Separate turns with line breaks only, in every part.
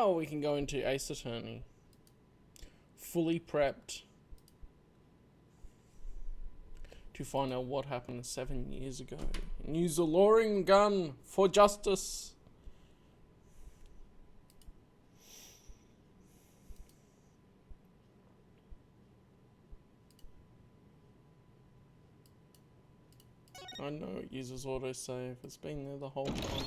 now we can go into Ace Attorney. Fully prepped to find out what happened 7 years ago. And use a luring gun for justice. I know it uses autosave. It's been there the whole time.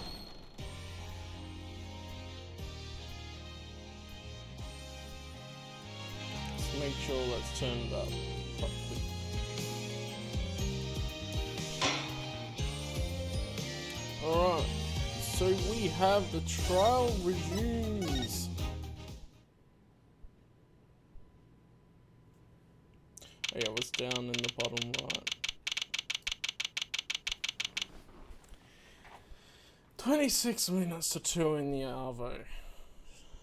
Let's make sure that's turned up properly. Alright, so we have the trial resumes. Oh yeah, it was down in the bottom right. 26 minutes to 2 in the Arvo.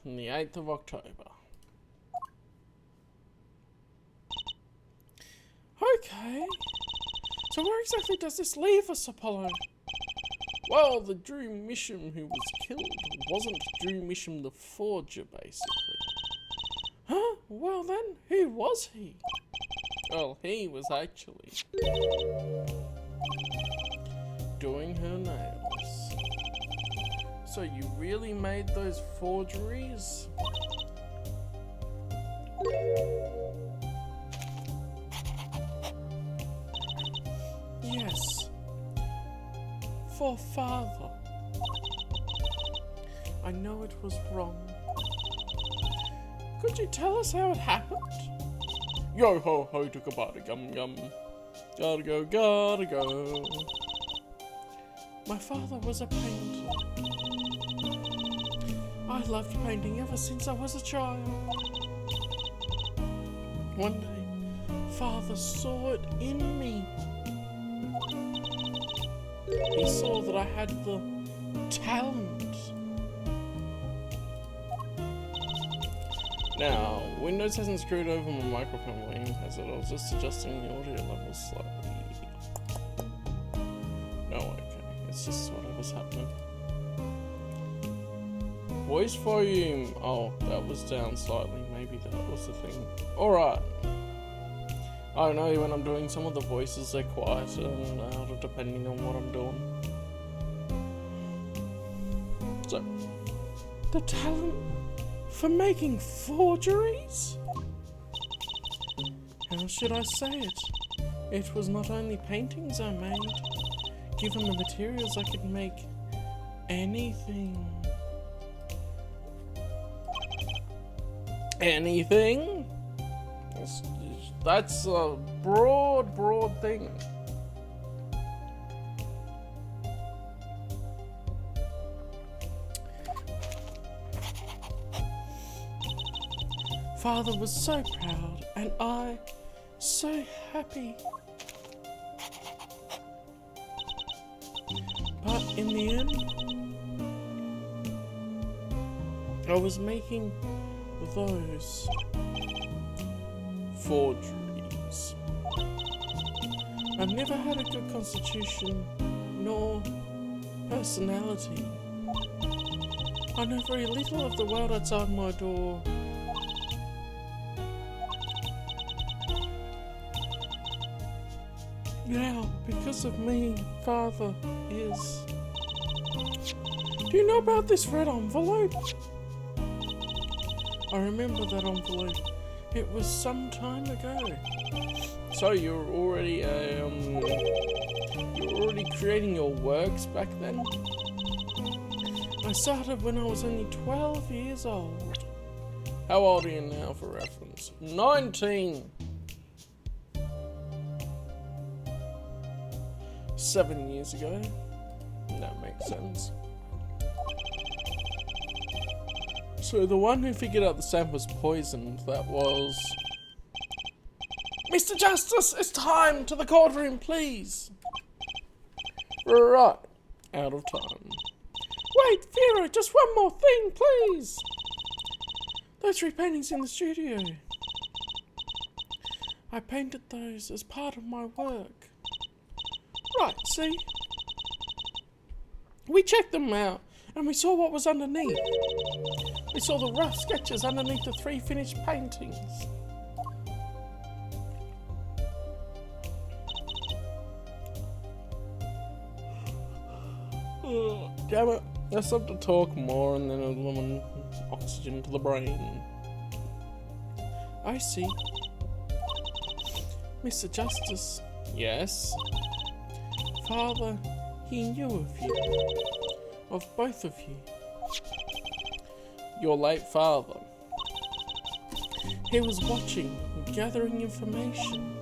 On the 8th of October. Okay. So where exactly does this leave us, Apollo? Well, the Drew Misham who was killed wasn't Drew Misham the Forger, basically. Huh? Well then, who was he? Well, he was actually doing her nails. So you really made those forgeries? Yes. For father. I know it was wrong. Could you tell us how it happened? Yo ho ho took a bite gum gum. Gotta go, gotta go. My father was a painter. I loved painting ever since I was a child. One day, father saw it in me. He saw that I had the talent. Now, Windows hasn't screwed over my microphone volume, has it? I was just adjusting the audio levels slightly. No, okay. It's just whatever's happening. Voice volume. Oh, that was down slightly. Maybe that was the thing. Alright. I don't know, when I'm doing some of the voices, they're quieter and louder depending on what I'm doing. So, the talent for making forgeries? How should I say it? It was not only paintings I made. Given the materials, I could make anything. Anything? That's a broad thing. Father was so proud, and I so happy. But in the end, I was making those forgeries. I've never had a good constitution, nor personality. I know very little of the world outside my door. Now, because of me, Father is... Do you know about this red envelope? I remember that envelope. It was some time ago. So you're already creating your works back then? I started when I was only 12 years old. How old are you now for reference? 19. 7 years ago. That makes sense. So the one who figured out the sand was poisoned, that was... Mr. Justice, it's time! To the courtroom, please! Right. Out of time. Wait, Vera, just one more thing, please! Those 3 paintings in the studio. I painted those as part of my work. Right, see? We checked them out, and we saw what was underneath. We saw the rough sketches underneath the 3 finished paintings. Oh, damn it. I stopped to talk more and then a woman oxygen to the brain. I see. Mr. Justice. Yes? Father, he knew of you. Of both of you. Your late father. He was watching, gathering information.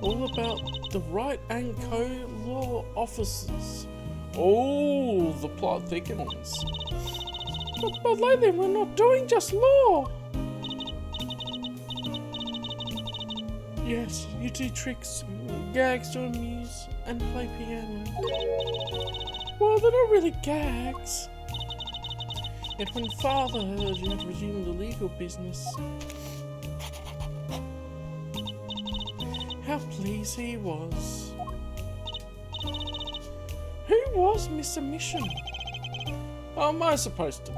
All about the Wright and Co. law officers. Oh, the plot thickens. But lately we're not doing just law. Yes, you do tricks, gags to amuse, and play piano. Well, they're not really gags. Yet when Father heard you had resumed the legal business, how pleased he was. Who was Mr. Mission? How am I supposed to?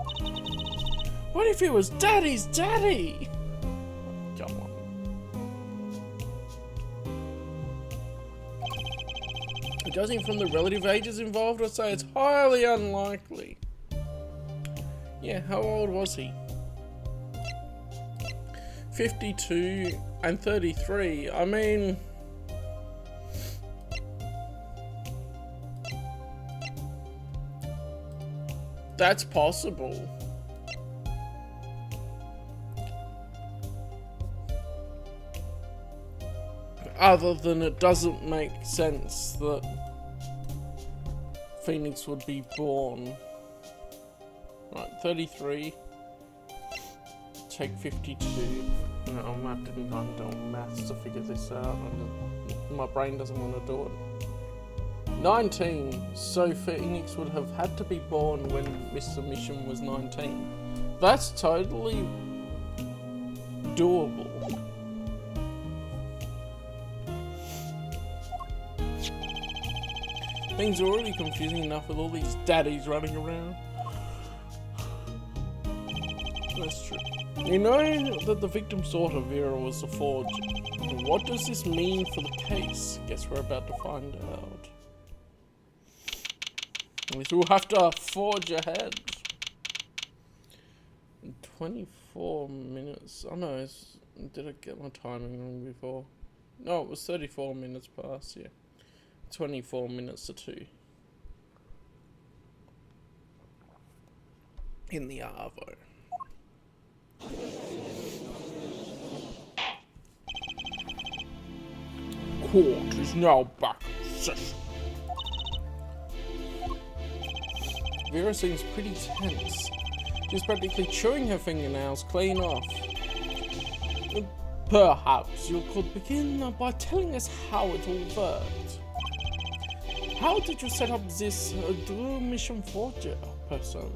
What if it was Daddy's daddy? Come on. Judging from the relative ages involved, I'd say it's highly unlikely. Yeah, how old was he? 52 and 33. I mean... that's possible. Other than it doesn't make sense that Phoenix would be born. Right, 33. Take 52. No, I didn't do maths to figure this out. My brain doesn't want to do it. 19. So Phoenix would have had to be born when Mr. Mission was 19. That's totally doable. Things are already confusing enough with all these daddies running around. That's true. You know that the victim's daughter Vera was a forger. What does this mean for the case? Guess we're about to find out. We'll have to forge ahead. 24 minutes. Oh no, did I get my timing wrong before? No, it was 34 minutes past, yeah. 24 minutes to 2. In the Arvo. Court is now back in session. Vera seems pretty tense. She's practically chewing her fingernails clean off. Perhaps you could begin by telling us how it all worked. How did you set up this Drew Mission Forger person?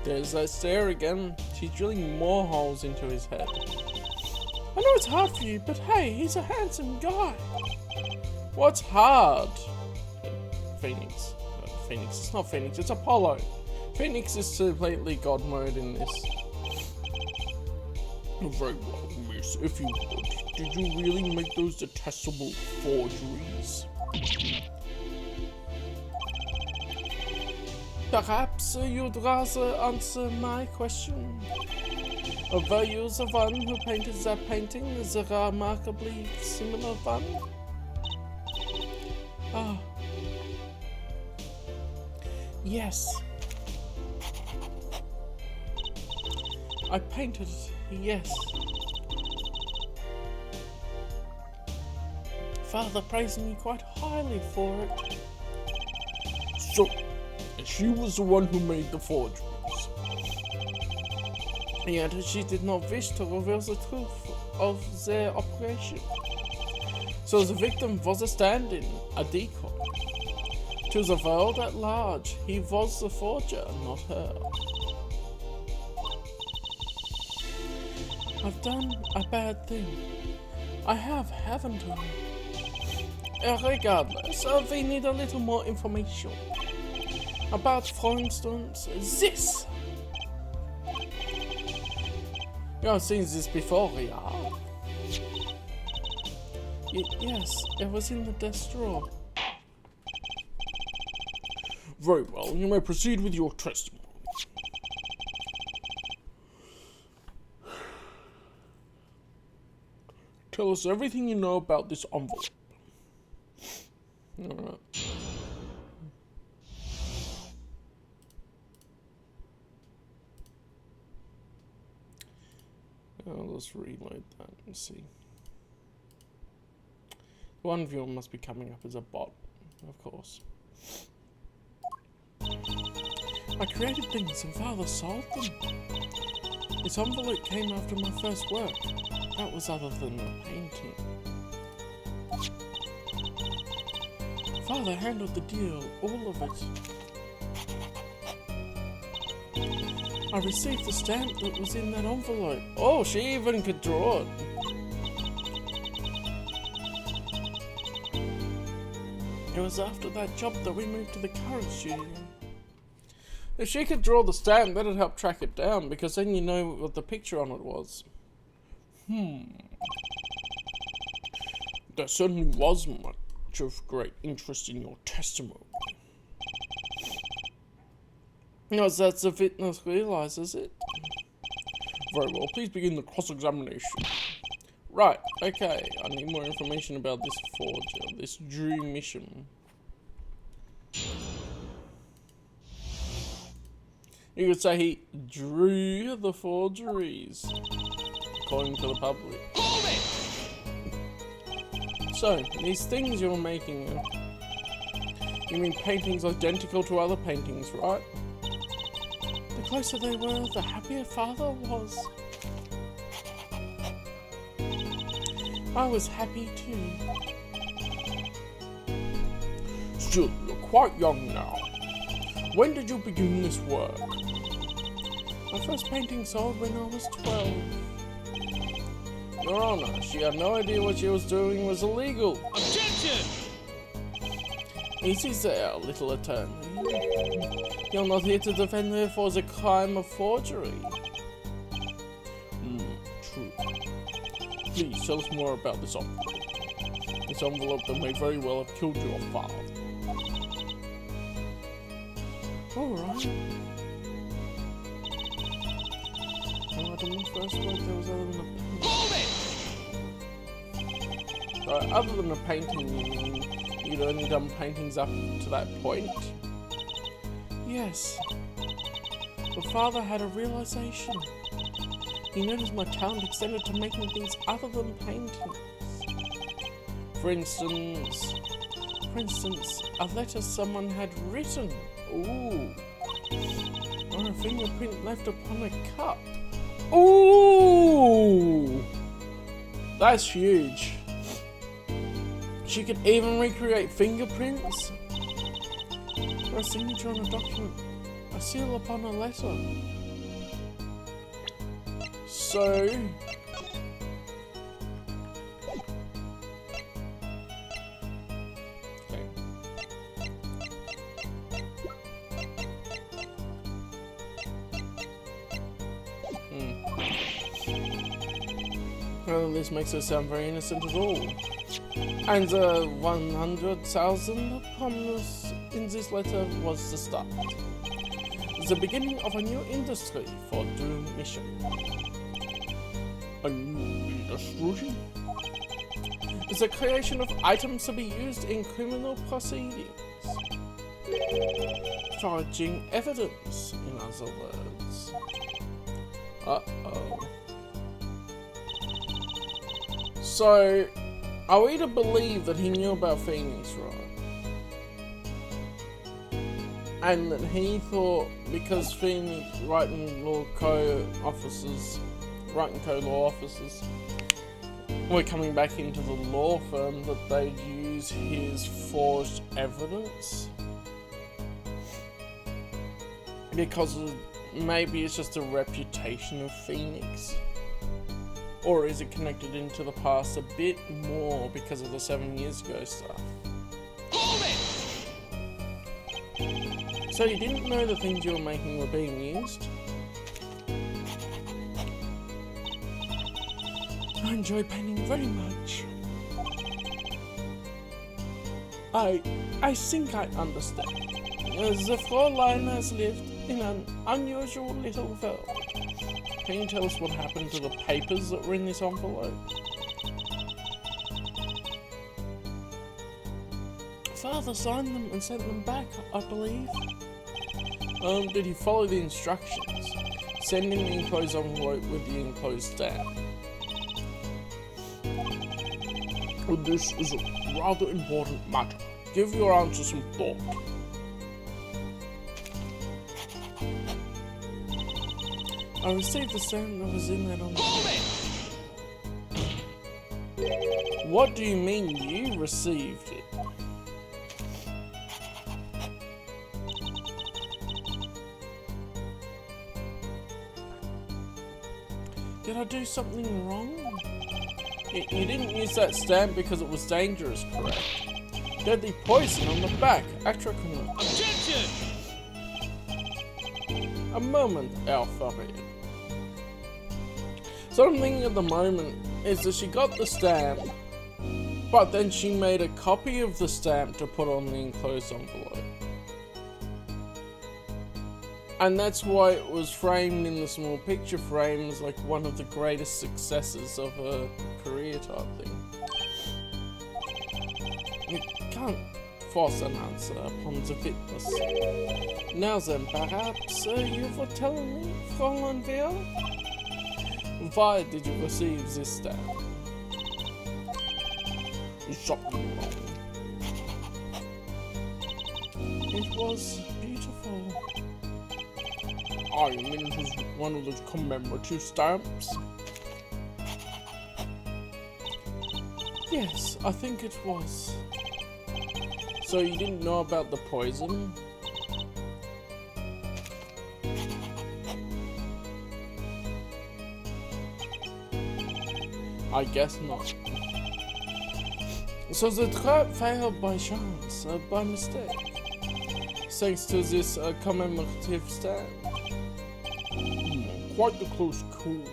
There's that stare again. She's drilling more holes into his head. I know it's hard for you, but hey, he's a handsome guy. What's hard? Phoenix. No, Phoenix. It's not Phoenix, it's Apollo. Phoenix is completely God mode in this. Very well, miss, if you would. Did you really make those detestable forgeries? Perhaps you'd rather answer my question. Were you the one who painted that painting, the remarkably similar one? Ah. Yes. I painted it, yes. Father praised me quite highly for it. So, she was the one who made the forgeries. Yet she did not wish to reveal the truth of their operation. So the victim was a stand-in, a decoy. To the world at large, he was the forger, not her. I've done a bad thing. I have, haven't I? Regardless, we need a little more information. About, for instance, this. You've seen this before, yeah? Yes, it was in the desk drawer. Very well, you may proceed with your testimony. Tell us everything you know about this envelope. Alright. Let's reload that and see. One viewer must be coming up as a bot, of course. I created things and Father sold them. This envelope came after my first work. That was other than a painting. Father handled the deal, all of it. I received the stamp that was in that envelope. Oh, she even could draw it. It was after that job that we moved to the current studio. If she could draw the stamp, that'd help track it down, because then you know what the picture on it was. There certainly was much of great interest in your testimony. As that's the witness realizes it. Very well, please begin the cross-examination. Right, okay, I need more information about this forger, this Drew Misham. You could say he drew the forgeries, according to the public. So, these things you're making, you mean paintings identical to other paintings, right? The closer they were, the happier Father was. I was happy too. Still, you're quite young now. When did you begin this work? My first painting sold when I was 12. Your Honor, she had no idea what she was doing was illegal. Objection! Easy there, little attorney. You're not here to defend her for the crime of forgery. True. Please tell us more about this envelope. This envelope that may very well have killed your father. Alright. First work there was other than a painting. Other than a painting, you mean you'd only done paintings up to that point? Yes. But Father had a realization. He noticed my talent extended to making things other than paintings. For instance, a letter someone had written. Ooh. Or a fingerprint left upon a cup. Ooh! That's huge. She could even recreate fingerprints. Or a signature on a document. A seal upon a letter. So... Well, this makes her sound very innocent at all. And the 100,000 promised in this letter was the start. The beginning of a new industry for Drew Misham. A new industry? The creation of items to be used in criminal proceedings. Forging evidence, in other words. Uh-oh. So, are we to believe that he knew about Phoenix, right? And that he thought because Phoenix Right and Co law officers were coming back into the law firm that they'd use his forged evidence? Because maybe it's just a reputation of Phoenix. Or is it connected into the past a bit more because of the 7 years ago stuff? So you didn't know the things you were making were being used? I enjoy painting very much. I think I understand. The Fräulein has lived in an unusual little world. Can you tell us what happened to the papers that were in this envelope? Father signed them and sent them back, I believe. Did he follow the instructions? Sending the enclosed envelope with the enclosed stamp. This is a rather important matter. Give your answer some thought. I received the stamp that was in that envelope. What do you mean you received it? Did I do something wrong? You didn't use that stamp because it was dangerous, correct? Deadly poison on the back. Atraconite. Objection! A moment, Alphabet. So what I'm thinking at the moment is that she got the stamp, but then she made a copy of the stamp to put on the enclosed envelope. And that's why it was framed in the small picture frame as like one of the greatest successes of her career type thing. You can't force an answer upon the witness. Now then, perhaps you were telling me, Fräulein Veil? Why did you receive this stamp? Something wrong. It was beautiful. Oh, you mean it was one of those commemorative stamps? Yes, I think it was. So you didn't know about the poison? I guess not. So the trap failed by chance, by mistake, thanks to this commemorative stamp. Quite the close call.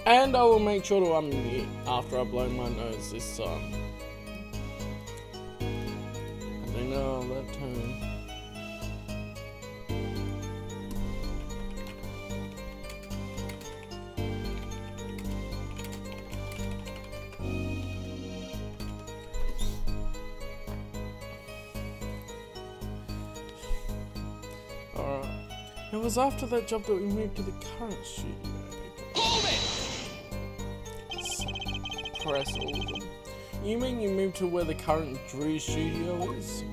And I will make sure to unmute after I blow my nose this time. And I know that tone. Alright. It was after that job that we moved to the current studio. Press all of them. You mean you moved to where the current Drew studio is?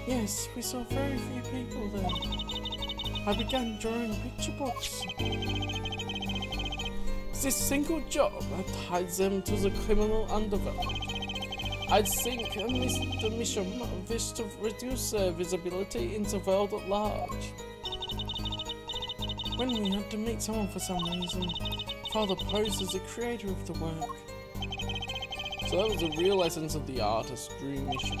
Yes, we saw very few people there. I began drawing picture books. This single job ties them to the criminal underworld. I think Mr. Misham wished to reduce their visibility in the world at large. When we had to meet someone for some reason, Father posed as the creator of the work. So that was the real essence of the artist, Drew Mission.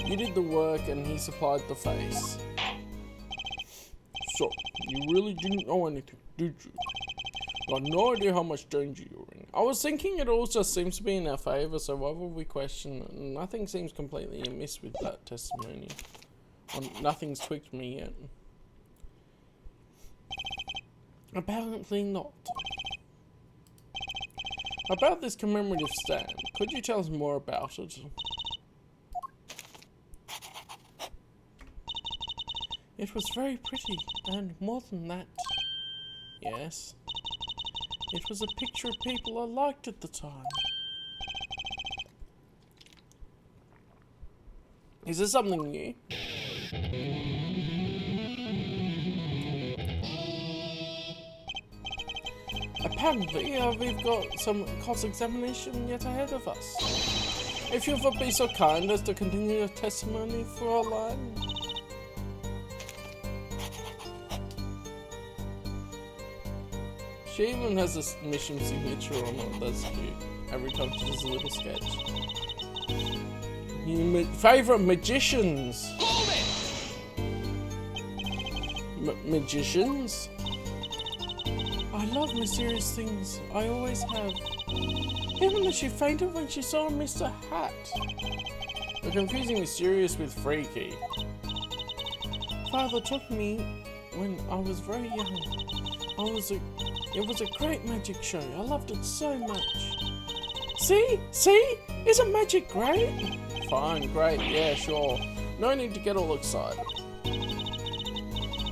You did the work and he supplied the face. So, you really didn't know anything, did you? You had no idea how much danger you were in. I was thinking it all just seems to be in our favour, so why would we question it? Nothing seems completely amiss with that testimony. Nothing's tweaked me yet. Apparently not. About this commemorative stamp, could you tell us more about it? It was very pretty, and more than that. Yes. It was a picture of people I liked at the time. Is this something new? apparently, we've got some cross-examination yet ahead of us. If you would be so kind as to continue your testimony for a line. She even has a mission signature on it, that's cute. Every time she does a little sketch. Favorite magicians! Magicians? I love mysterious things. I always have. Even though she fainted when she saw Mr. Hat. You're confusing mysterious with freaky. Father took me when I was very young. It was a great magic show. I loved it so much. See? See? Isn't magic great? Fine, great, yeah, sure. No need to get all excited.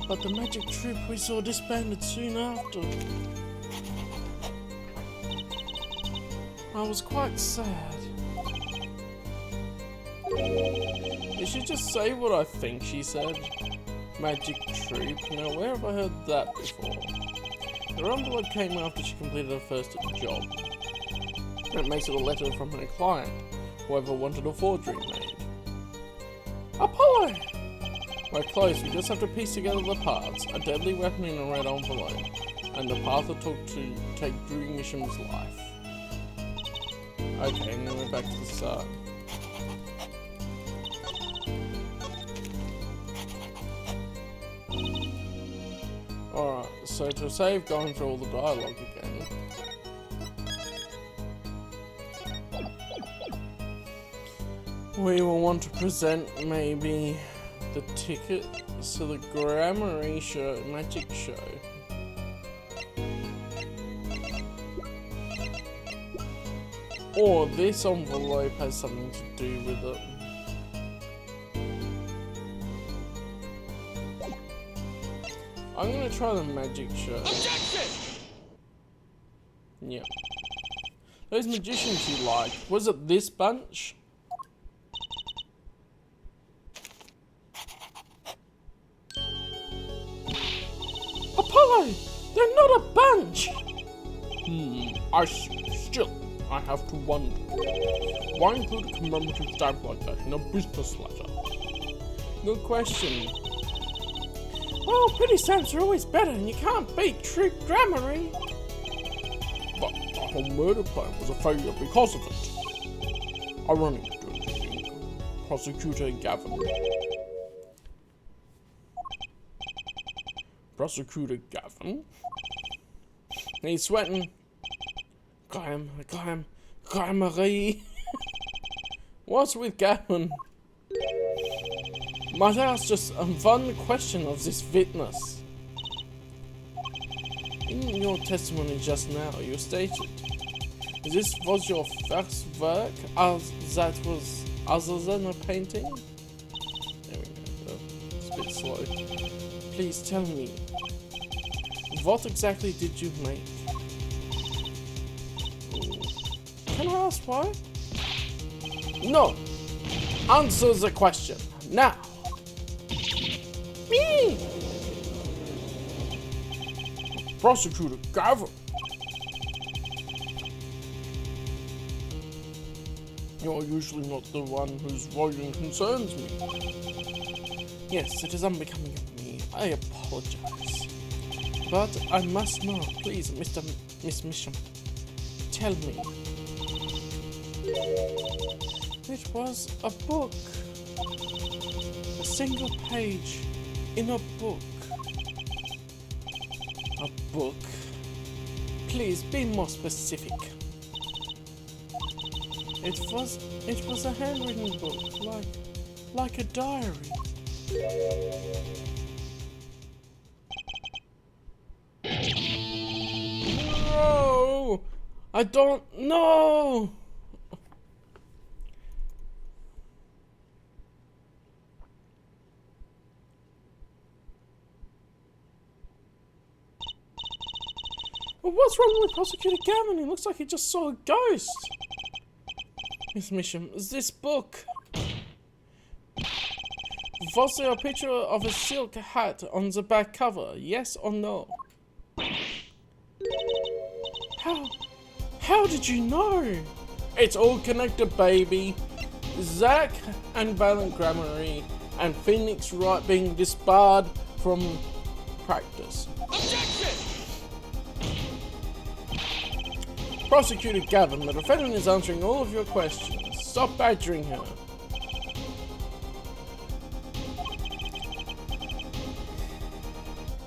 But the magic troupe we saw disbanded soon after. I was quite sad. Did she just say what I think she said? Magic troupe? Now, where have I heard that before? The envelope came after she completed her first job. It makes it a letter from her client, whoever wanted a forgery made. Apollo! We're close, we just have to piece together the parts. A deadly weapon in a red envelope, and the path it took to take Drew Misham's life. Okay, and then we're back to the start. Alright, so to save going through all the dialogue again. We will want to present maybe the ticket to the Grammary show, magic show. Or this envelope has something to do with it. I'm gonna try the magic show. Objection! Yep. Those magicians you like, was it this bunch? Apollo! They're not a bunch! I have to wonder. Why include a commemorative stamp like that in a business letter? Good question. Well, pretty stamps are always better, and you can't beat true grammary. But the whole murder plan was a failure because of it. Ironic, don't you think? Prosecutor Gavin. Prosecutor Gavin? He's sweating. Marie. What's with Gavin? Might I ask just one question of this witness? In your testimony just now, you stated this was your first work that was other than a painting? There we go. It's a bit slow. Please tell me, what exactly did you make? Can I ask why? No! Answer the question, now! Me! Prosecutor Gavin! You're usually not the one whose writing concerns me. Yes, it is unbecoming of me. I apologize. But I must know, please, Miss Misham. Tell me. It was a book. A single page in a book. A book? Please be more specific. It was a handwritten book, like a diary. No! I don't know! Well, what's wrong with Prosecutor Gavin? He looks like he just saw a ghost. Miss Misham, is this book? Was there a picture of a silk hat on the back cover? Yes or no? How did you know? It's all connected, baby. Zach and Valiant Grammary and Phoenix Wright being disbarred from practice.
Objection!
Prosecutor Gavin, the defendant is answering all of your questions. Stop badgering her.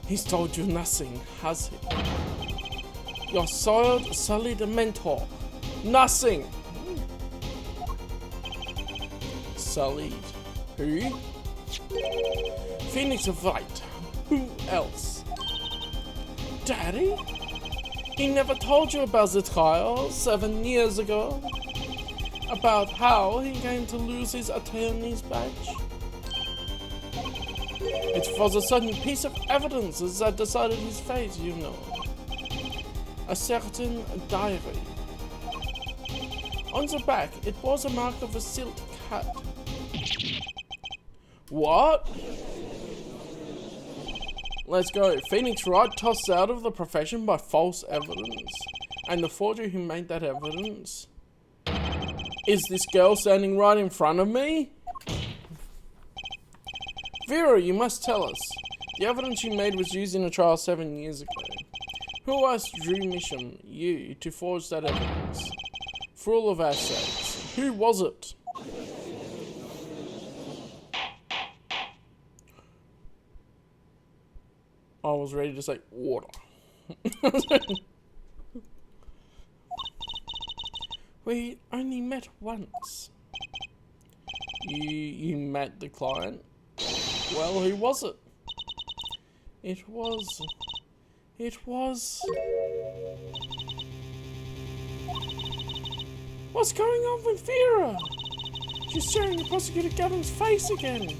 He's told you nothing, has he? Your solid mentor. Nothing. Sullied. Who? Phoenix Wright. Who else? Daddy? He never told you about the trial 7 years ago? About how he came to lose his attorney's badge? It was a certain piece of evidence that decided his fate, you know. A certain diary. On the back, it was a mark of a silk cat. What? Let's go. Phoenix Wright tossed out of the profession by false evidence. And the forger who made that evidence is this girl standing right in front of me? Vera, you must tell us. The evidence you made was used in a trial 7 years ago. Who asked Drew Misham, you, to forge that evidence? For all of our sakes, who was it? I was ready to say water. We only met once. You met the client? Well, who was it? It was... What's going on with Vera? She's staring at Prosecutor Gavin's face again.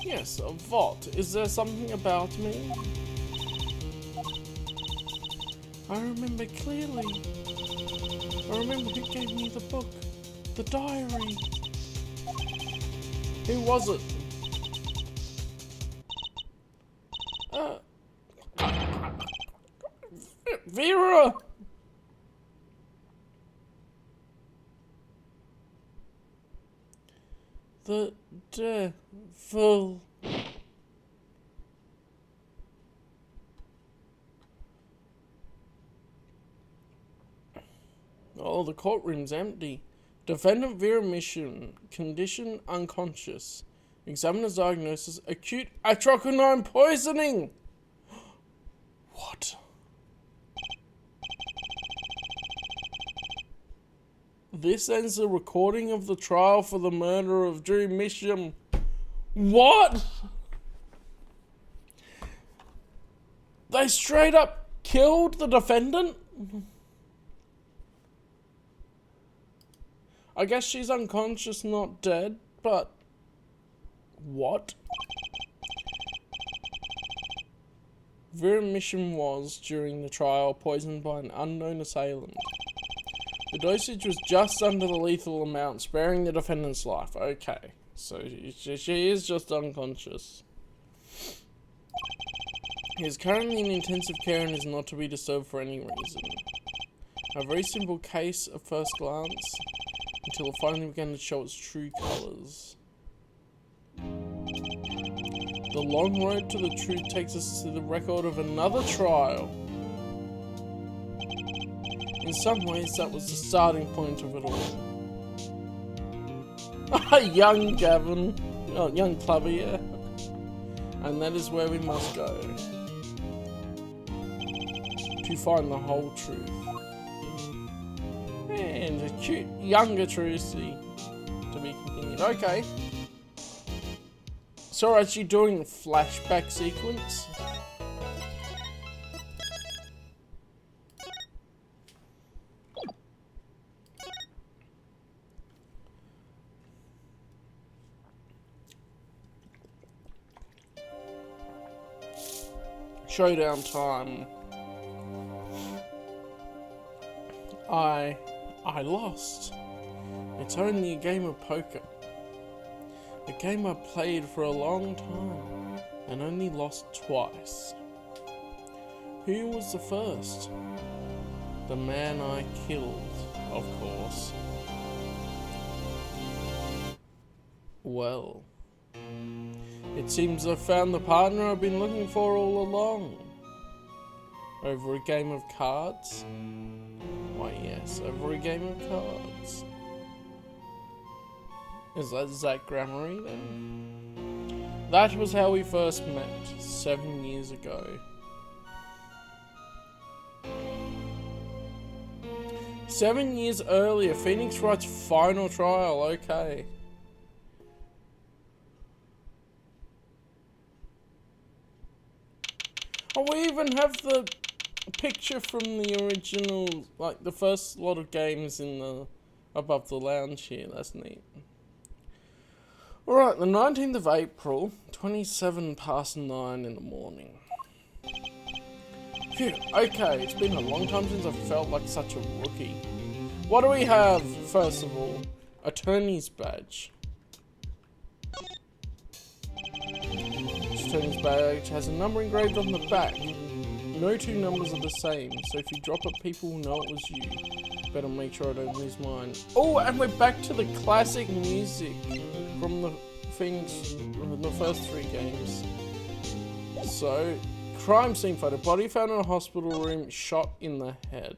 Yes, what? Is there something about me? I remember clearly. I remember who gave me the book. The diary. Who was it? Vera! The devil. Oh, the courtroom's empty. Defendant Vera Mission, condition unconscious. Examiner's diagnosis, acute atrocinine poisoning. What? This ends the recording of the trial for the murder of Drew Misham. What? They straight up killed the defendant? I guess she's unconscious, not dead, but... What? Vera Mission was, during the trial, poisoned by an unknown assailant. The dosage was just under the lethal amount, sparing the defendant's life. Okay, so she is just unconscious. He is currently in intensive care and is not to be disturbed for any reason. A very simple case at first glance, until it finally began to show its true colours. The long road to the truth takes us to the record of another trial. In some ways, that was the starting point of it all. Young Gavin. Oh, young Clubber, yeah. And that is where we must go. To find the whole truth. And a cute younger Trucy. To be continued. Okay. So are you doing a flashback sequence? Showdown time. I lost. It's only a game of poker. A game I played for a long time and only lost twice. Who was the first? The man I killed, of course. Well, it seems I've found the partner I've been looking for all along. Over a game of cards? Why yes, over a game of cards. Is that Zach Gramery then? That was how we first met, 7 years ago. 7 years earlier, Phoenix Wright's final trial, okay. Oh, we even have the picture from the original, like the first lot of games in the above the lounge here. That's neat. Alright, the 19th of April, 27 past 9 in the morning. Phew, okay, it's been a long time since I've felt like such a rookie. What do we have, first of all? Attorney's badge. This attorney's badge has a number engraved on the back. No two numbers are the same, so if you drop it, people will know it was you. Better make sure I don't lose mine. Oh, and we're back to the classic music from the things, the first 3 games. So, crime scene photo. Body found in a hospital room, shot in the head.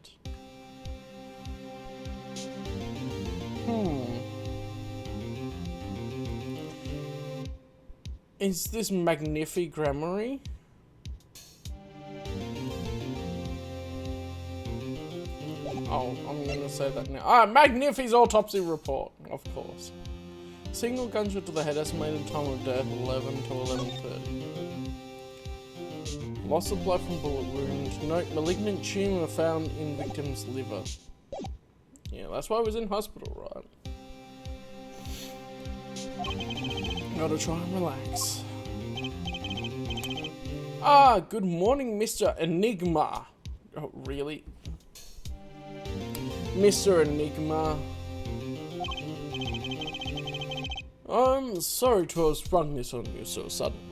Is this Magnifi Gramery? Oh, I'm gonna say that now. Ah, Magnifi's autopsy report, of course. Single gunshot to the head, estimated time of death 11 to 11:30. Loss of blood from bullet wound. Note, malignant tumour found in victim's liver. Yeah, that's why I was in hospital, right? Gotta try and relax. Ah, good morning, Mr. Enigma. Oh, really? Mr. Enigma. I'm sorry to have sprung this on you so suddenly.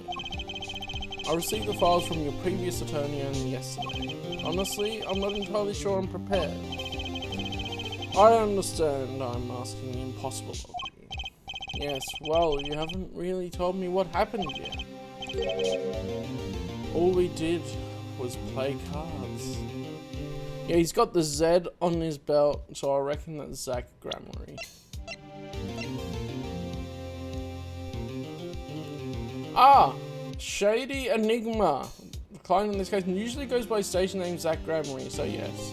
I received the files from your previous attorney only yesterday. Honestly, I'm not entirely sure I'm prepared. I understand I'm asking the impossible of you. Yes, well, you haven't really told me what happened yet. All we did was play cards. Yeah, he's got the Z on his belt, so I reckon that's Zach Gramery. Ah! Shady Enigma. The client in this case usually goes by station name Zach Gramery, so yes.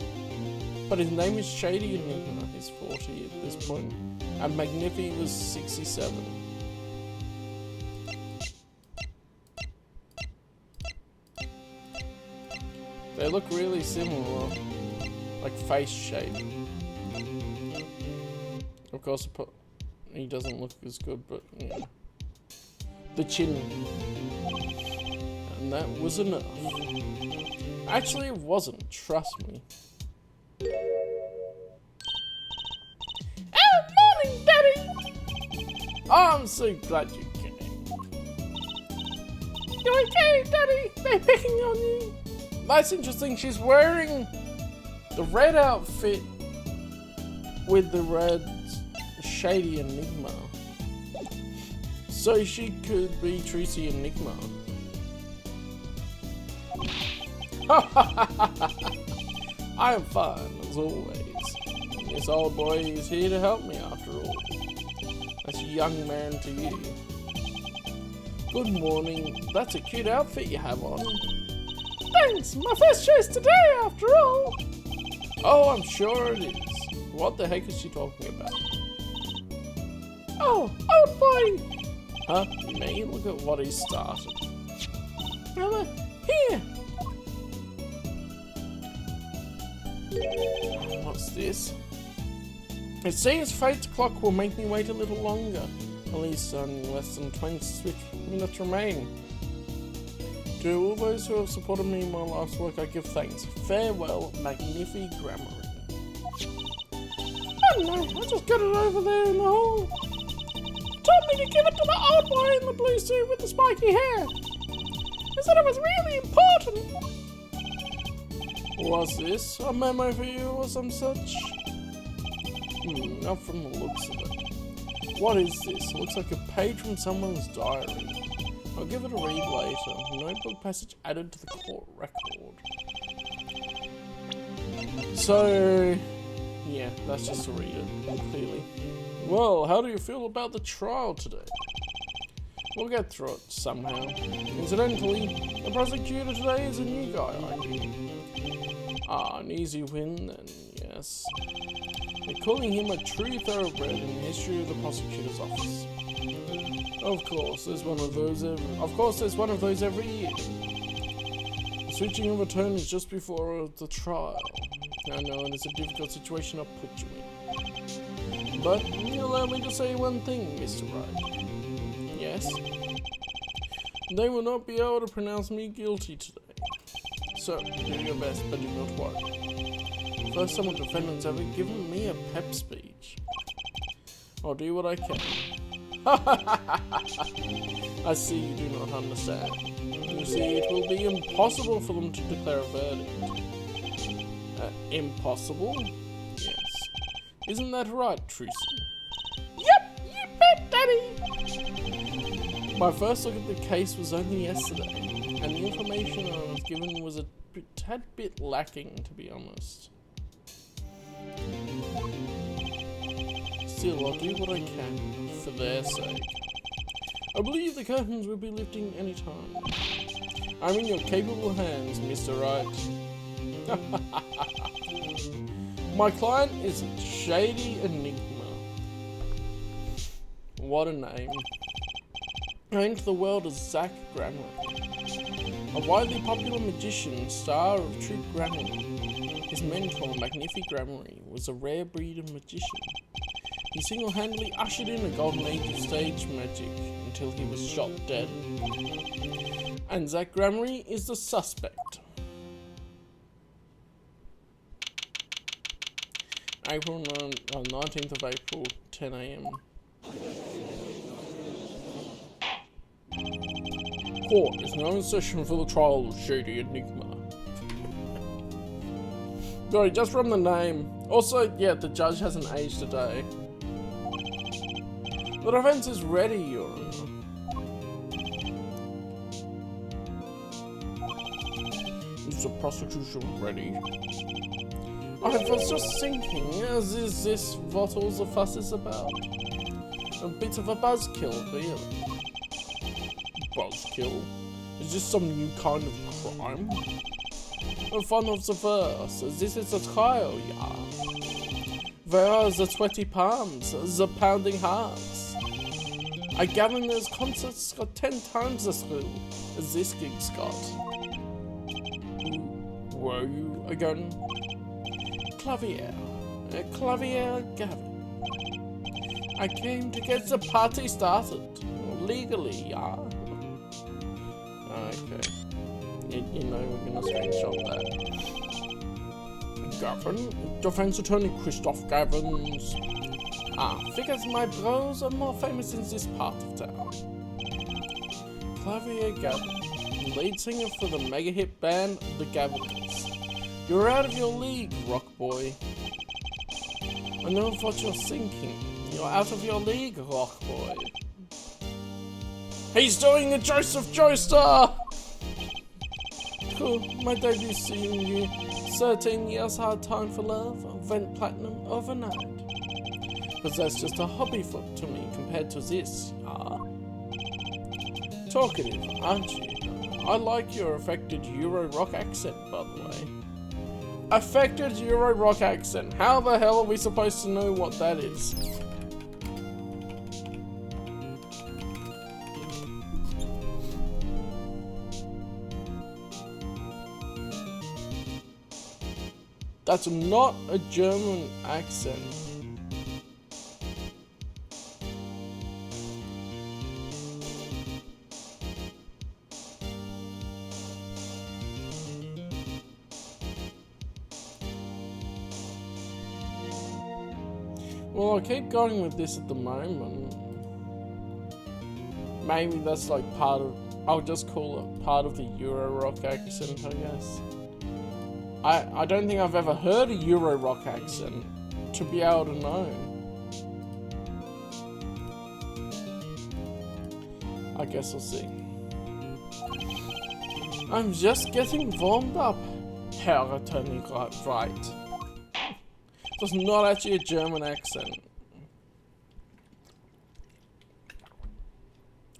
But his name is Shady Enigma. He's 40 at this point. And Magnifi was 67. They look really similar. Like face shape. Of course, he doesn't look as good, but yeah. The chin. And that was enough. Actually, it wasn't. Trust me. Oh, morning, Daddy! Oh, I'm so glad you came. You okay, Daddy? They're picking on you. That's interesting. She's wearing the red outfit with the red Shady Enigma. So she could be Tracy Enigma. I am fine, as always. This old boy is here to help me, after all. That's a young man to you. Good morning. That's a cute outfit you have on. Thanks! My first choice today, after all! Oh, I'm sure it is. What the heck is she talking about? Oh, old boy! Huh? Me? Look at what he started. Here! What's this? It seems fate's clock will make me wait a little longer. At least only less than 20 minutes remain. To all those who have supported me in my life's work, I give thanks. Farewell, Magnifi Gramery. Oh no, I just got it over there in the hall. Told me to give it to the old boy in the blue suit with the spiky hair. He said it was really important. Was this a memo for you or some such? Not from the looks of it. What is this? Looks like a page from someone's diary. I'll give it a read later. Notebook passage added to the court record. So, yeah, that's just to read it, clearly. Well, how do you feel about the trial today? We'll get through it somehow. Incidentally, the prosecutor today is a new guy, I hear. Ah, an easy win then, yes. They're calling him a true thoroughbred in the history of the prosecutor's office. Of course, there's one of those every year. The switching of attorneys just before the trial. I know it is a difficult situation to put you in. But allow me to say one thing, Mr. Wright. Yes? They will not be able to pronounce me guilty today. So, do your best, but do not worry. First time a defendant's ever given me a pep speech. I'll do what I can. I see you do not understand. You see, it will be impossible for them to declare a verdict. Impossible? Yes. Isn't that right, Trucy? Yep, you bet, Daddy! My first look at the case was only yesterday, and the information I was given was a tad bit lacking, to be honest. Still, I'll do what I can, for their sake. I believe the curtains will be lifting any time. I'm in your capable hands, Mr. Wright. My client is Shady Enigma. What a name. Known to the world as Zach Gramarye. A widely popular magician, star of Troupe Gramarye. His mentor, Magnific Gramarye, was a rare breed of magician. He single-handedly ushered in a golden age of stage magic until he was shot dead. And Zach Gramarye is the suspect. April 19th of April, 10 AM. Court is now in session for the trial of Shady Enigma. Sorry, just from the name. Also, yeah, the judge hasn't aged a day. The defense is ready, Your Honor. Is the prosecution ready? I was just thinking, is this what all the fuss is about? A bit of a buzzkill, really. Buzzkill? Is this some new kind of crime? A fun of the verse, this is a trial, yeah. Where are the sweaty palms, the pounding hearts? I Governor's concerts got 10 times the thrill as this gig's got. Who were you again? Clavier Gavin. I came to get the party started. Legally, yeah. Okay. You know we're gonna screenshot that. Gavin? Defense Attorney Christoph Gavins. Figures my bros are more famous in this part of town. Clavier Gavin, lead singer for the mega hit band The Gavins. You're out of your league, rock boy. I know what you're thinking. You're out of your league, rock boy. He's doing a Joseph Joestar! Cool, my debut seeing you. 13 years hard time for love, went platinum overnight. But that's just a hobby to me compared to this, yeah. Talkative, aren't you? I like your affected Euro rock accent, by the way. Affected Euro rock accent. How the hell are we supposed to know what that is? That's not a German accent. Well, I'll keep going with this at the moment. Maybe that's like part of... I'll just call it part of the Euro rock accent, I guess. I don't think I've ever heard a Euro rock accent to be able to know. I guess we'll see. I'm just getting warmed up, Herr Attorney right. That's not actually a German accent.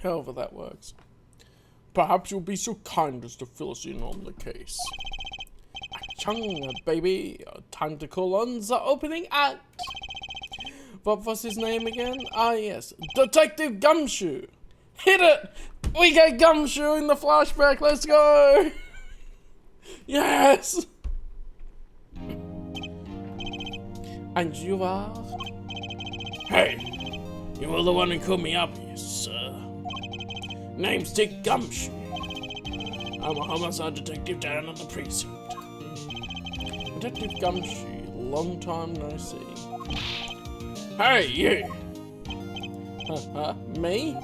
However that works. Perhaps you'll be so kind as to fill us in on the case. Chung, baby. Time to call on the opening act. What was his name again? Ah, yes. Detective Gumshoe. Hit it! We get Gumshoe in the flashback. Let's go! Yes! And you are? Hey, you were the one who called me up here, sir. Name's Dick Gumshoe. I'm a homicide detective down at the precinct. Detective Gumshoe, long time no see. Hey, you! Me?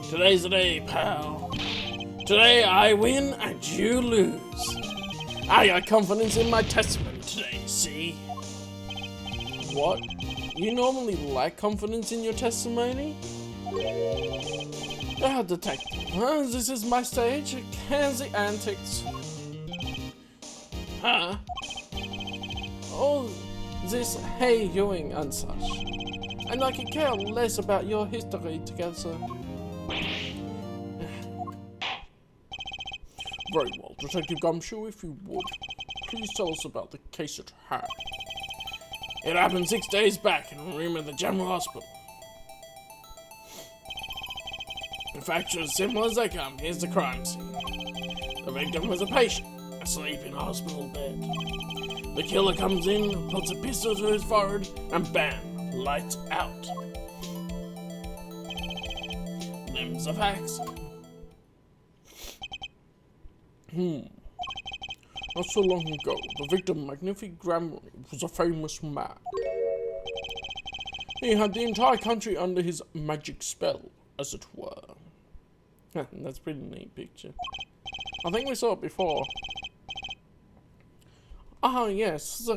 Today's the day, pal. Today I win and you lose. I got confidence in my testimony today, see? What? You normally lack confidence in your testimony? Ah, detective, huh? This is my stage. Can the antics? Huh? All this hey-yoing and such. And I could care less about your history together. Very well, Detective Gumshoe, if you would, please tell us about the case at hand. It happened 6 days back in a room at the General Hospital. In fact, as simple as they come, here's the crime scene. The victim was a patient, asleep in a hospital bed. The killer comes in, puts a pistol to his forehead, and bam, lights out. Them's the facts. Not so long ago, the victim, Magnific Grammary, was a famous man. He had the entire country under his magic spell, as it were. That's a pretty neat picture. I think we saw it before. Ah, yes,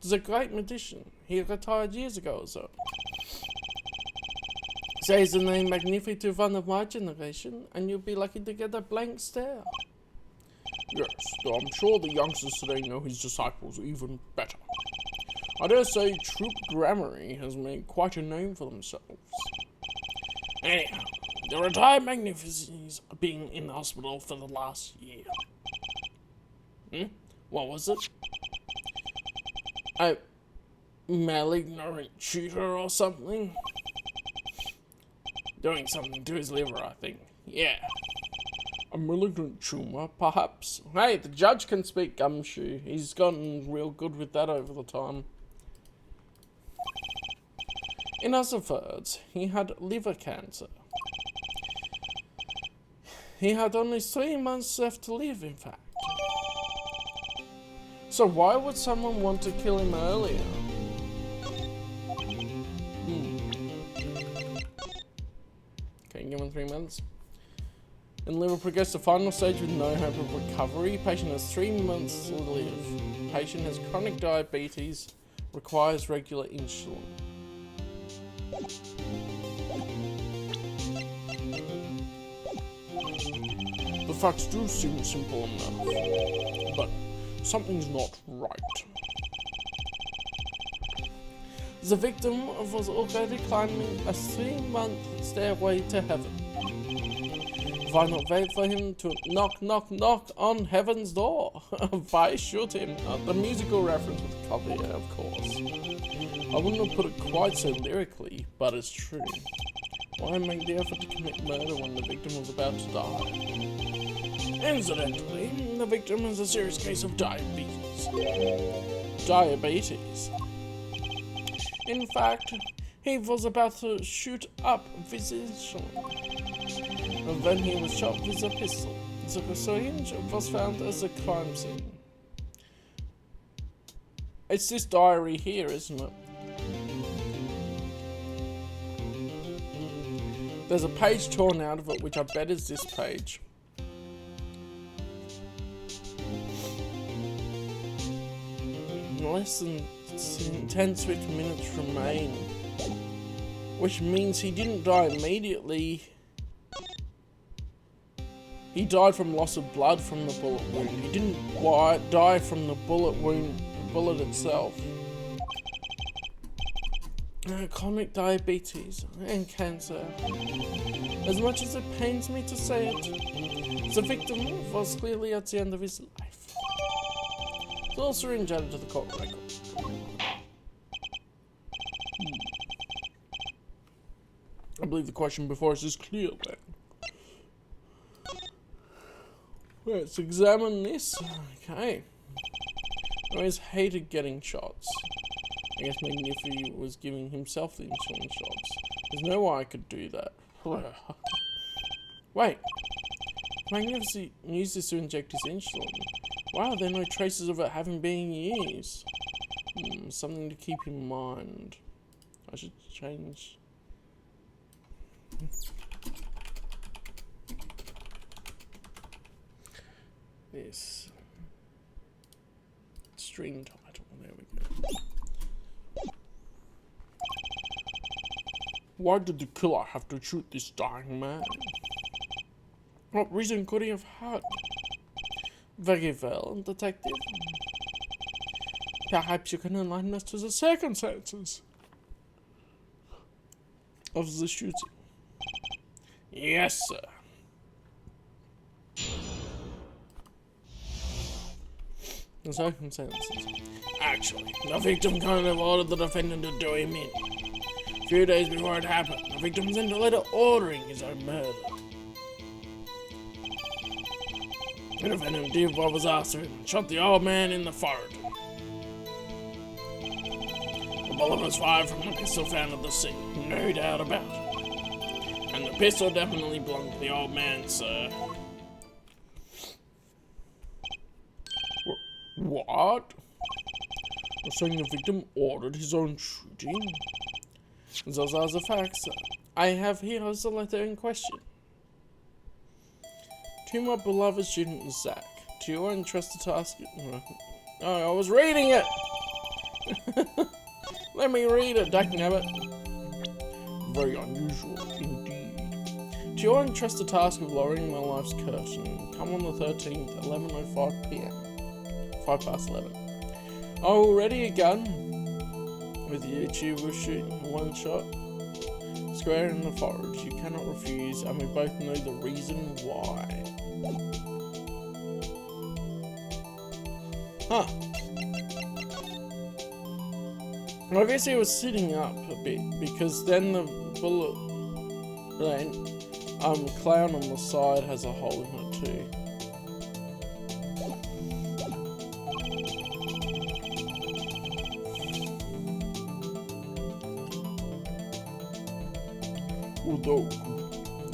the great magician. He retired years ago or so. Say the name Magnific to one of my generation, and you'll be lucky to get a blank stare. Yes, though I'm sure the youngsters today know his disciples even better. I dare say Troop Grammary has made quite a name for themselves. Anyhow, the retired magnificents have been in the hospital for the last year. What was it? A malignorant tutor or something? Doing something to his liver, I think. Yeah. A malignant tumor, perhaps. Hey, the judge can speak Gumshoe. He's gotten real good with that over the time. In other words, he had liver cancer. He had only 3 months left to live, in fact. So why would someone want to kill him earlier? Okay, give him 3 months. And liver progressed to final stage with no hope of recovery. Patient has 3 months to live. Patient has chronic diabetes, requires regular insulin. The facts do seem simple enough, but something's not right. The victim was already climbing a 3-month stairway to heaven. Why not wait for him to knock, knock, knock on heaven's door? Why shoot him? The musical reference with Clavier, of course. I wouldn't have put it quite so lyrically, but it's true. Why make the effort to commit murder when the victim was about to die? Incidentally, the victim has a serious case of diabetes. Diabetes. In fact, he was about to shoot up with his and then he was shot with a pistol. The syringe was found as a crime scene. It's this diary here, isn't it? There's a page torn out of it, which I bet is this page. less than 10 swift minutes remain. Which means he didn't die immediately. He died from loss of blood from the bullet wound. He didn't die from the bullet itself. Chronic diabetes and cancer. As much as it pains me to say it, the victim was clearly at the end of his life. It's all syringe added to the court record. I believe the question before us is clear then. Let's examine this. Okay. I always hated getting shots. I guess maybe if he was giving himself the insulin shots. There's no way I could do that. Wait. Magnificent used this to inject his insulin. Wow, there are no traces of it having been used. Something to keep in mind. I should change. This stream title. There we go. Why did the killer have to shoot this dying man? What reason could he have had? Very well, detective. Perhaps you can enlighten us to the circumstances of the shooting. Yes, sir. The circumstances. Actually, the victim kind of ordered the defendant to do him in. A few days before it happened, the victim sent a letter ordering his own murder. The defendant did what was asked of him and shot the old man in the forehead. The bullet was fired from the pistol found at the scene, no doubt about it. And the pistol definitely belonged to the old man, sir. What? You're saying the victim ordered his own shooting? Those are the facts. I have here is the letter in question. To my beloved student Zach, to your entrusted task. Oh, I was reading it! Let me read it, Dagnabbit. Very unusual indeed. To your entrusted task of lowering my life's curtain, come on the 13th, 11:05 PM. 5 past 11. Already a gun? With the YouTuber shooting one shot? Square in the forehead, you cannot refuse, and we both know the reason why. Huh. I guess he was sitting up a bit, because then the bullet clown on the side has a hole in it too. Although,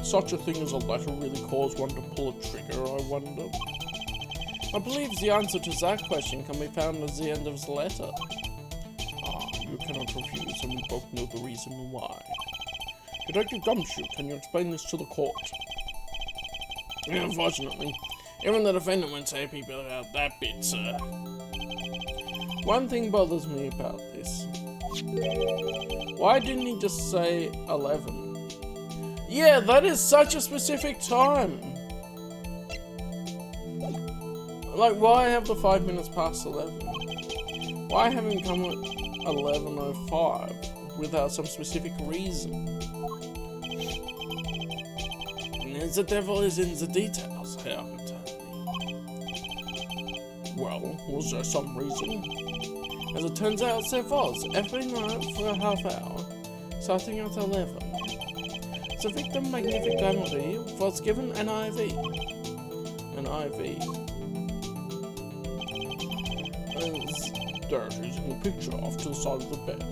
such a thing as a letter really caused one to pull a trigger, I wonder. I believe the answer to that question can be found at the end of the letter. Ah, you cannot refuse, and we both know the reason why. Detective Gumshoe, can you explain this to the court? Unfortunately, even the defendant won't say people about that bit, sir. One thing bothers me about this. Why didn't he just say 11? Yeah, that is such a specific time. Like, why have the 5 minutes past 11? Why have him come at 11:05 without some specific reason? And the devil is in the details, how I'm telling you. Well, was there some reason? As it turns out, there was. Every night for a half hour, starting at 11. The victim, Magnific Glamoury, was given an IV. An IV. As there it is in the picture off to the side of the bed.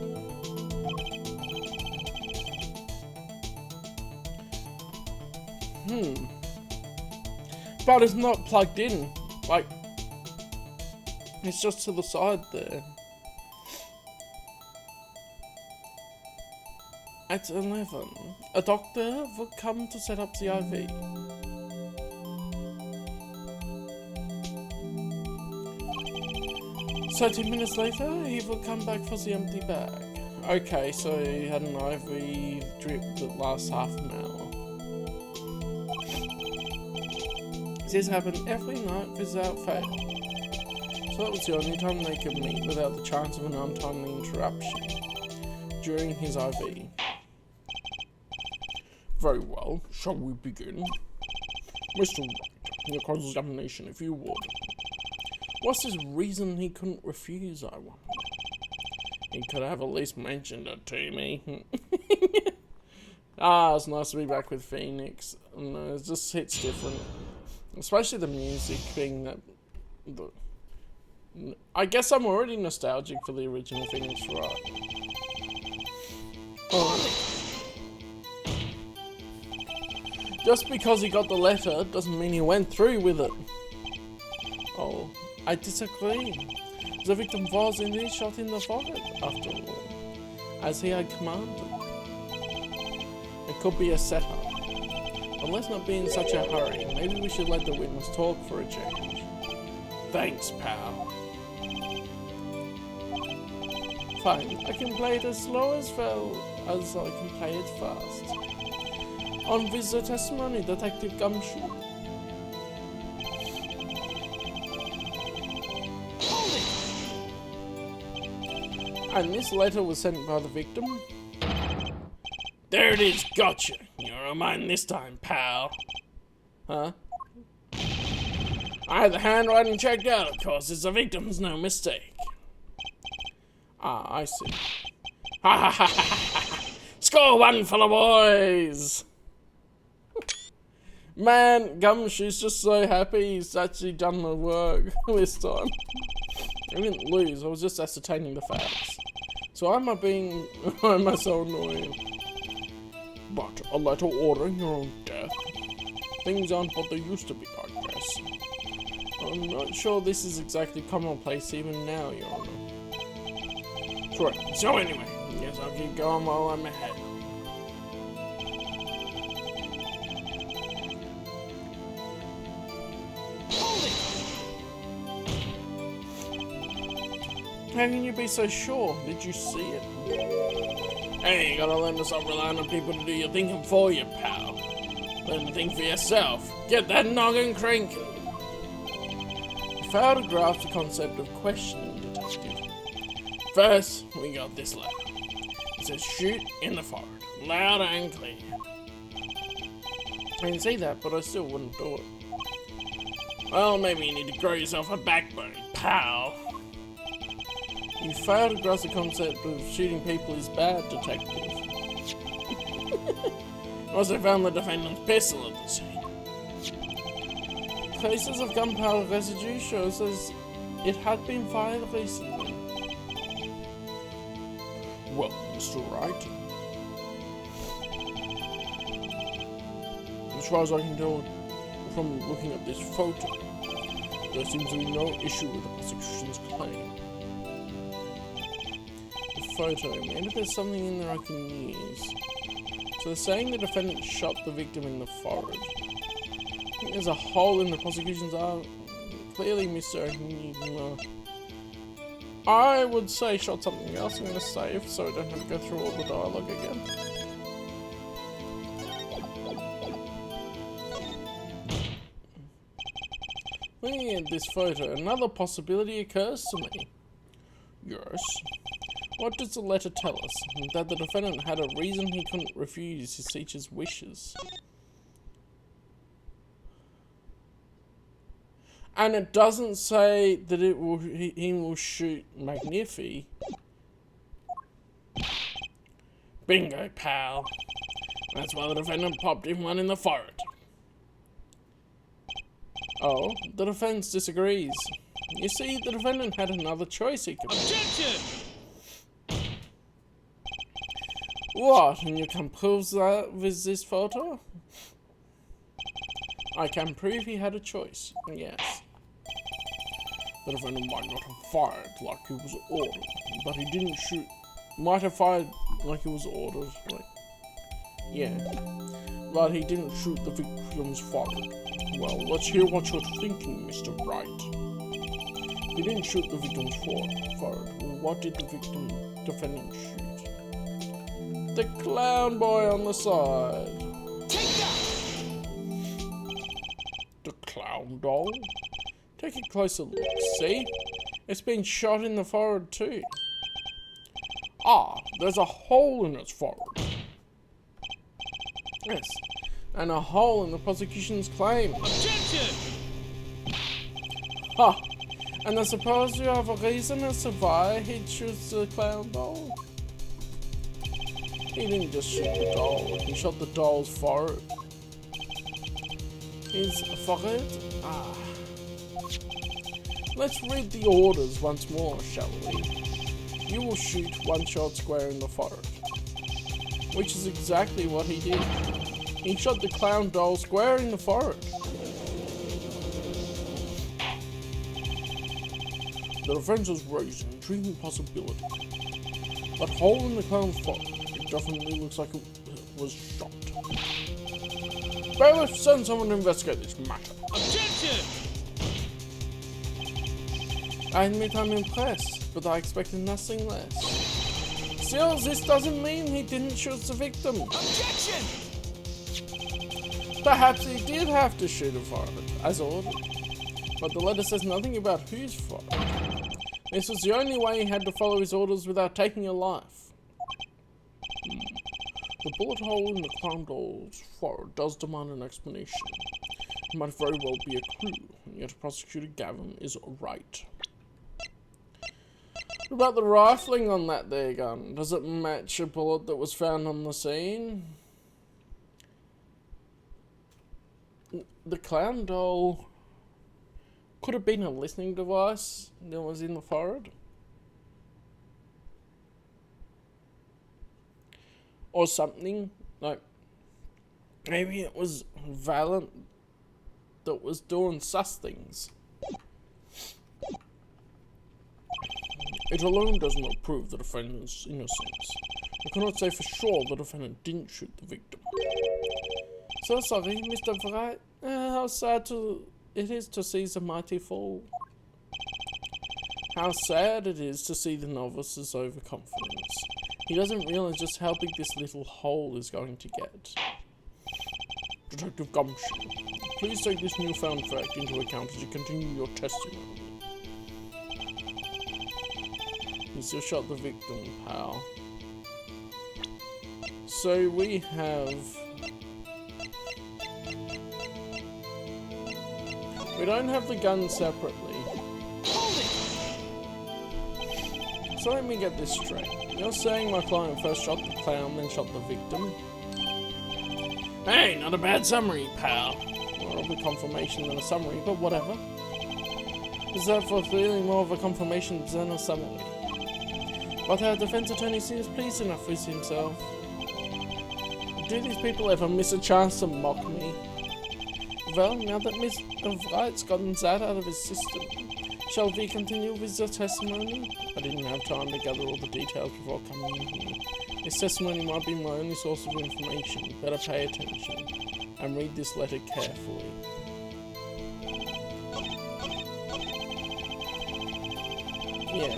But it's not plugged in. Like, it's just to the side there. At 11, a doctor would come to set up the IV. 13 minutes later, he will come back for the empty bag. Okay, so he had an IV drip that lasts half an hour. This happened every night without fail. So that was the only time they could meet without the chance of an untimely interruption during his IV. Very well, shall we begin? Mr. Wright, your cross-examination, if you would. What's his reason he couldn't refuse, I wonder? He could have at least mentioned it to me. It's nice to be back with Phoenix. No, it just hits different. Especially the music being that... I guess I'm already nostalgic for the original Phoenix Wright. Just because he got the letter doesn't mean he went through with it. Oh, I disagree. The victim was indeed shot in the forehead, after all, as he had commanded. It could be a setup. But let's not be in such a hurry. Maybe we should let the witness talk for a change. Thanks, pal. Fine, I can play it as slow as well as I can play it fast. On with the testimony, Detective Gumshoe. And this letter was sent by the victim. There it is, gotcha. You're on mine this time, pal. Huh? I had the handwriting checked out, of course. It's the victim's no mistake. Ah, I see. Ha ha ha ha ha! Score one for the boys! Man, Gumshoe's just so happy he's actually done the work this time. I didn't lose, I was just ascertaining the facts. So am I so annoying? But a letter ordering your own death. Things aren't what they used to be, I guess. I'm not sure this is exactly commonplace even now, Your Honor. Sure, so anyway, guess I'll keep going while I'm ahead. How can you be so sure? Did you see it? Hey, you gotta learn to stop relying on people to do your thinking for you, pal. Learn to think for yourself. Get that noggin cranking. You failed to grasp the concept of questioning, detective. First, we got this letter. It says shoot in the forehead. Loud and clear. I can see that, but I still wouldn't do it. Well, maybe you need to grow yourself a backbone, pal. You failed to grasp the concept of shooting people is bad, detective. Also found the defendant's pistol at the scene. Traces of gunpowder residue shows as it had been fired recently. Well, Mr. Wright. As far as I can tell from looking at this photo, there seems to be no issue with the prosecution's claim. Photo. Maybe there's something in there I can use. So they're saying the defendant shot the victim in the forehead. I think there's a hole in the prosecution's arm. Clearly Mr. I would say shot something else I'm going to save so I don't have to go through all the dialogue again. Looking at this photo, another possibility occurs to me. Yes. What does the letter tell us? That the defendant had a reason he couldn't refuse his teacher's wishes. And it doesn't say that he will shoot Magnifi. Bingo, pal. That's why the defendant popped him one in the forehead. Oh, the defense disagrees. You see, the defendant had another choice he could make. Objection! What? And you can prove that with this photo? I can prove he had a choice, yes. The defendant might not have fired like he was ordered, but he didn't shoot. Might have fired like he was ordered, like, yeah. But he didn't shoot the victim's forehead. Well, let's hear what you're thinking, Mr. Wright. He didn't shoot the victim's forehead. Well, what did the defendant shoot? The clown boy on the side.
Take that!
The clown doll? Take a closer look, see? It's been shot in the forehead too. Ah, there's a hole in its forehead. Yes, and a hole in the prosecution's claim.
Objection!
Ha! And I suppose you have a reason as to why he shoots the clown doll? He didn't just shoot the doll, he shot the doll's forehead. His forehead? Ah. Let's read the orders once more, shall we? You will shoot one shot square in the forehead. Which is exactly what he did. He shot the clown doll square in the forehead. The defense is raising a intriguing possibility. That hole in the clown's forehead, it definitely looks like it was shot. Bailiff, send someone to investigate this matter.
Objection!
I admit I'm impressed, but I expected nothing less. Still, this doesn't mean he didn't shoot the victim.
Objection!
Perhaps he did have to shoot a forehead, as ordered. But the letter says nothing about whose forehead. This was the only way he had to follow his orders without taking a life. The bullet hole in the clown doll's forehead does demand an explanation. It might very well be a clue, and yet Prosecutor Gavin is right. What about the rifling on that there gun? Does it match a bullet that was found on the scene? The clown doll could have been a listening device that was in the forehead. Or something, like, maybe it was Valent that was doing sus things. It alone does not prove the defendant's innocence. I cannot say for sure the defendant didn't shoot the victim. So sorry, Mr. Wright. How sad it is to see the mighty fall. How sad it is to see the novice's overconfidence. He doesn't realize just how big this little hole is going to get. Detective Gumption, please take this newfound fact into account as you continue your testimony. You still shot the victim, pal. So we have... We don't have the gun separately. So let me get this straight. You're saying my client first shot the clown, then shot the victim? Hey, not a bad summary, pal. More of a confirmation than a summary, but whatever. Is that for clearly more of a confirmation than a summary? But our defense attorney seems pleased enough with himself. Do these people ever miss a chance to mock me? Well, now that Mr. Wright's gotten that out of his system, shall we continue with the testimony? I didn't have time to gather all the details before coming in here. His testimony might be my only source of information. Better pay attention and read this letter carefully. Yeah,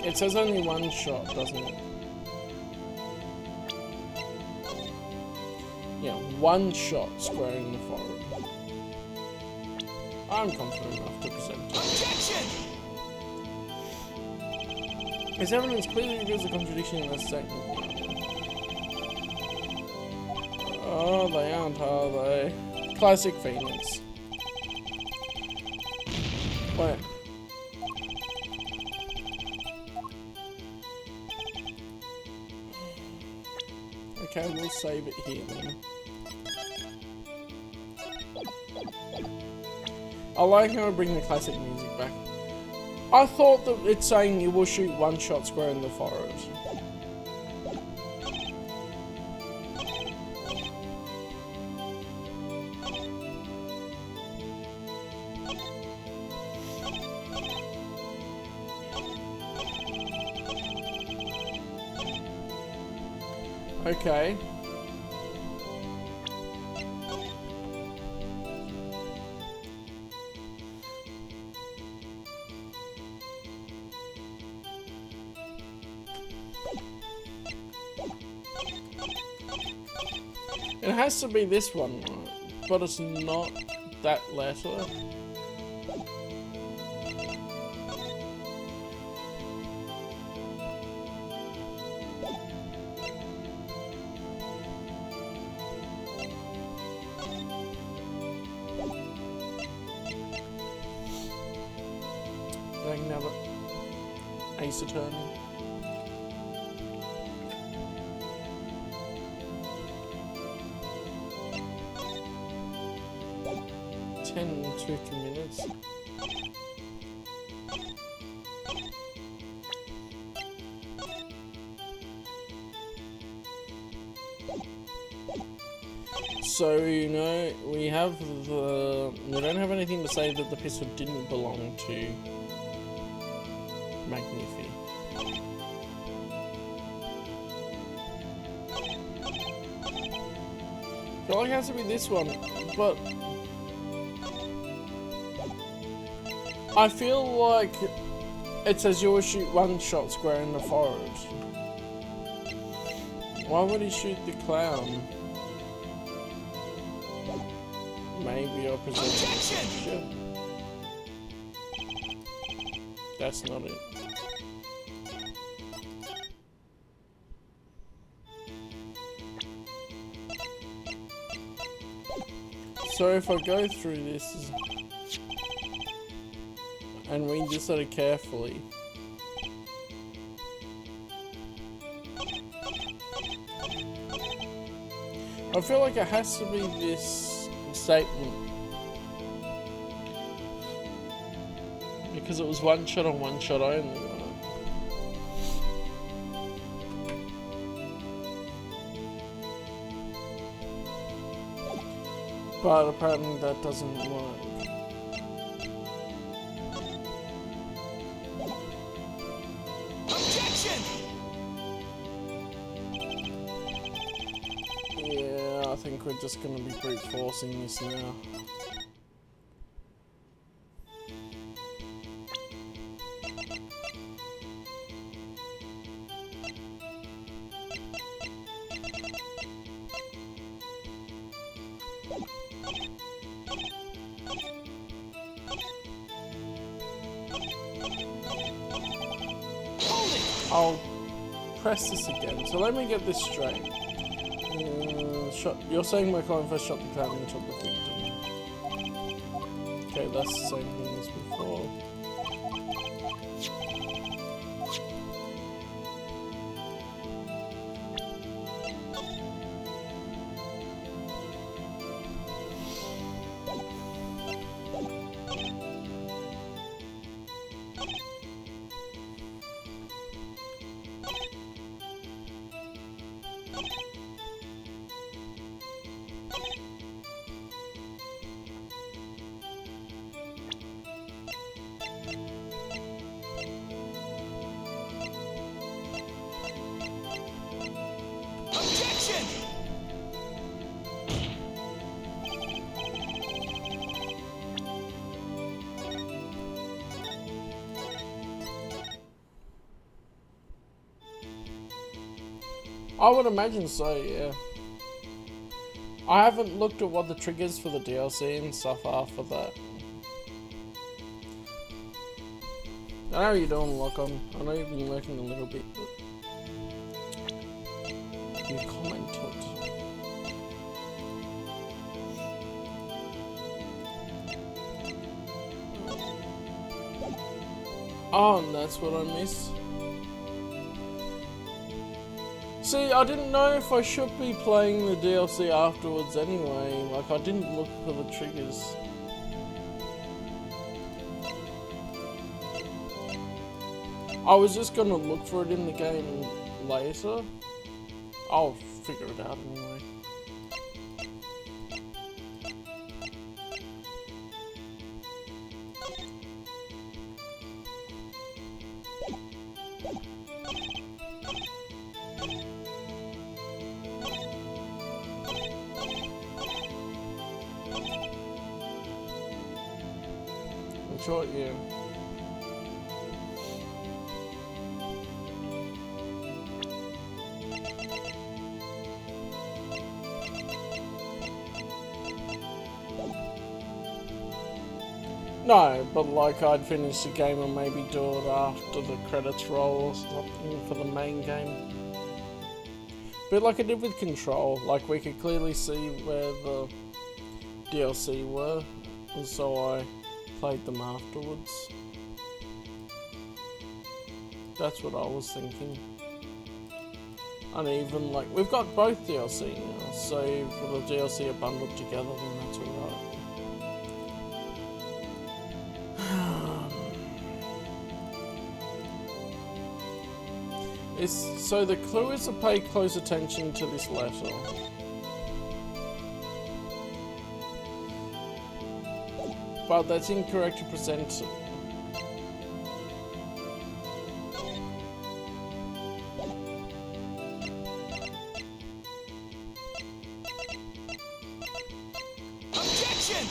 it says only one shot, doesn't it? Yeah, one shot squaring the forehead. I'm confident enough to present it.
Objection!
His evidence clearly reveals a contradiction in this statement. Oh, they aren't, are they? Classic Phoenix. Wait. Okay, we'll save it here then. I like how I bring the classic music back. I thought that it's saying you will shoot one shot square in the forehead. Okay. It has to be this one, right? But it's not that letter. I can have it. Ace Attorney. To 50 minutes. So, you know, we have we don't have anything to say that the pistol didn't belong to Magnifi. I feel like it has to be this one, but I feel like it says you will shoot one shot square in the forehead. Why would he shoot the clown? Maybe I'll present it. That's not it. So if I go through this and read this sort of carefully, I feel like it has to be this statement, because it was one shot on one shot only, right? But apparently that doesn't work. Yeah, I think we're just gonna be brute forcing this now. I'll press this again. So let me get this straight. You're saying my client first shot the clown and shot the victim. Okay, that's the same thing as before. I would imagine so, yeah. I haven't looked at what the triggers for the DLC and stuff are for that. I know how you're doing, Lockham. I know you've been working a little bit, but you commented. Oh, and that's what I missed. See, I didn't know if I should be playing the DLC afterwards anyway. Like, I didn't look for the triggers. I was just gonna look for it in the game later. I'll figure it out anyway. Short, yeah. No, but like I'd finish the game and maybe do it after the credits roll or something for the main game. Bit like I did with Control, like we could clearly see where the DLC were, and so I played them afterwards. That's what I was thinking. And even like, we've got both DLC now, so if the DLC are bundled together, then that's alright. So the clue is to pay close attention to this letter. But that's incorrect to present it.
Objection!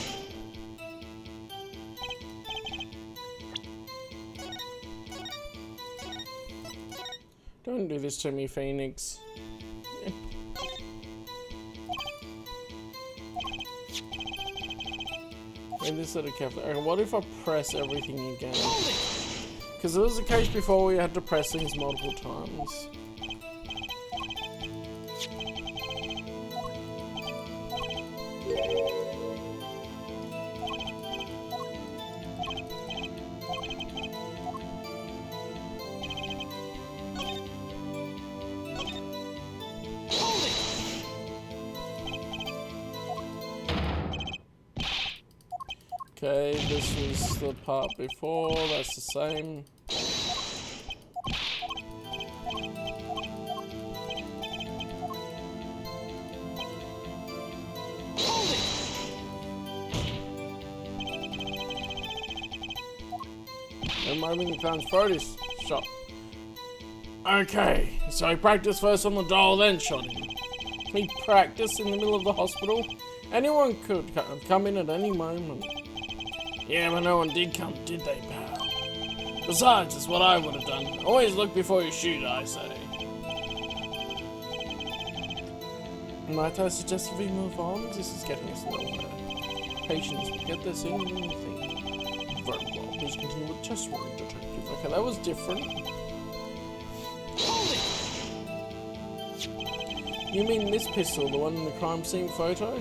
Don't do this to me, Phoenix. Wait, this letter carefully. Okay, what if I press everything again? Because there was a case before where you had to press things multiple times. Okay, this was the part before, that's the same. And my mini found Frody's shot. Okay, so he practiced first on the doll, then shot him. He practiced in the middle of the hospital. Anyone could come in at any moment. Yeah, but no one did come, did they, pal? Besides, it's what I would have done. Always look before you shoot, I say. Might I suggest we move on? This is getting us nowhere. Patience, we get this in anything. Very well, please continue with testimony, detective. Okay, that was different. You mean this pistol, the one in the crime scene photo?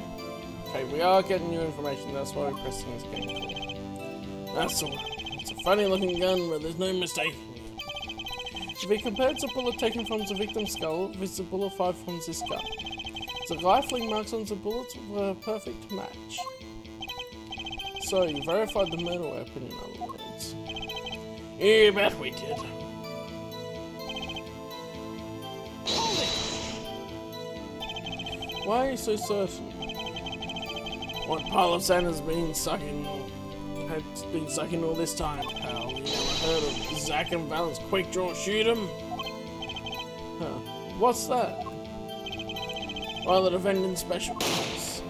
Okay, we are getting new information, that's why we're pressing this game call. That's the one. It's a funny looking gun, but there's no mistake. If we compare the bullet taken from the victim's skull with the bullet fired from this gun, the rifling marks on the bullets were a perfect match. So, you verified the murder weapon, in other words. You bet we did. Why are you so certain? What pile of sand has been sucking all this time, pal? You never heard of Zack and Val's quick draw shoot 'em? Huh. What's that? Well, the defendant specials.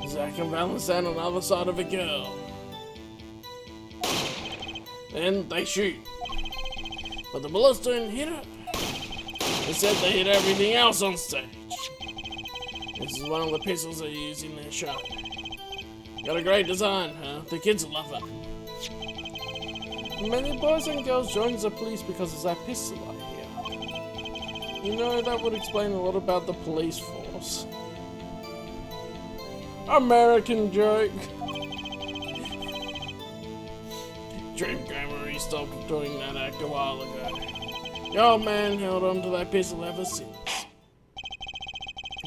Zack and Val stand on the other side of a girl. Then they shoot. But the bullets don't hit her. Instead, they hit everything else on stage. This is one of the pistols they use in their show. Got a great design, huh? The kids will love it. Many boys and girls join the police because of that pistol, I hear. You know, that would explain a lot about the police force. American joke. Dream Grammar stopped doing that act a while ago. The old man held on to that pistol ever since.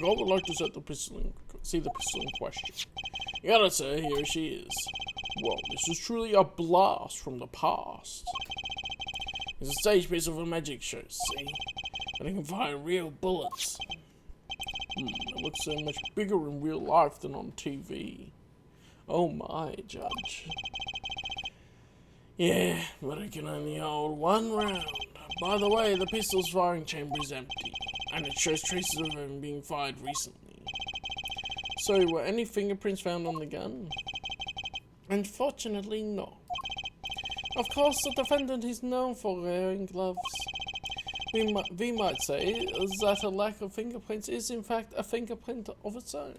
God would like to see the pistol in question. You got it, sir. Here she is. Well, this is truly a blast from the past. It's a stage piece of a magic show, see? But it can fire real bullets. It looks so much bigger in real life than on TV. Oh my, Judge. Yeah, but it can only hold one round. By the way, the pistol's firing chamber is empty, and it shows traces of them being fired recently. So, were any fingerprints found on the gun? Unfortunately, no. Of course, the defendant is known for wearing gloves. We might say that a lack of fingerprints is in fact a fingerprint of its own.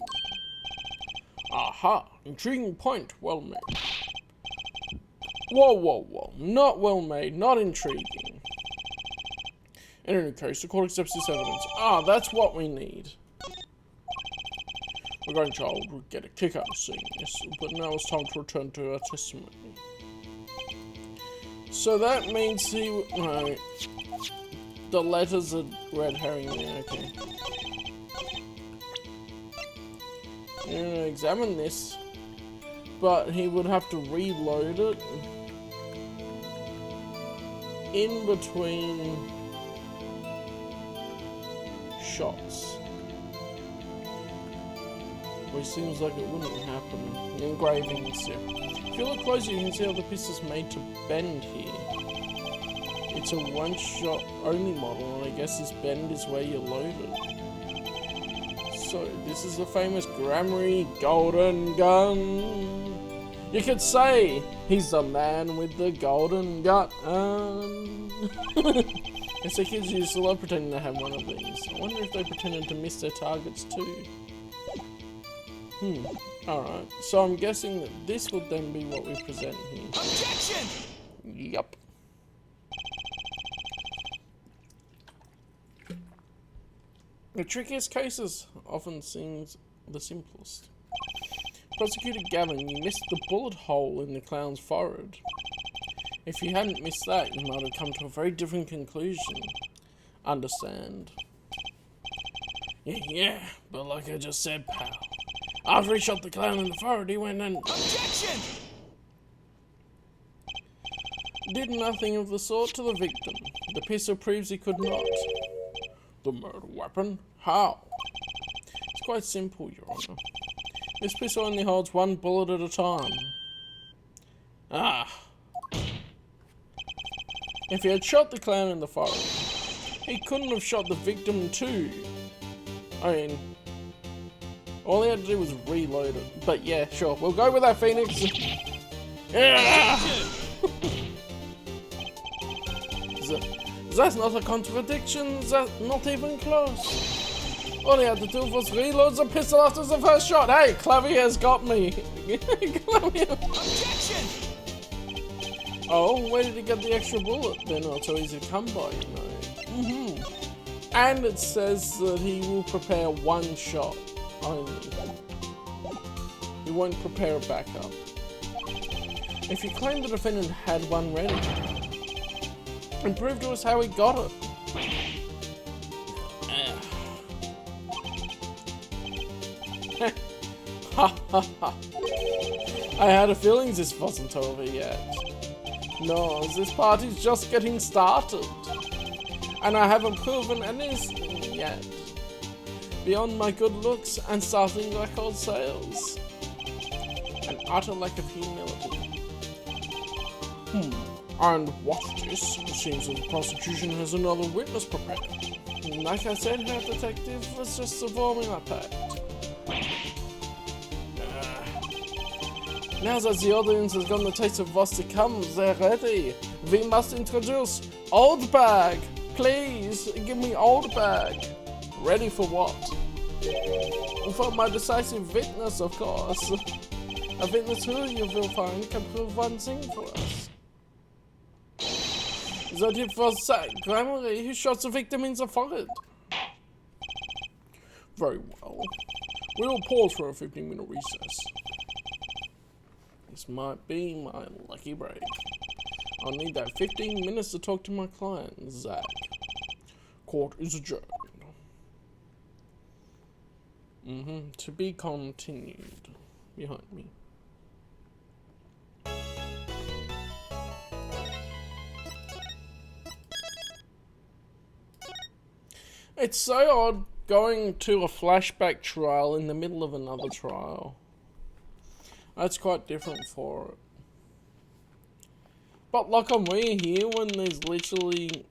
Aha! Intriguing point. Well made. Whoa, whoa, whoa. Not well made, not intriguing. In any case, the court accepts this evidence. Ah, that's what we need. The grandchild would get a kick out of seeing this, but now it's time to return to our testimony. So that means he... No. The letters are red herring, yeah, okay. I'm gonna examine this, but he would have to reload it in between shots, which seems like it wouldn't happen. Engravings, yeah. If you look closer, you can see how the piece is made to bend here. It's a one-shot only model, and I guess this bend is where you load it. So, this is the famous Grammary golden gun. You could say he's the man with the golden gun. Yes, the kids used to love pretending to have one of these. I wonder if they pretended to miss their targets too. Alright, so I'm guessing that this would then be what we present here.
Objection!
Yup. The trickiest cases often seems the simplest. Prosecutor Gavin, you missed the bullet hole in the clown's forehead. If you hadn't missed that, you might have come to a very different conclusion. Understand? Yeah, but like I just said, pal. After he shot the clown in the forehead, he went and...
Objection!
Did nothing of the sort to the victim. The pistol proves he could not. The murder weapon? How? It's quite simple, Your Honor. This pistol only holds one bullet at a time. Ah. If he had shot the clown in the forehead, he couldn't have shot the victim too. I mean, all he had to do was reload it. But yeah, sure, we'll go with that, Phoenix. Yeah! That's not a contradiction, that's not even close. All he had to do was reload the pistol after the first shot. Hey, Clavier's got me. Clavier.
Objection!
Oh, where did he get the extra bullet? They're not so easy to come by, you know. And it says that he will prepare one shot only. He won't prepare a backup. If you claim the defendant had one ready, and prove to us how he got it. I had a feeling this wasn't over yet. No, this party's just getting started. And I haven't proven anything yet. Beyond my good looks and starting record sales. An utter lack of humility. And what's this? It seems that the prosecution has another witness prepared. Like I said, her detective was just performing that pact. Now that the audience has gotten the taste of what's to come, they're ready. We must introduce Old Bag. Please, give me Old Bag. Ready for what? For my decisive witness, of course. A witness who, you will find, can prove one thing for us. That it was Grammary who shot the victim in the forehead. Very well. We'll pause for a 15-minute recess. This might be my lucky break. I'll need that 15 minutes to talk to my client, Zach. Court is adjourned. To be continued. Behind me. It's so odd going to a flashback trial in the middle of another trial. That's quite different for it. But like we're here when there's literally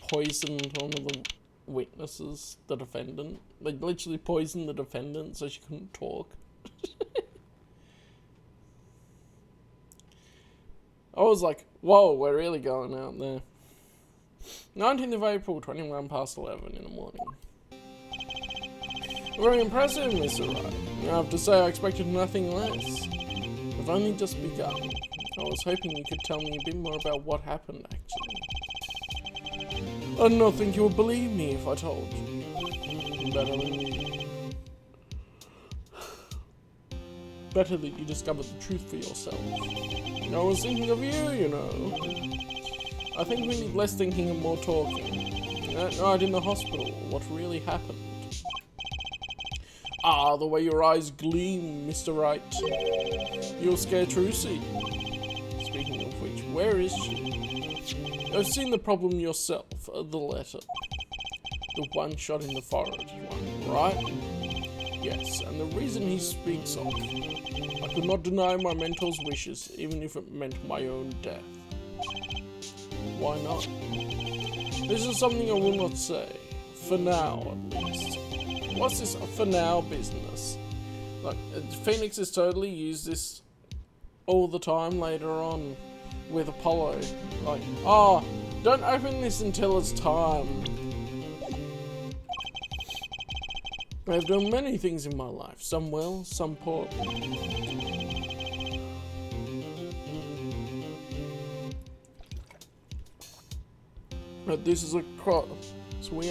poisoned one of the witnesses, the defendant. They literally poisoned the defendant so she couldn't talk. I was like, whoa, we're really going out there. 19th of April, 21 past 11 in the morning. Very impressive, Mr. Wright. I have to say I expected nothing less. I've only just begun. I was hoping you could tell me a bit more about what happened, actually. I do not think you would believe me if I told you. Better that you discovered the truth for yourself. I was thinking of you, you know. I think we need less thinking and more talking. That night in the hospital, what really happened? Ah, the way your eyes gleam, Mr. Wright. You'll scare Trucy. Speaking of which, where is she? I've seen the problem yourself, the letter. The one shot in the forehead one, right? Yes, and the reason he speaks of. I could not deny my mentor's wishes, even if it meant my own death. Why not? This is something I will not say. For now, at least. What's this for now business? Like, Phoenix has totally used this all the time later on with Apollo. Like, oh, don't open this until it's time. I've done many things in my life, some well, some poor. But this is a cross we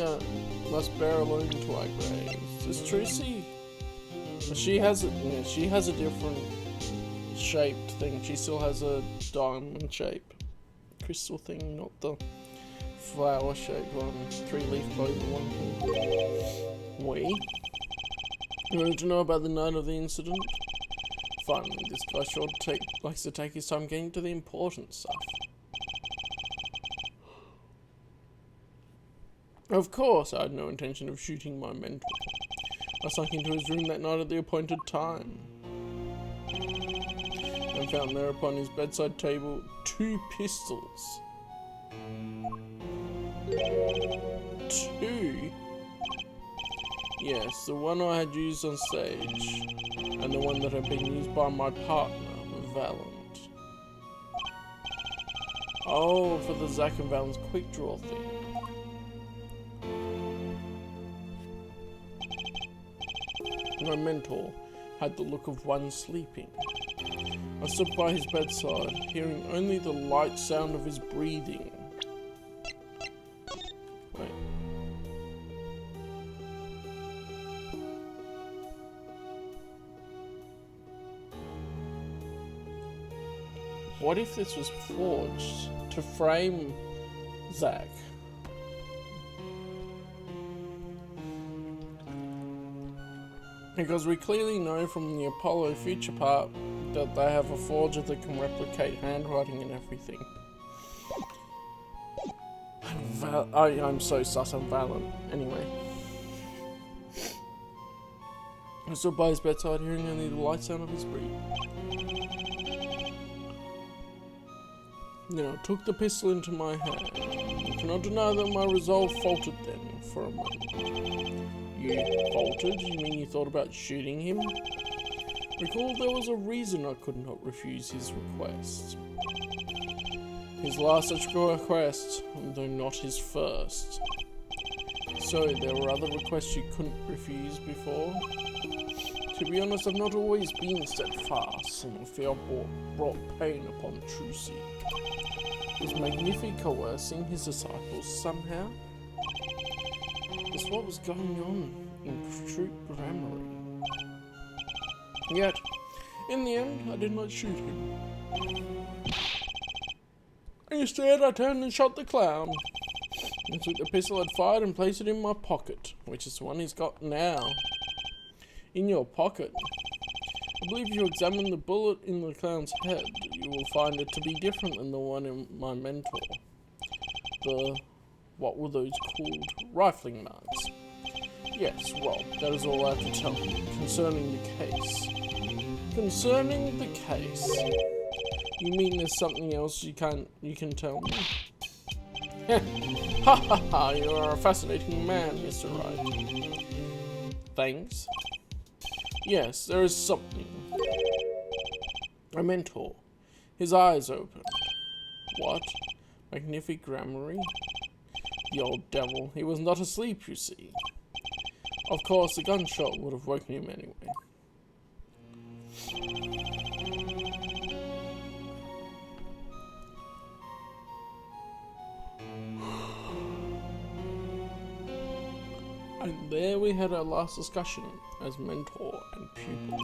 must bear alone to our graves. Is Trucy? She has a different shaped thing. She still has a diamond shape crystal thing, not the flower shaped one, 3-leaf clover one. We? You want to know about the night of the incident? Finally, this guy sure likes to take his time getting to the important stuff. Of course, I had no intention of shooting my mentor. I snuck into his room that night at the appointed time, and found there upon his bedside table 2 pistols. 2? Yes, the one I had used on stage, and the one that had been used by my partner, Valent. Oh, for the Zack and Valent's quick draw thing. My mentor had the look of one sleeping. I stood by his bedside, hearing only the light sound of his breathing. Wait. What if this was forged to frame Zack? Because we clearly know from the Apollo future part that they have a forger that can replicate handwriting and everything. I'm so sus on Valent. Anyway. I stood by his bedside hearing only the light sound of his breathing. Then I took the pistol into my hand. I cannot deny that my resolve faltered then for a moment. You faltered? You mean you thought about shooting him? Recall there was a reason I could not refuse his request. His last such request, though not his first. So, there were other requests you couldn't refuse before? To be honest, I've not always been steadfast, and fear brought pain upon Trucy. Was Magnific coercing his disciples somehow? Is what was going on in Troop Grammary. Yet, in the end, I did not shoot him. Instead, I turned and shot the clown. I took the pistol I'd fired and placed it in my pocket, which is the one he's got now. In your pocket? I believe if you examine the bullet in the clown's head, you will find it to be different than the one in my mentor. What were those called? Rifling marks. Yes, well, that is all I have to tell you concerning the case. Concerning the case? You mean there's something else you can tell me? Ha ha ha, you are a fascinating man, Mr. Wright. Thanks. Yes, there is something. A mentor. His eyes opened. What? Magnific Grammary? The old devil. He was not asleep, you see. Of course, the gunshot would have woken him anyway. And there we had our last discussion as mentor and pupil.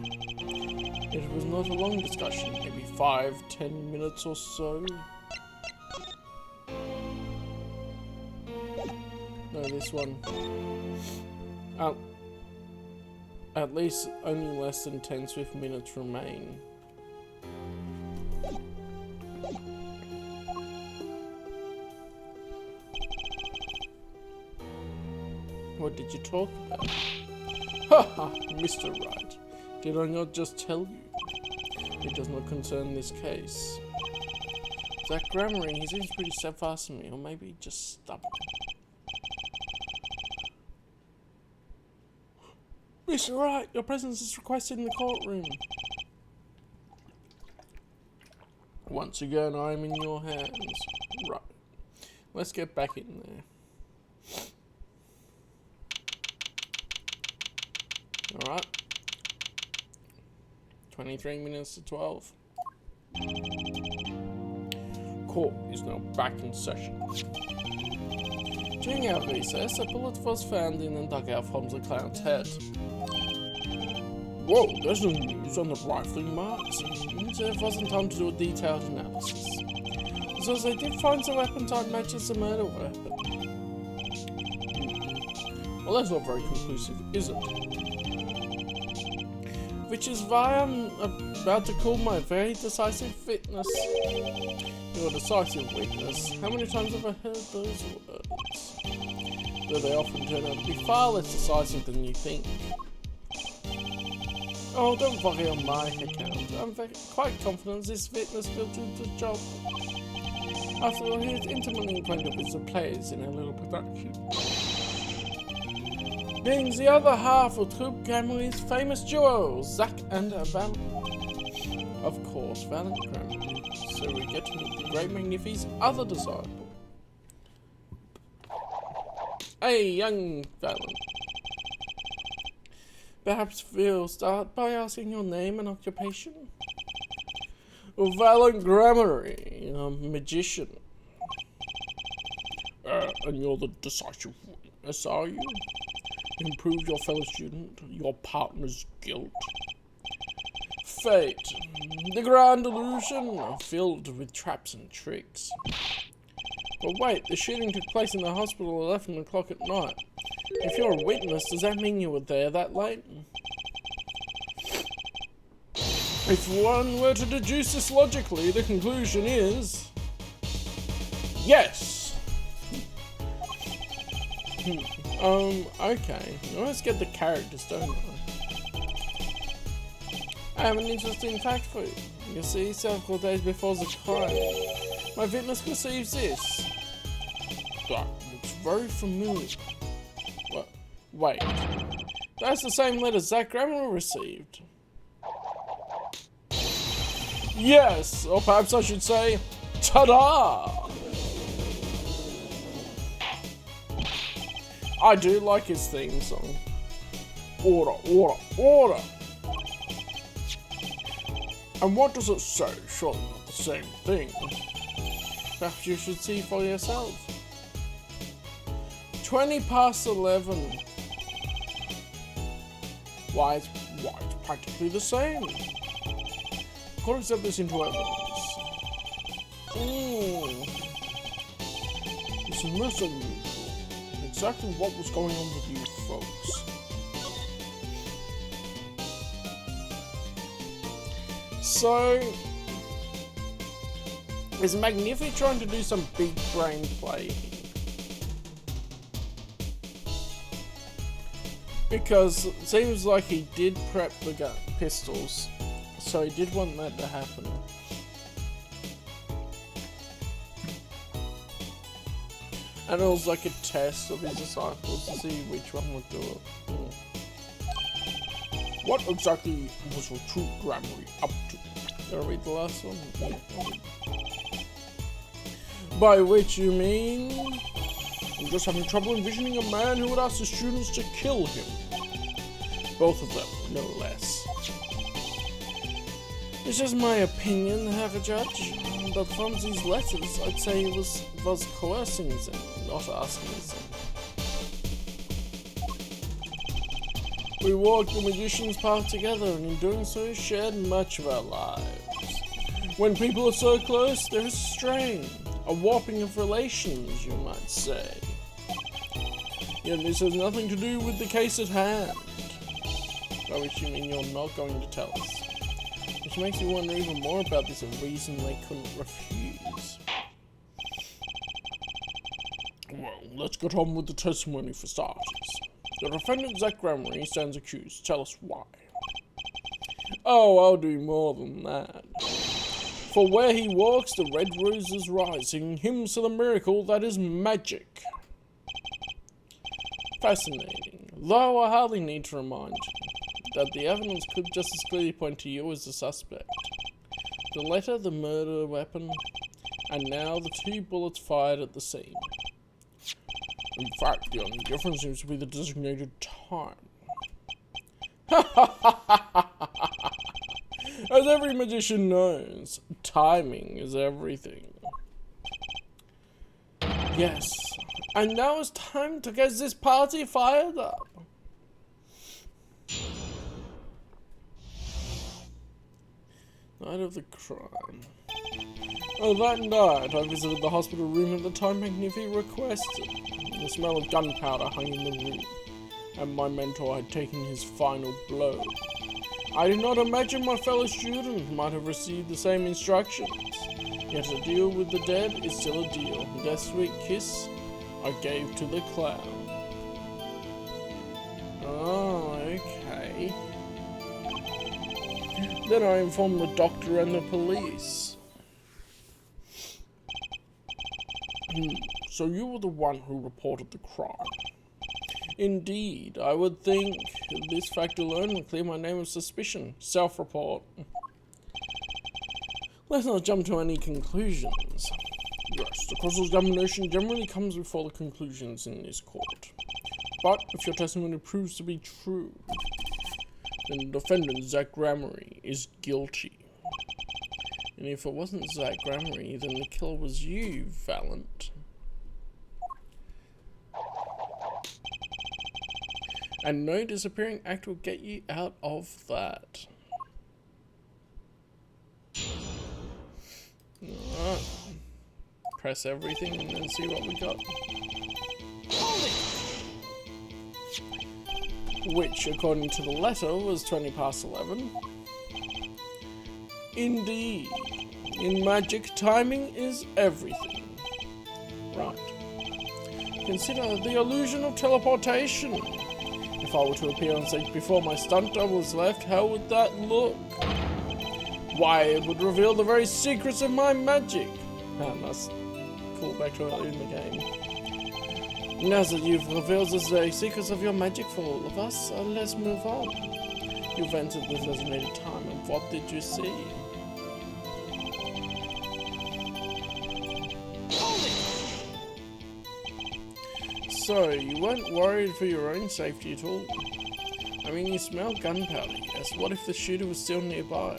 It was not a long discussion, maybe 5-10 minutes or so. No, this one. At least only less than 10 swift minutes remain. What did you talk about? Haha, Mr. Wright. Did I not just tell you? It does not concern this case. That Grammary, he seems pretty steadfast to me, or maybe just stubborn. Mr. Wright, your presence is requested in the courtroom. Once again, I am in your hands. Right. Let's get back in there. Alright. 23 minutes to 12. Court is now back in session. During our recess, a bullet was found in the dugout from the clown's head. Whoa, there's no news on the rifling marks. There wasn't time to do a detailed analysis. So they did find the weapon type matches the murder weapon. Well, that's not very conclusive, is it? Which is why I'm about to call my very decisive witness. Your decisive witness. How many times have I heard those words? Though they often turn out to be far less decisive than you think. Oh, don't worry on my account. I'm quite confident this witness will do the job. After all, he is intimately acquainted with the players in our little production. Being the other half of Troupe Gramarie's famous duo, Zack and Val. Of course, Valiant Gramarye. So we get to meet the great Magnifi's other disciple. Hey, young Valiant. Perhaps we'll start by asking your name and occupation? Valiant Gramarye, a magician. And you're the decisive witness, are you? Improve your fellow student, your partner's guilt. Fate, the grand illusion, filled with traps and tricks. But wait, the shooting took place in the hospital at 11 o'clock at night. If you're a witness, does that mean you were there that late? If one were to deduce this logically, the conclusion is... yes! Okay. Let's get the characters, don't I? I have an interesting fact for you. You see, several days before the crime, my witness receives this. That looks very familiar. What? Wait. That's the same letter Zack Gramarye received. Yes! Or perhaps I should say, ta-da! I do like his theme song. Order, order, order! And what does it say? Surely not the same thing. Perhaps you should see for yourself. 20 past 11. Why, it's practically the same. Could accept this into evidence. This is most unusual. Exactly what was going on with you folks. So, is Magnifi trying to do some big brain play? Because it seems like he did prep the pistols, so he did want that to happen. And it was like a test of his disciples to see which one would do it. What exactly was your true Gramarye up to? Did I read the last one? Yeah. By which you mean... I'm just having trouble envisioning a man who would ask the students to kill him. Both of them, no less. It's just my opinion, Herr Judge, but from these letters, I'd say he was coercing them, not asking them. We walked the magician's path together, and in doing so, shared much of our lives. When people are so close, there is a strain, a warping of relations, you might say. Yet this has nothing to do with the case at hand. By which you mean you're not going to tell us. Which makes me wonder even more about this, a reason they couldn't refuse. Well, let's get on with the testimony for starters. The defendant, Zach Gramery, stands accused. Tell us why. Oh, I'll do more than that. For where he walks, the red roses rise, singing hymns to the miracle that is magic. Fascinating. Though I hardly need to remind you that the evidence could just as clearly point to you as the suspect. The letter, the murder weapon, and now the 2 bullets fired at the scene. In fact, the only difference seems to be the designated time. As every magician knows, timing is everything. Yes, and now it's time to get this party fired up. Night of the crime. Oh, that night I visited the hospital room at the time Magnifi requested. The smell of gunpowder hung in the room, and my mentor had taken his final blow. I did not imagine my fellow student might have received the same instructions. Yet a deal with the dead is still a deal. Death's sweet kiss I gave to the clown. Oh, okay. Then I informed the doctor and the police. So you were the one who reported the crime. Indeed, I would think this fact alone would clear my name of suspicion. Self-report. Let's not jump to any conclusions. Yes, the cross-examination generally comes before the conclusions in this court. But if your testimony proves to be true, then the defendant, Zach Gramery, is guilty. And if it wasn't Zach Gramery, then the killer was you, Valent. And no disappearing act will get you out of that. Alright. Press everything and then see what we got. Which, according to the letter, was 20 past 11. Indeed. In magic, timing is everything. Right. Consider the illusion of teleportation. If I were to appear on stage before my stunt doubles left, how would that look? Why, it would reveal the very secrets of my magic. Must call back to earlier in the game. Now that you've revealed the very secrets of your magic for all of us, let's move on. You've entered the designated time, and what did you see? So, you weren't worried for your own safety at all? I mean, you smell gunpowder, yes. What if the shooter was still nearby?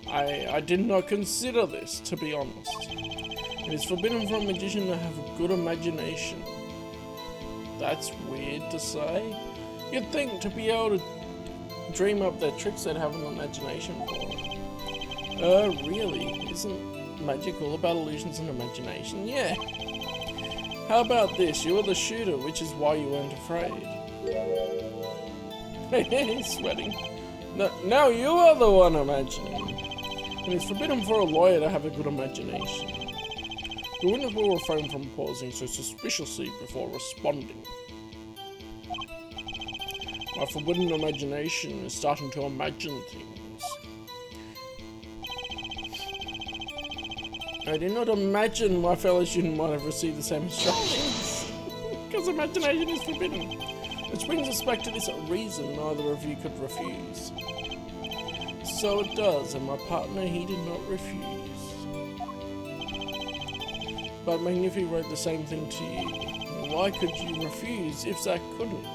I did not consider this, to be honest. It is forbidden for a magician to have a good imagination. That's weird to say. You'd think to be able to dream up their tricks they'd have an imagination for. Really? Isn't magic all about illusions and imagination? Yeah. How about this? You were the shooter, which is why you weren't afraid. He's sweating. Now you are the one imagining. And it's forbidden for a lawyer to have a good imagination. The witness will refrain from pausing so suspiciously before responding. My forbidden imagination is starting to imagine things. I did not imagine my fellow student might have received the same instructions. Because imagination is forbidden. Which brings us back to this reason neither of you could refuse. So it does, and my partner, he did not refuse. but Magnifi wrote the same thing to you. Why could you refuse if Zack couldn't?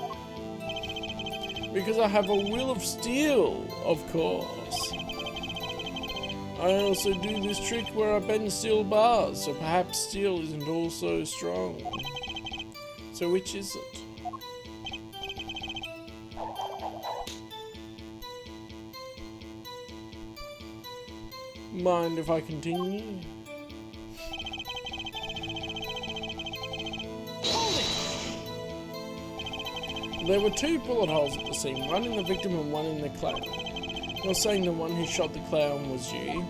Because I have a will of steel, of course. I also do this trick where I bend steel bars, so perhaps steel isn't also strong. So which is it? Mind if I continue? There were 2 bullet holes at the scene, one in the victim and one in the clown. You're saying the one who shot the clown was you?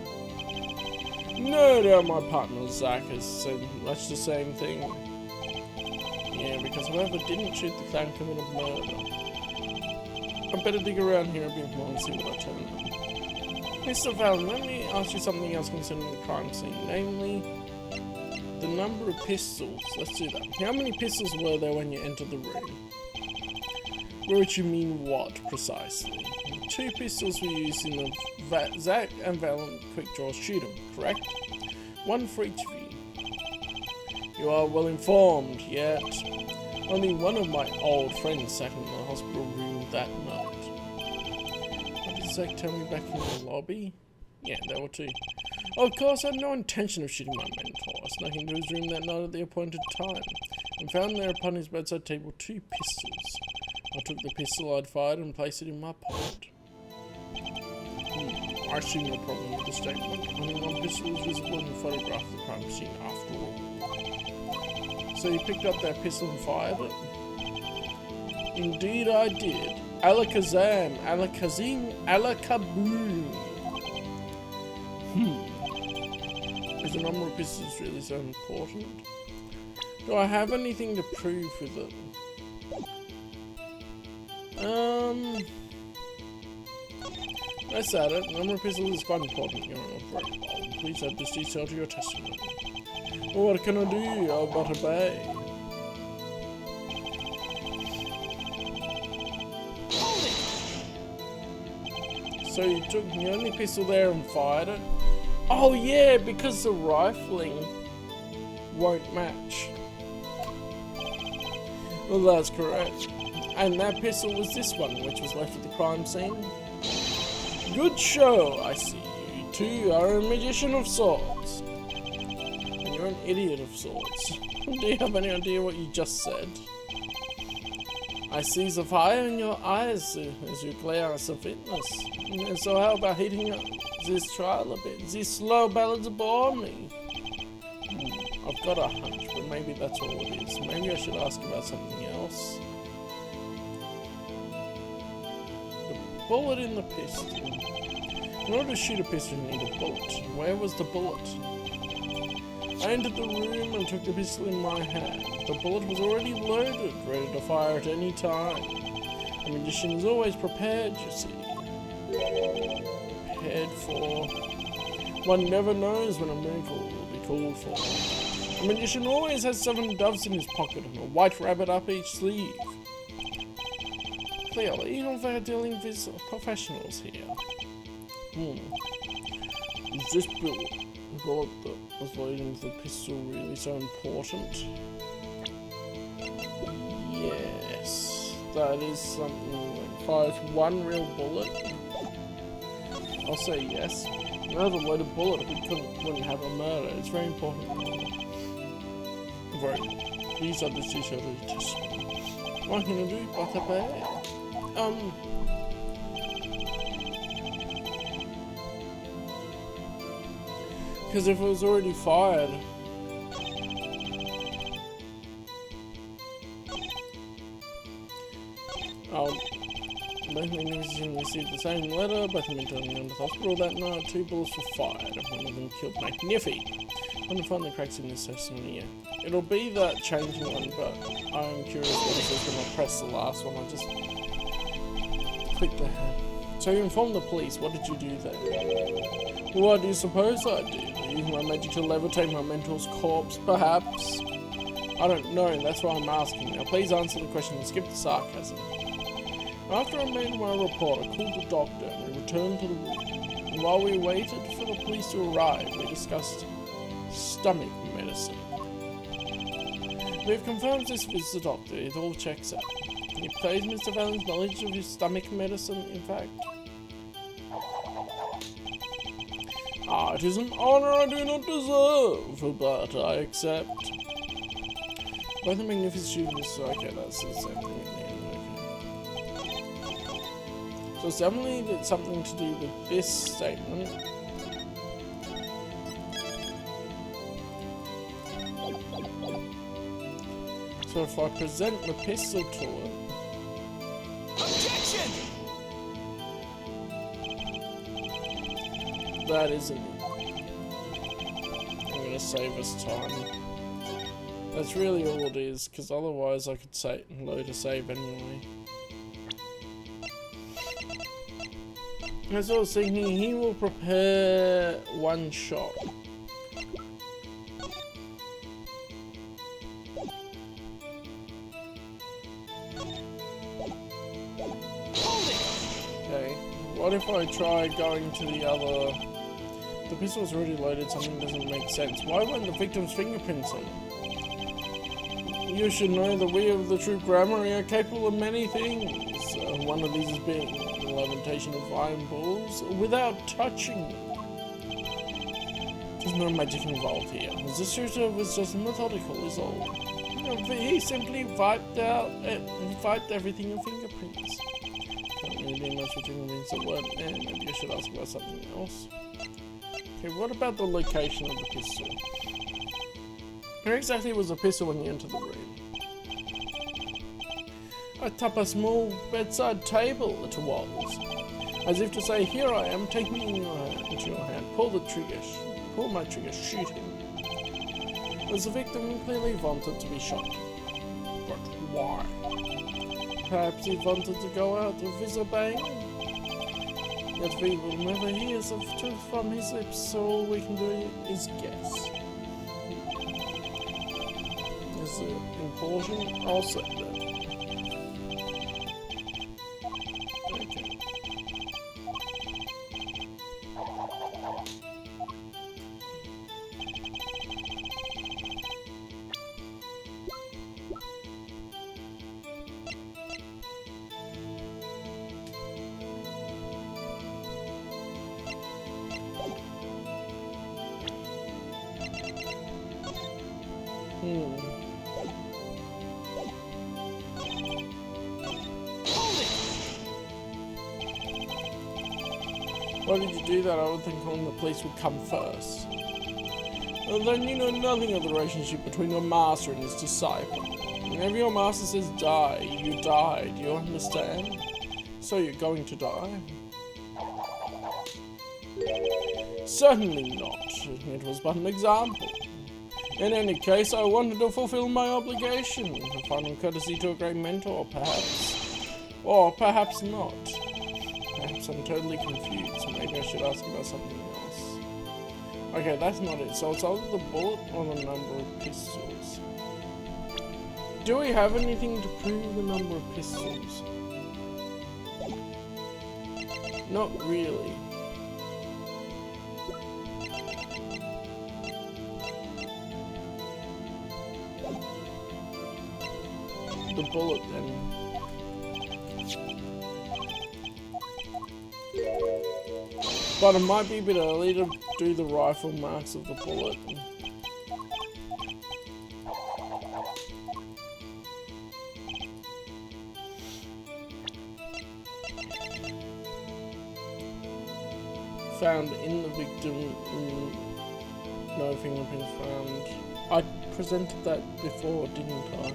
No doubt my partner Zack has said much the same thing. Yeah, because whoever didn't shoot the clown committed murder. I better dig around here a bit more and see what I turn up. Mr. Valen, let me ask you something else concerning the crime scene, namely the number of pistols. Let's do that. How many pistols were there when you entered the room? By which you mean what, precisely? 2 pistols were used in the Zack and Valen quick draw shoot 'em, correct? 1 for each of you. You are well informed, yet only one of my old friends sat in the hospital room that night. What did Zack tell me back in the lobby? Yeah, there were 2. Of course, I had no intention of shooting my mentor. I snuck into his room that night at the appointed time, and found there upon his bedside table 2 pistols. I took the pistol I'd fired and placed it in my pocket. I see no problem with the statement. Only 1 pistol was visible in the photograph of the crime scene after all. So you picked up that pistol and fired it? Indeed I did. Alakazam, alakazim, alakaboom. Is the number of pistols really so important? Do I have anything to prove with it? Let's add it. The number of pistols is quite important, Your Honor. Very well. Please add this detail to your testimony. Well, what can I do? I'll but obey. So you took the only pistol there and fired it? Oh yeah, because the rifling won't match. Well, that's correct. And that pistol was this one, which was left at the crime scene. Good show, I see. You 2 are a magician of sorts. And you're an idiot of sorts. Do you have any idea what you just said? I see the fire in your eyes as you glare at the fitness. And so how about heating up this trial a bit? These slow ballads bore me. I've got a hunch, but maybe that's all it is. Maybe I should ask about something else. Bullet in the pistol. In order to shoot a pistol, you need a bullet. Where was the bullet? I entered the room and took the pistol in my hand. The bullet was already loaded, ready to fire at any time. A magician is always prepared, you see. Prepared for... One never knows when a miracle will be called for. A magician always has 7 doves in his pocket and a white rabbit up each sleeve. Clearly, even if they're dealing with professionals here. Is this bullet that was loaded into the pistol really so important? Yes, that is something that fires 1 real bullet. I'll say yes. Another loaded bullet if we wouldn't have a murder. It's very important. Very good. These are the 2 sort of testimony. What can I do? But obey. Because if it was already fired, both magnificent received the same letter, both of them taken into the hospital that night, 2 bullets were fired, and one of them killed Magnifi. I'm going to find the cracks in this testimony, yeah. It'll be that changing one, but I'm curious what it says when I press the last one. I just clicked the hand. So you informed the police, what did you do then? What do you suppose I did? Use my magic to levitate my mentor's corpse, perhaps? I don't know, that's why I'm asking. Now please answer the question and skip the sarcasm. After I made my report, I called the doctor and we returned to the room. And while we waited for the police to arrive, we discussed stomach medicine. We've confirmed this with the doctor. It all checks out. He praised Mr. Vallon's knowledge of his stomach medicine, in fact. Ah, it is an honor I do not deserve, but I accept. Both the magnificent students. Okay, that's the same thing again. Okay. So it's definitely something to do with this statement. So if I present the pistol to it.
Objection!
That isn't it. I'm gonna save us time. That's really all it is, because otherwise I could say load a save anyway. As I was thinking, he will prepare one shot. Okay, what if I try going to the other... The pistol's already loaded, something doesn't make sense. Why weren't the victim's fingerprints on it? You should know that we of the true grammar are capable of many things. One of these is being the levitation of iron balls without touching them. There's no magic involved here. The shooter was just methodical is all. He simply wiped everything in fingerprints. Can't really do much with fingerprints that weren't there. Maybe I should ask about something else. Okay, what about the location of the pistol? Where exactly was the pistol when you entered the room? Atop a small bedside table it was. As if to say, here I am, take me into your hand, pull the trigger, pull my trigger, shoot him. As the victim clearly wanted to be shot. But why? Perhaps he wanted to go out with his bang? Yet we will never hear the truth from his lips, so all we can do is guess. Is it important? I'll say that. Okay. Why did you do that? I would think calling the police would come first. And then you know nothing of the relationship between your master and his disciple. Whenever your master says die, you die. Do you understand? So you're going to die? Certainly not. It was but an example. In any case, I wanted to fulfill my obligation. A final courtesy to a great mentor, perhaps. Or perhaps not. Perhaps I'm totally confused. Maybe I should ask about something else. Okay, that's not it. So it's either the bullet or the number of pistols. Do we have anything to prove the number of pistols? Not really. The bullet then. But it might be a bit early to do the rifle marks of the bullet. Found in the victim, no fingerprints found. I presented that before, didn't I?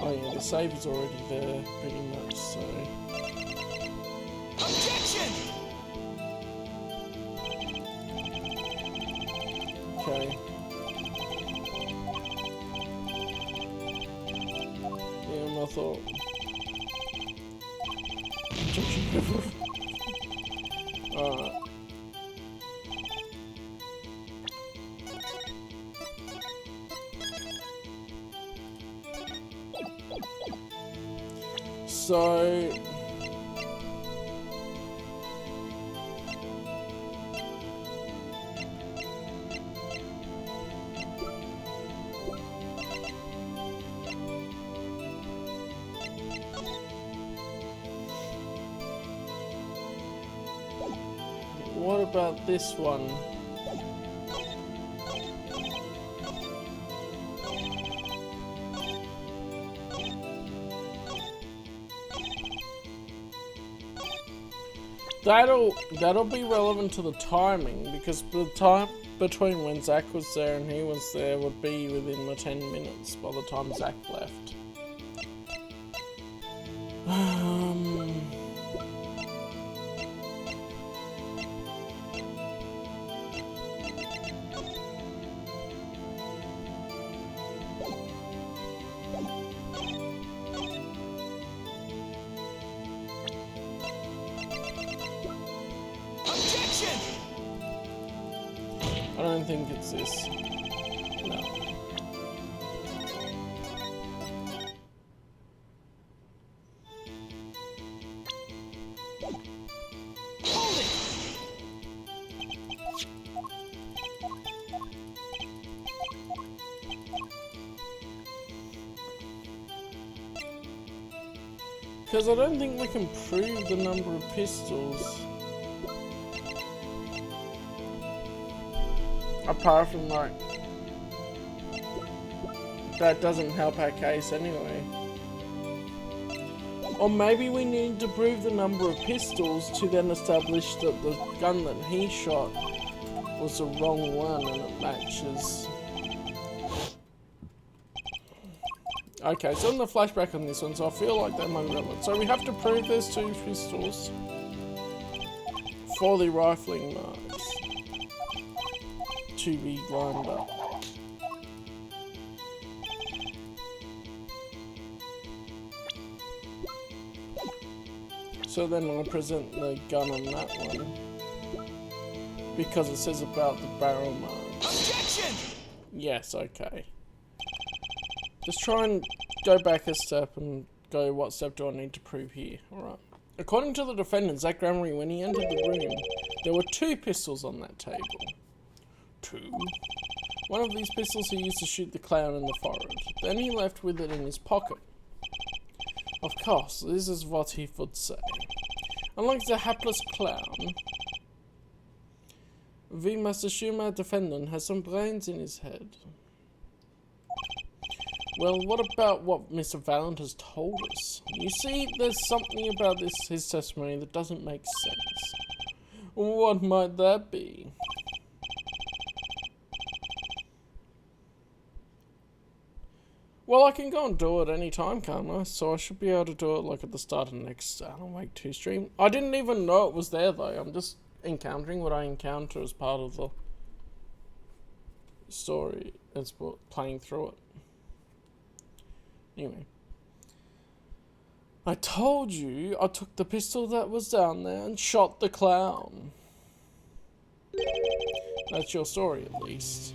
Oh yeah, the save is already there, pretty much, so...
Objection!
Okay. Yeah, I thought... Alright. So... what about this one? That'll be relevant to the timing, because the time between when Zach was there and he was there would be within the 10 minutes by the time Zach left. I don't think it's this. No.
Hold it!
Because I don't think we can prove the number of pistols. Apart from, like, that doesn't help our case anyway. Or maybe we need to prove the number of pistols to then establish that the gun that he shot was the wrong one and it matches. Okay, so on the flashback on this one, so I feel like that might be relevant. So we have to prove there's 2 pistols for the rifling marks to be lined up. So then I'll present the gun on that one because it says about the barrel marks.
Objection!
Yes, okay. Just try and go back a step and go, what step do I need to prove here? Alright. According to the defendant, Zach Gramery, when he entered the room, there were 2 pistols on that table. 2. One of these pistols he used to shoot the clown in the forehead. Then he left with it in his pocket. Of course, this is what he would say. Unlike the hapless clown, we must assume our defendant has some brains in his head. Well, what about what Mr. Valent has told us? You see, there's something about his testimony that doesn't make sense. What might that be? Well, I can go and do it any time, can't I? So I should be able to do it like at the start of next Week 2 stream. I didn't even know it was there though. I'm just encountering what I encounter as part of the story as playing through it. Anyway. I told you I took the pistol that was down there and shot the clown. That's your story at least.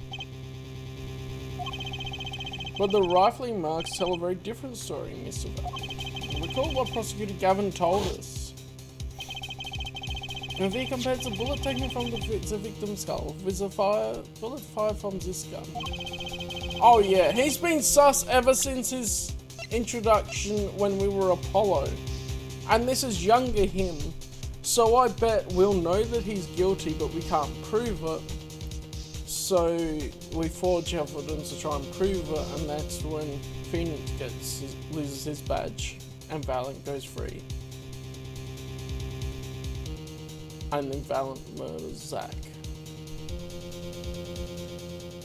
But the rifling marks tell a very different story, Mr. Valent. Recall what Prosecutor Gavin told us. If he compared the bullet taken from the victim's skull with the bullet fired from this gun. Oh yeah, he's been sus ever since his introduction when we were Apollo. And this is younger him, so I bet we'll know that he's guilty, but we can't prove it. So we forge evidence to try and prove it, and that's when Phoenix loses his badge and Valent goes free. And then Valent murders Zach.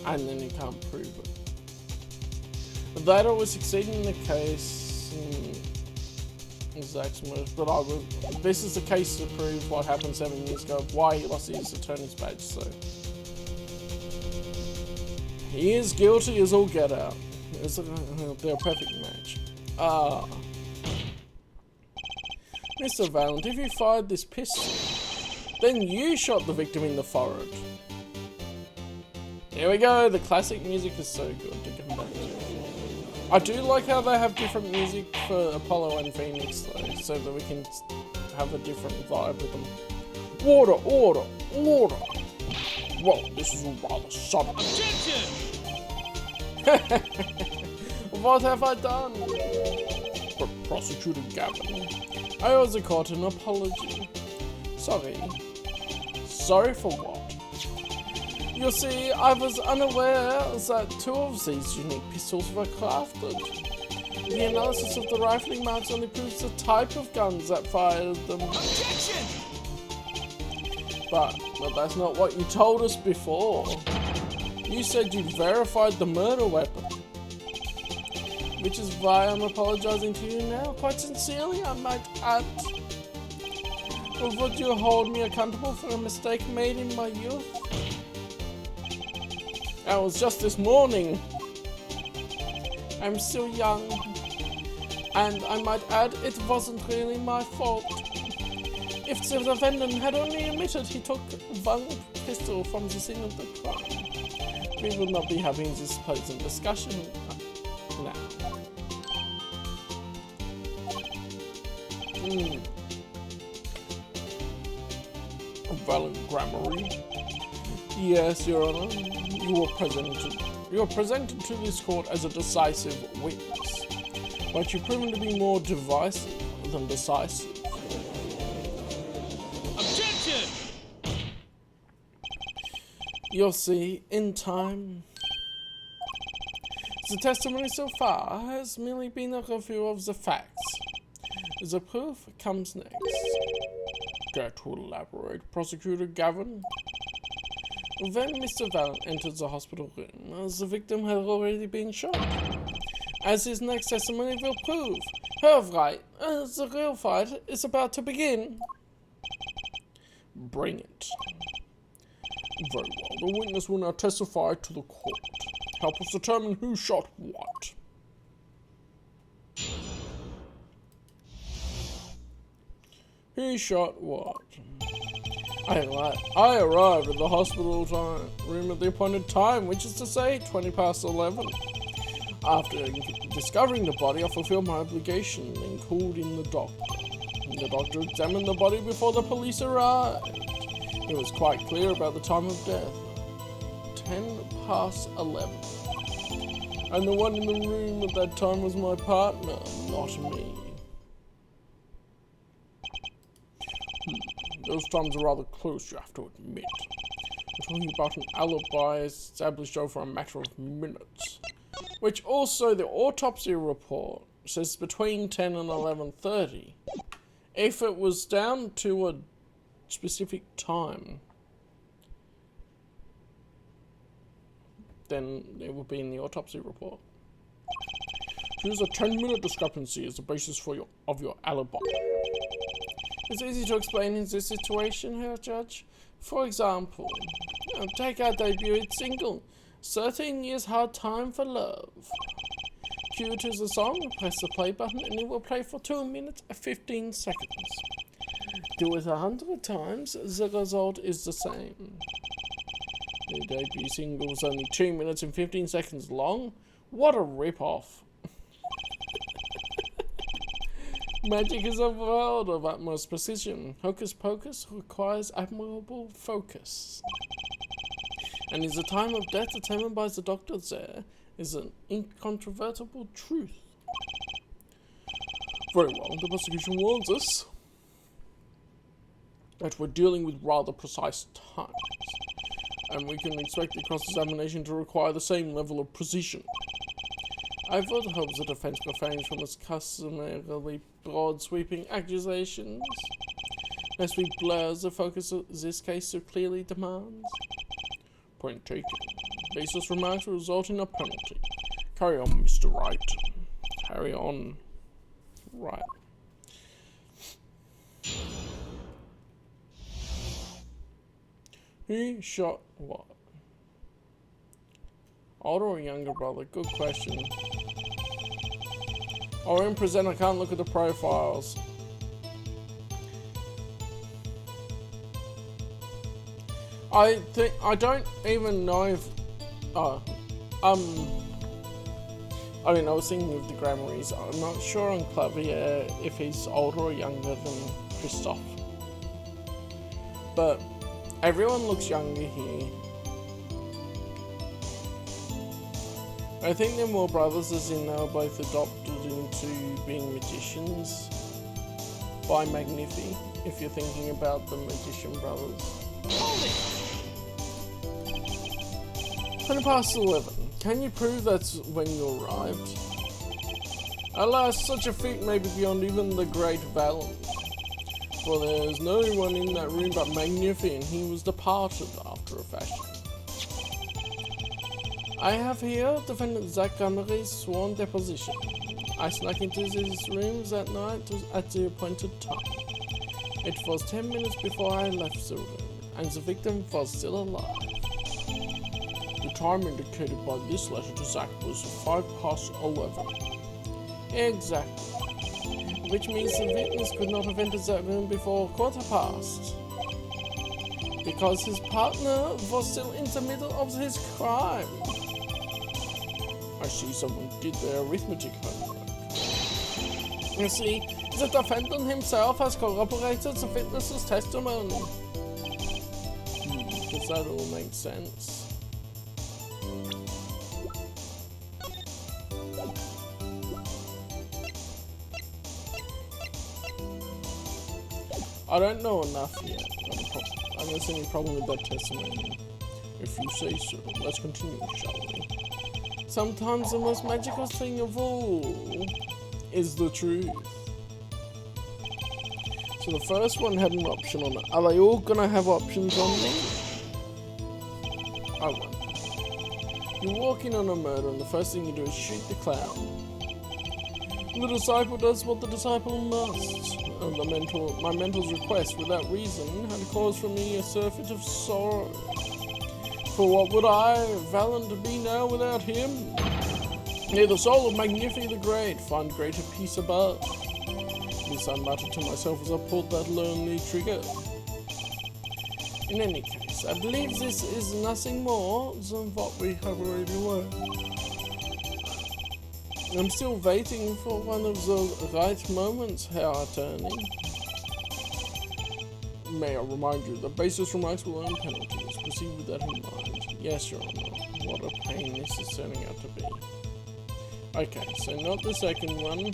And then he can't prove it. That always succeeded in the case in Zach's murder, but this is the case to prove what happened 7 years ago, why he lost his attorney's badge, so. He is guilty as all get out. They're a perfect match. Mr. Valent, if you fired this pistol, then you shot the victim in the forehead. There we go, the classic music is so good to come back to. I do like how they have different music for Apollo and Phoenix though, so that we can have a different vibe with them. Order, order, order! Whoa, this is rather sudden.
Objection!
What have I done? But Prosecutor Gavin, I owe the court an apology. Sorry. sorry for what? You see, I was unaware that 2 of these unique pistols were crafted. The analysis of the rifling marks only proves the type of guns that fired them.
Objection!
But that's not what you told us before. You said you verified the murder weapon. Which is why I'm apologizing to you now, quite sincerely, I might add. Or would you hold me accountable for a mistake made in my youth? That was just this morning. I'm still young. And I might add, it wasn't really my fault. If the defendant had only admitted he took one pistol from the scene of the crime, we would not be having this pleasant discussion now. Valid grammary. Yes, Your Honor. You are presented to this court as a decisive witness, but you've proven to be more divisive than decisive.
Objection!
You'll see, in time. The testimony so far has merely been a review of the facts. The proof comes next. Care to elaborate, Prosecutor Gavin? When Mr. Vallon entered the hospital room, the victim had already been shot. As his next testimony will prove. Right, the real fight is about to begin. Bring it. Very well, the witness will now testify to the court. Help us determine who shot what. Who shot what? I arrived at the hospital room at the appointed time, which is to say 20 past 11. After discovering the body, I fulfilled my obligation and called in the doctor. The doctor examined the body before the police arrived. It was quite clear about the time of death. 10 past 11. And the one in the room at that time was my partner, not me. Those times are rather close, you have to admit. We're talking about an alibi established over a matter of minutes. Which also, the autopsy report says between 10 and 11:30. If it was down to a specific time, then it would be in the autopsy report. Choose a 10-minute discrepancy as the basis for of your alibi. It's easy to explain in this situation, Herr Judge. For example, take our debut single, 13 Years Hard Time for Love. Cue to the song, press the play button, and it will play for 2 minutes and 15 seconds. Do it 100 times, the result is the same. The debut single was only 2 minutes and 15 seconds long. What a rip-off. Magic is a world of utmost precision. Hocus pocus requires admirable focus. And is the time of death determined by the doctor there is an incontrovertible truth. Very well, the prosecution warns us that we're dealing with rather precise times, and we can expect the cross-examination to require the same level of precision. I would hope the defense refrains from its customarily broad-sweeping accusations, lest we blur the focus of this case so clearly demands. Point taken. Baseless remarks will result in a penalty. Carry on, Mr. Wright. Carry on. Right. Who shot what? Older or younger brother? Good question. Oh, in present, I can't look at the profiles. I don't even know if, I mean, I was thinking of the Grammarys. I'm not sure on Clavier if he's older or younger than Christoph. But everyone looks younger here. I think they're more brothers, as in they were both adopted into being magicians by Magnifi, if you're thinking about the Magician Brothers. 11. Can you prove that's when you arrived? Alas, such a feat may be beyond even the great Valen. For there is no one in that room but Magnifi, and he was departed after a fashion. I have here Defendant Zach Gunnery's sworn deposition. I snuck into his rooms that night at the appointed time. It was 10 minutes before I left the room, and the victim was still alive. The time indicated by this letter to Zach was 11:05. Exactly. Which means the witness could not have entered that room before 15:15. Because his partner was still in the middle of his crime. I see someone did their arithmetic homework. You see, the defendant himself has corroborated the witness's testimony. Does that all make sense? I don't know enough yet. I don't see any problem with that testimony. If you say so, let's continue, shall we? Sometimes the most magical thing of all is the truth. So the first one had an option on it. Are they all gonna have options on me? I won't. You walk in on a murder and the first thing you do is shoot the clown. The disciple does what the disciple must. And my mentor's request without reason had caused for me a surfeit of sorrow. For what would I, Valen, be now without him? May the soul of Magnifi the Great find greater peace above. This I muttered to myself as I pulled that lonely trigger. In any case, I believe this is nothing more than what we have already learned. I'm still waiting for one of the right moments, Herr Attorney. May I remind you, the baseless remarks will earn penalties. Proceed with that in mind. Yes, Your Honor. What a pain this is turning out to be. Okay, so not the second one.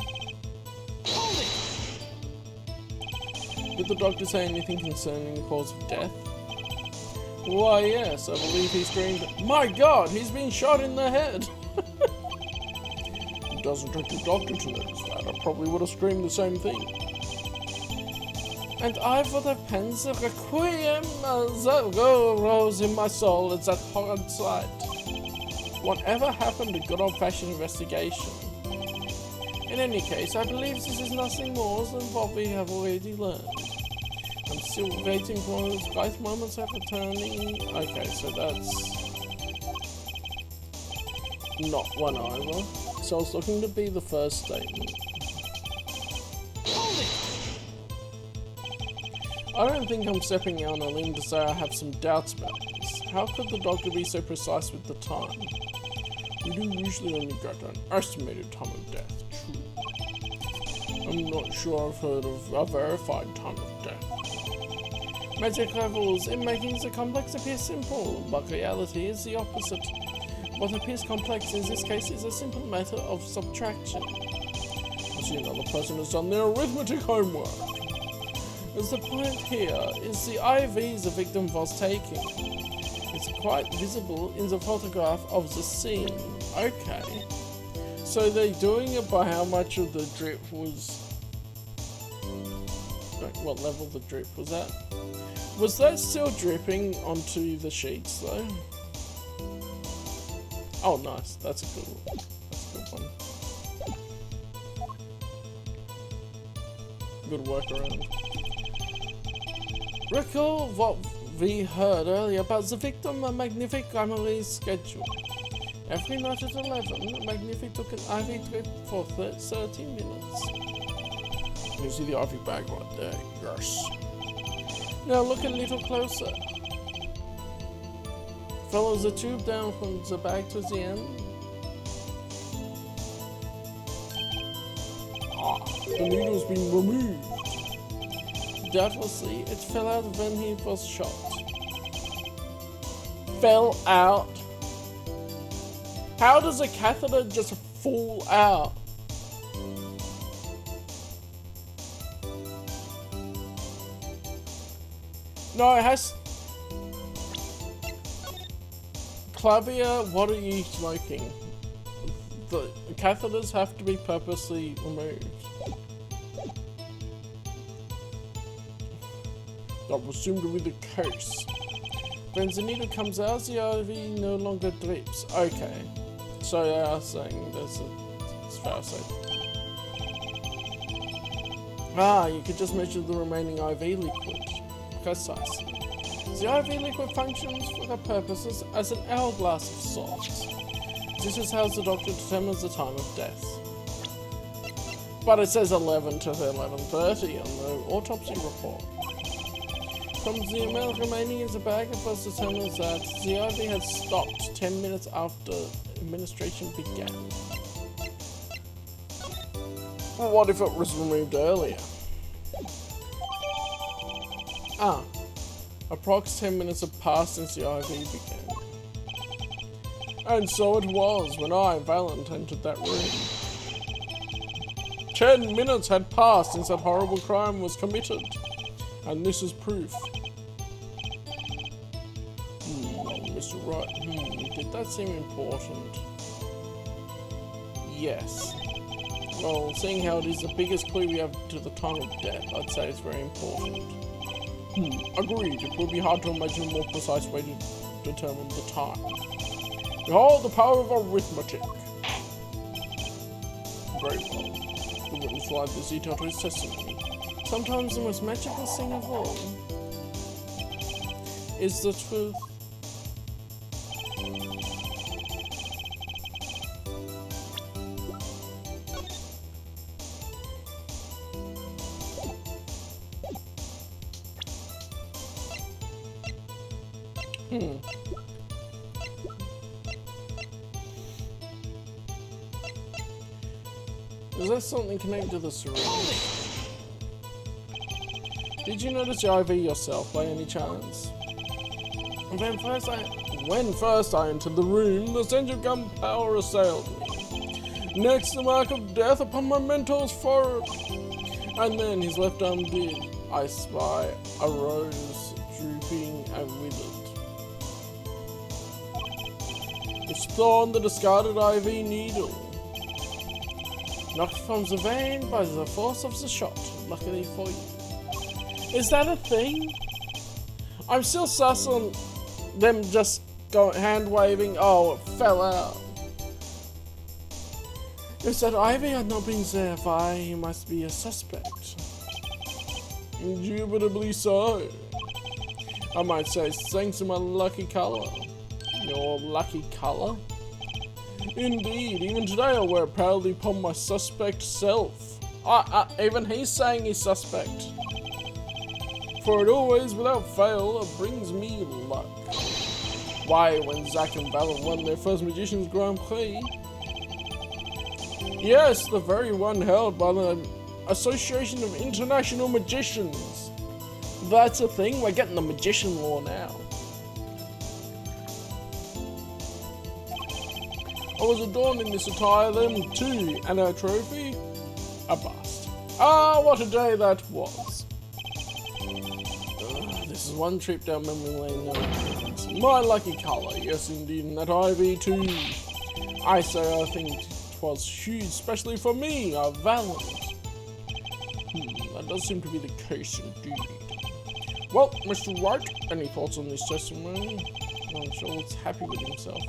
Did the doctor say anything concerning the cause of death? Why, yes, I believe he screamed, "My God, he's been shot in the head!" It doesn't take a doctor to notice that. I probably would have screamed the same thing. And I would have penned the requiem that rose in my soul at that horrid sight. Whatever happened to good old-fashioned investigation? In any case, I believe this is nothing more than what we have already learned. I'm still waiting for those right moments of attorney. Okay, so that's not one either. So I was looking to be the first statement. I don't think I'm stepping out on a limb to say I have some doubts about this. How could the doctor be so precise with the time? We do usually only get an estimated time of death, true. I'm not sure I've heard of a verified time of death. Magic revels in making the complex appear simple, but reality is the opposite. What appears complex in this case is a simple matter of subtraction. I see another person has done their arithmetic homework. As the point here is the IV the victim was taking. It's quite visible in the photograph of the scene. Okay. So they're doing it by how much of the drip was... What level the drip was at? Was that still dripping onto the sheets though? Oh nice, that's a good one. That's a good one. Good workaround. Recall what we heard earlier about the victim and Magnific Emily's schedule. Every night at 11, Magnific took an IV drip for 30 minutes. You see the IV bag right there, yes. Now look a little closer. Follow the tube down from the bag to the end. Ah, the needle's been removed. Doubtlessly, it fell out when he was shot. Fell out? How does a catheter just fall out? No, it has... Clavia, what are you smoking? The catheters have to be purposely removed. That will seem to be the case. When the needle comes out, the IV no longer drips. Okay. So they are saying there's a fail-safe. Ah, you could just measure the remaining IV liquid. Precisely. The IV liquid functions for the purposes as an hourglass of sorts. This is how the doctor determines the time of death. But it says 11 to 11:30 on the autopsy report. From the amount remaining in the bag, it was determined that the IV had stopped 10 minutes after administration began. Well, what if it was removed earlier? Ah. Approx 10 minutes had passed since the IV began. And so it was when I, Valent, entered that room. 10 minutes had passed since that horrible crime was committed. And this is proof. Well, Mr. Wright, did that seem important? Yes. Well, seeing how it is the biggest clue we have to the time of death, I'd say it's very important. Agreed. It would be hard to imagine a more precise way to determine the time. Behold the power of arithmetic. Very well. The witness will add this detail to his testimony. Sometimes the most magical thing of all is the truth. Is there something connected to the syringe? Did you notice the IV yourself by any chance? When first I entered the room, the stench of gunpowder assailed me. Next, the mark of death upon my mentor's forehead. And then, his left arm did, I spy, a rose, drooping and withered. His thorn, the discarded IV needle. Knocked from the vein by the force of the shot, luckily for you. Is that a thing? I'm still sus on them just hand waving. Oh, it fell out. If that Ivy had not been there, why, he must be a suspect. Indubitably so. I might say thanks to my lucky colour. Your lucky colour? Indeed, even today I wear it proudly upon my suspect self. Even he's saying he's suspect. For it always, without fail, it brings me luck. Why, when Zack and Valor won their first Magician's Grand Prix? Yes, the very one held by the Association of International Magicians. That's a thing, we're getting the magician law now. I was adorned in this attire then too, and our trophy? A bust. Ah, what a day that was. This is one trip down memory lane, no offense. My lucky colour, yes indeed, and that IV too. I say I think it was huge, especially for me, a Valent. That does seem to be the case indeed. Well, Mr. Wright, any thoughts on this testimony? I'm sure he's happy with himself.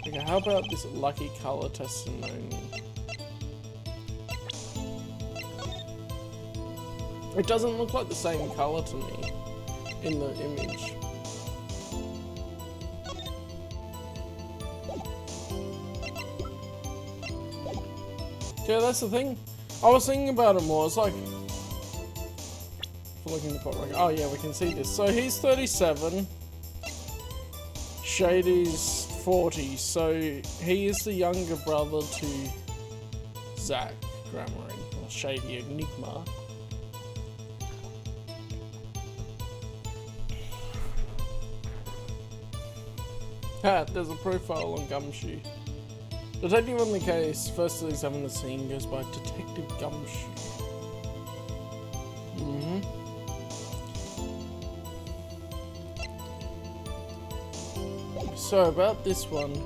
Okay, how about this lucky colour testimony? It doesn't look like the same colour to me in the image. Yeah, that's the thing. I was thinking about it more. It's like, looking at the pot record. Oh yeah, we can see this. So he's 37. Shady's 40. So he is the younger brother to Zack Grammering, or Shady Enigma. Ha! There's a profile on Gumshoe. Detective on the case, first to examine the scene, goes by Detective Gumshoe. So about this one,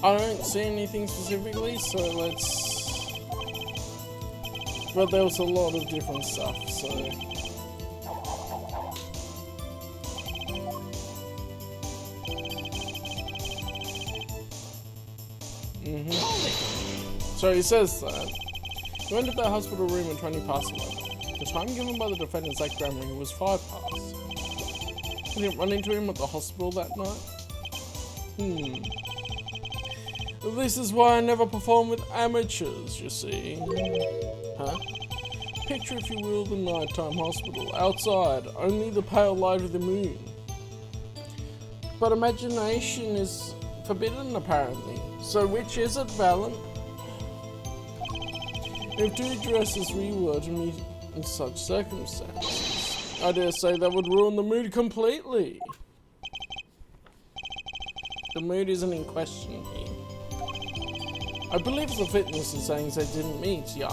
I don't see anything specifically, so let's... But there was a lot of different stuff, so... So he says that he went to the hospital room at 20 past 11. The time given by the defendant's Zach Gramling was 5 past. He didn't run into him at the hospital that night. This is why I never perform with amateurs, you see. Huh? Picture, if you will, the nighttime hospital. Outside, only the pale light of the moon. But imagination is forbidden, apparently. So which is it, Valen? If two dresses were to meet in such circumstances, I dare say that would ruin the mood completely. The mood isn't in question here. I believe the fitness is saying they didn't meet, yeah?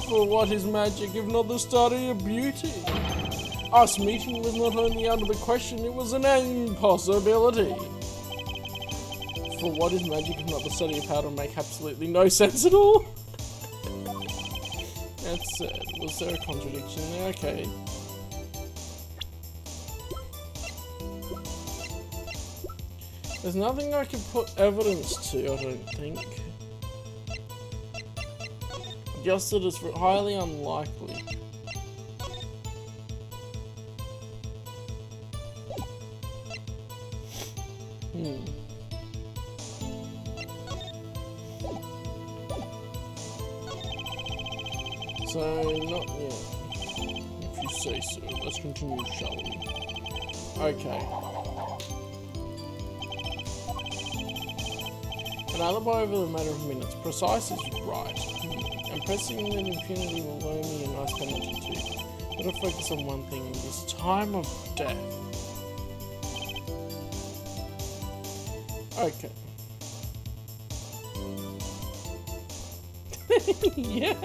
For what is magic if not the study of beauty? Us meeting was not only out of the question, it was an impossibility. For what is magic if not the study of how to make absolutely no sense at all? That's it. Was there a contradiction there? Okay. There's nothing I can put evidence to, I don't think. Just that it's highly unlikely. So, not yet. If you say so. Let's continue, shall we? Okay. An alibi over the matter of minutes. Precise is right. And pressing with impunity will loan me a nice penalty too. Better focus on one thing, this time of death. Okay. Yeah.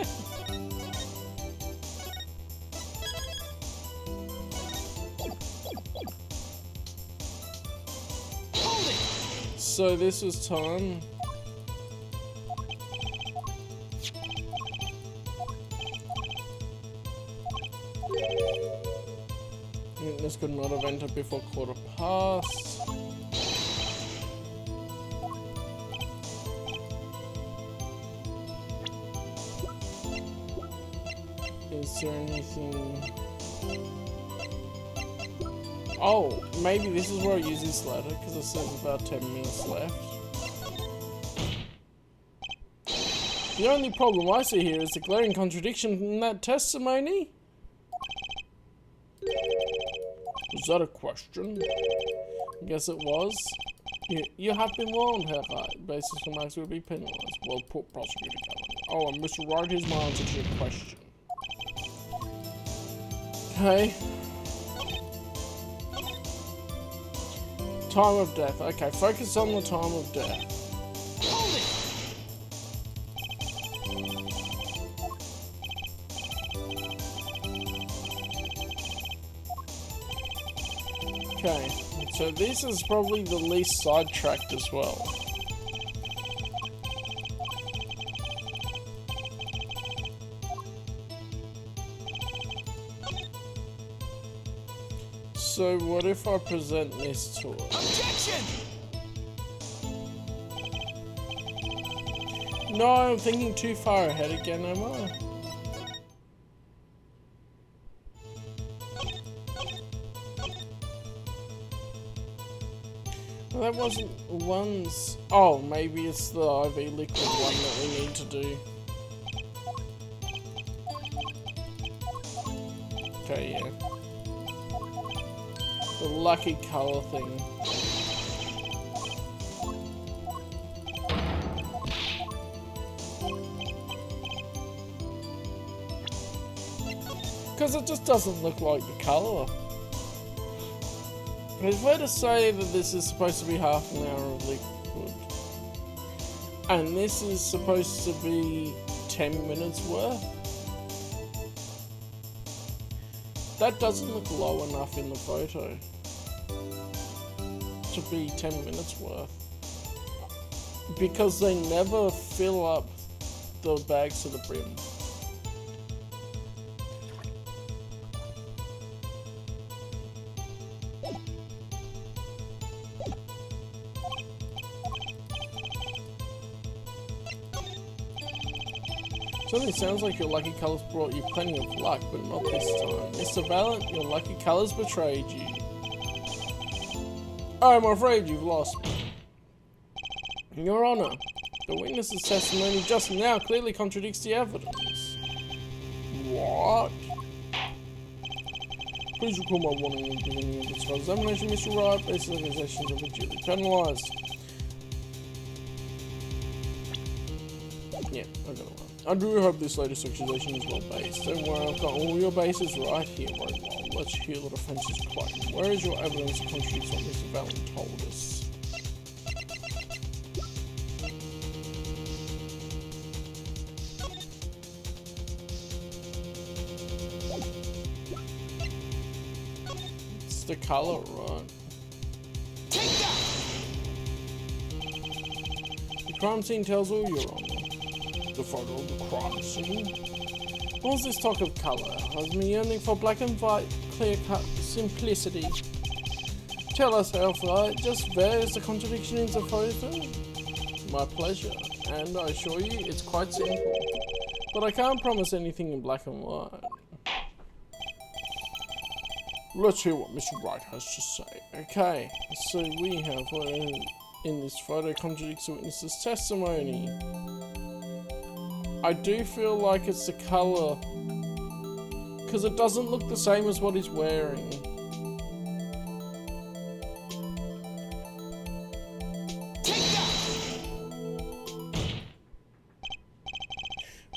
So this is time. This could not have entered before 1/4 past. Is there anything? Oh, maybe this is where I use this ladder, because it says about 10 minutes left. The only problem I see here is the glaring contradiction in that testimony. Was that a question? I guess it was. You have been warned, Herr Wright. Basic remarks will be penalized. Well put, Prosecutor Callum. Oh, and Mr. Wright, here's my answer to your question. Okay. Time of death. Okay, focus on the time of death. Okay, so this is probably the least sidetracked as well. So what if I present this to her?
Objection!
No, I'm thinking too far ahead again, am I? Well, that wasn't one's... Oh, maybe it's the IV liquid one that we need to do. Okay, yeah. The lucky colour thing. Because it just doesn't look like the colour. It's fair to say that this is supposed to be half an hour of liquid. And this is supposed to be 10 minutes worth. That doesn't look low enough in the photo. to be 10 minutes worth. Because they never fill up the bags to the brim. Certainly sounds like your lucky colours brought you plenty of luck, but not this time. Mr. Valent, your lucky colours betrayed you. I'm afraid you've lost me. Your Honour, the witness's testimony just now clearly contradicts the evidence. What? Please recall my warning in the beginning of this examination, Mr. Wright. Basic accusations will be duly penalised. Yeah, I got it right. I do hope this latest accusation is well based. Don't worry, I've got all your bases right here. Very well. Let's hear the defence's claim. Where is your evidence that contradicts what Mr. Valent told us? It's the colour, right? The crime scene tells all, Your Honour. The photo of the crime scene. What's this talk of colour? Has me yearning for black and white, clear-cut simplicity. Tell us, Alpha, just where is the contradiction in the photo? My pleasure, and I assure you it's quite simple. But I can't promise anything in black and white. Let's hear what Mr. Wright has to say. Okay, so we have what in this photo contradicts the witness's testimony. I do feel like it's the colour, because it doesn't look the same as what he's wearing.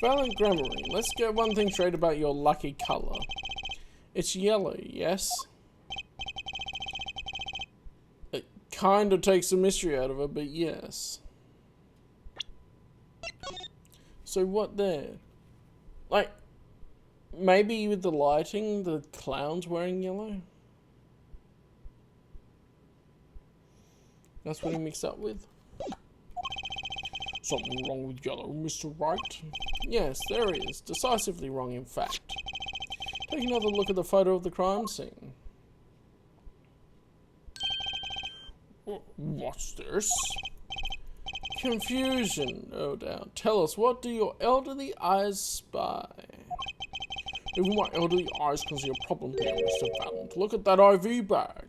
Valent Grammary, let's get one thing straight about your lucky colour. It's yellow, yes? It kind of takes the mystery out of it, but yes. So what there? Like, maybe with the lighting, the clown's wearing yellow? That's what he mixed up with? Something wrong with yellow, Mr. Wright? Yes, there is. Decisively wrong, in fact. Take another look at the photo of the crime scene. What's this? Confusion, no doubt. Tell us, what do your elderly eyes spy? Even my elderly eyes can see a problem here, Mr. Valent. Look at that IV bag.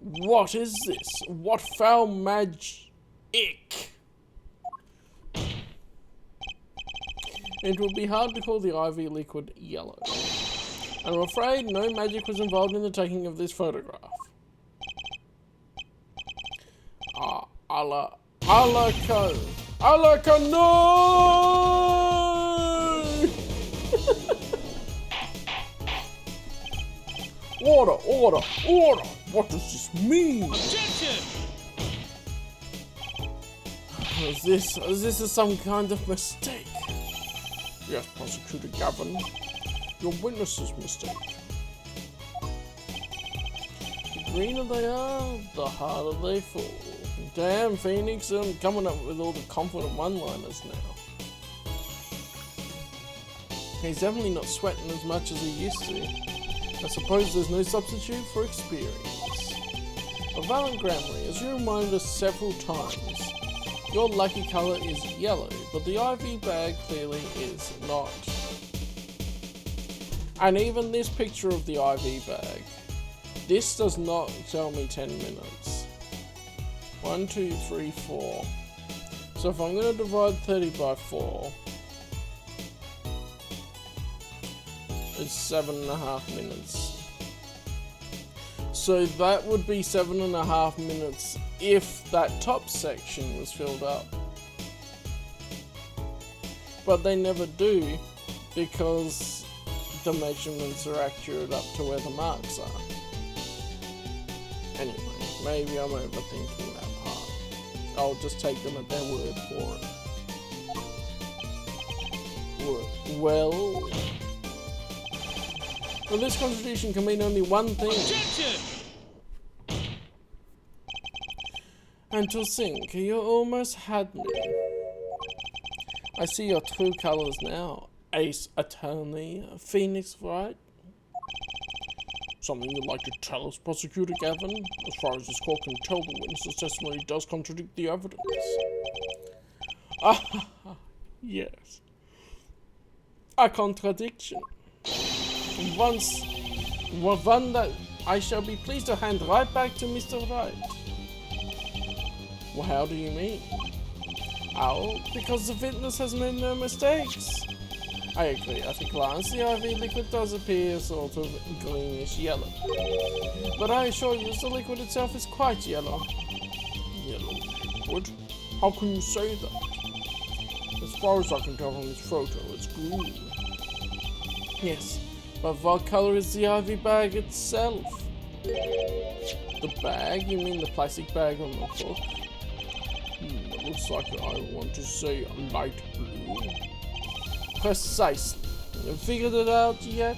What is this? What foul magic? It would be hard to call the IV liquid yellow. And I'm afraid no magic was involved in the taking of this photograph. Alaka, no! Order! What does this mean?
Objection!
Is this some kind of mistake? Yes, Prosecutor Gavin. Your witness's mistake. The greener they are, the harder they fall. Damn, Phoenix, I'm coming up with all the confident one-liners now. He's definitely not sweating as much as he used to. I suppose there's no substitute for experience. But Valent Grammary, as you reminded us several times, your lucky colour is yellow, but the IV bag clearly is not. And even this picture of the IV bag, this does not tell me 10 minutes. 1, 2, 3, 4. So if I'm going to divide 30 by 4, it's 7.5 minutes. So that would be 7.5 minutes if that top section was filled up. But they never do, because the measurements are accurate up to where the marks are. Anyway, maybe I'm overthinking that part. I'll just take them at their word for it. Well, Well, this contradiction can mean only one thing.
Objection!
And to think, you almost had me. I see your true colors now, Ace Attorney, Phoenix, right? Something you'd like to tell us, Prosecutor Gavin? As far as this court can tell, the witness's testimony does contradict the evidence. Ah, yes. A contradiction. One that I shall be pleased to hand right back to Mr. Wright. Well, how do you mean? Oh, because the witness has made no mistakes. I agree, at a glance the IV liquid does appear sort of greenish yellow. But I assure you the liquid itself is quite yellow. Yellow liquid? How can you say that? As far as I can tell from this photo, it's green. Yes, but what color is the IV bag itself? The bag? You mean the plastic bag on the hook? It looks like I want to say light blue. Precisely. You figured it out yet?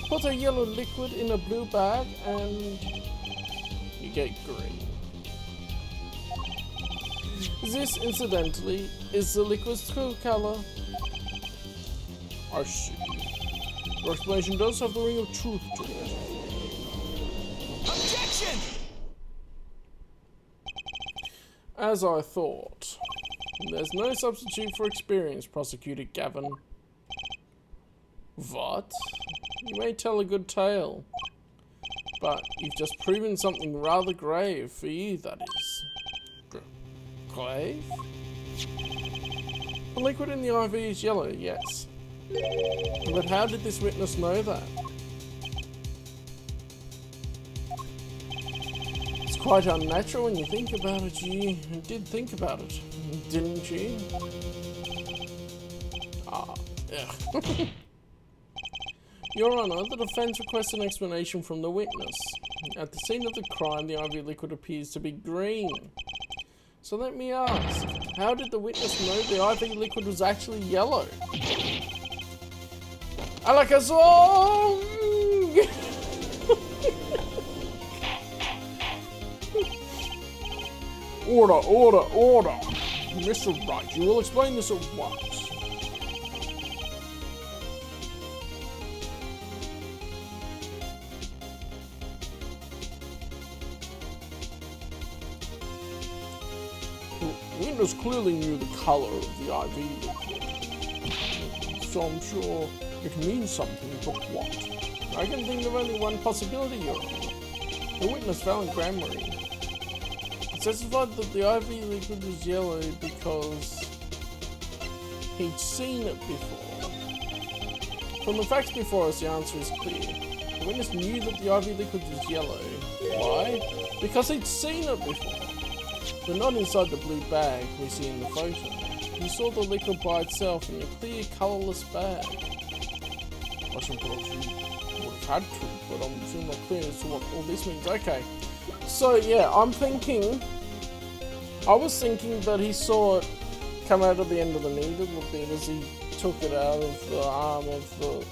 Put a yellow liquid in a blue bag and you get green. This, incidentally, is the liquid's true color. I see. Your explanation does have the ring of truth to it.
Objection!
As I thought. There's no substitute for experience, Prosecutor Gavin. What? You may tell a good tale, but you've just proven something rather grave for you, that is. Grave? The liquid in the IV is yellow, yes. But how did this witness know that? It's quite unnatural when you think about it. You did think about it, didn't you? Ah, ugh. Your Honour, the defence requests an explanation from the witness. At the scene of the crime, the IV liquid appears to be green. So let me ask, how did the witness know the IV liquid was actually yellow? Alakazam! Order, order, order! Mr. Wright, you will explain this at once. The witness clearly knew the colour of the IV liquid, so I'm sure it means something, but what? I can think of only one possibility, Your Honour. The witness, Valen Grammary, testified that the IV liquid was yellow because he'd seen it before. From the facts before us, the answer is clear. The witness knew that the IV liquid was yellow. Why? Because he'd seen it before. But not inside the blue bag we see in the photo. He saw the liquid by itself in a clear, colourless bag. I suppose you would have had to, but I'm still not clear as to what all this means. Okay. So yeah, I was thinking that he saw it come out of the end of the needle a bit as he took it out of the arm of the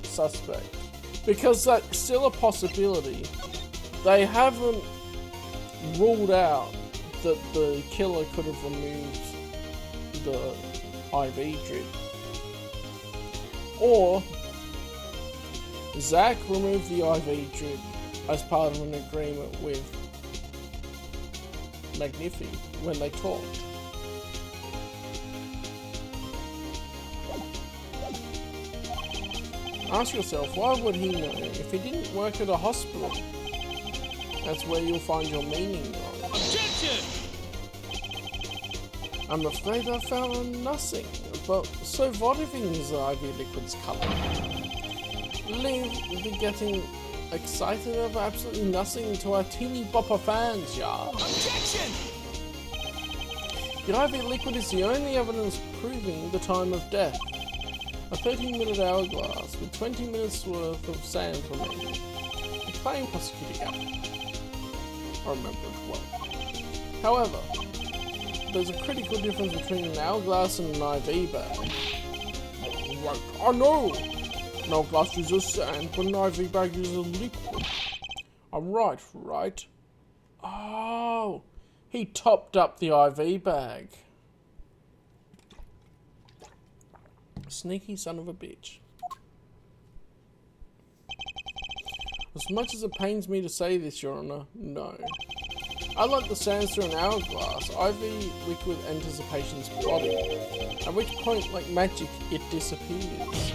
suspect. Because that's still a possibility. They haven't ruled out that the killer could have removed the IV drip. Or Zach removed the IV drip as part of an agreement with Magnifi when they talked. Ask yourself, why would he know if he didn't work at a hospital? That's where you'll find your meaning, right?
Objection!
I'm afraid I found nothing, but so what if he knew the IV liquid's colour? Leave be getting excited over absolutely nothing to our teeny bopper fans, yeah?
Objection!
The IV liquid is the only evidence proving the time of death. A 13-minute hourglass with 20 minutes worth of sand remaining. The claim, Prosecutor Gavin. I remember it well. However, there's a critical difference between an hourglass and an IV bag. Right, I know! No glass uses sand, but an IV bag uses liquid. I'm right, right? Oh, he topped up the IV bag. Sneaky son of a bitch. As much as it pains me to say this, Your Honor, no. Unlike the sands through an hourglass, IV liquid enters a patient's body, at which point, like magic, it disappears.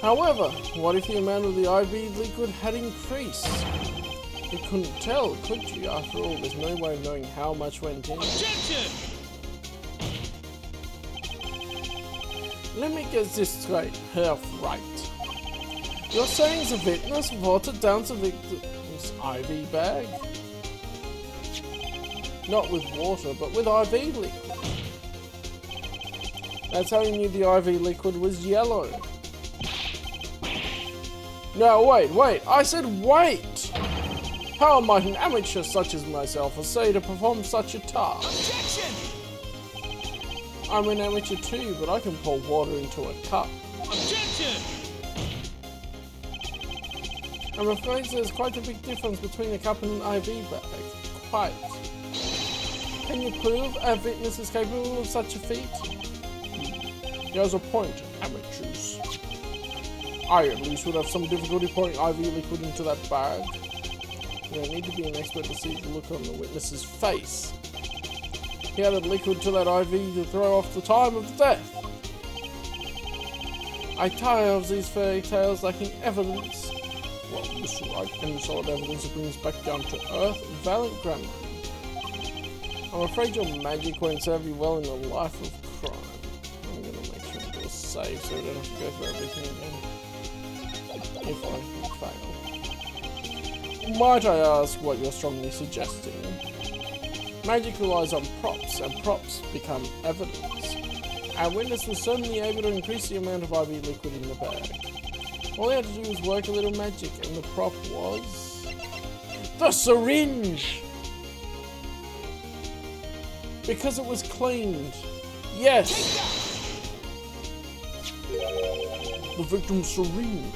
However, what if the amount of the IV liquid had increased? You couldn't tell, could you? After all, there's no way of knowing how much went in.
Objection!
Let me get this straight, half right. You're saying the witness watered down the victim's IV bag? Not with water, but with IV liquid. That's how you knew the IV liquid was yellow. No, wait, I said wait! How might an amateur such as myself essay to perform such a task?
Objection!
I'm an amateur too, but I can pour water into a cup.
Objection!
I'm afraid there's quite a big difference between a cup and an IV bag. Quite. Can you prove a witness is capable of such a feat? There's a point, amateurs. I at least would have some difficulty pouring IV liquid into that bag. You don't need to be an expert to see the look on the witness's face. He added liquid to that IV to throw off the time of death. I tire of these fairy tales lacking evidence. Well, Mr. Wright, any solid evidence that brings back down to earth, valiant grammar. I'm afraid your magic won't serve you well in the life of crime. I'm gonna make sure to do a save so I don't have to go through everything again. If I fail. Might I ask what you're strongly suggesting? Magic relies on props, and props become evidence. Our witness was certainly able to increase the amount of IV liquid in the bag. All he had to do was work a little magic, and the prop was... the syringe! Because it was cleaned. Yes! The victim's syringe.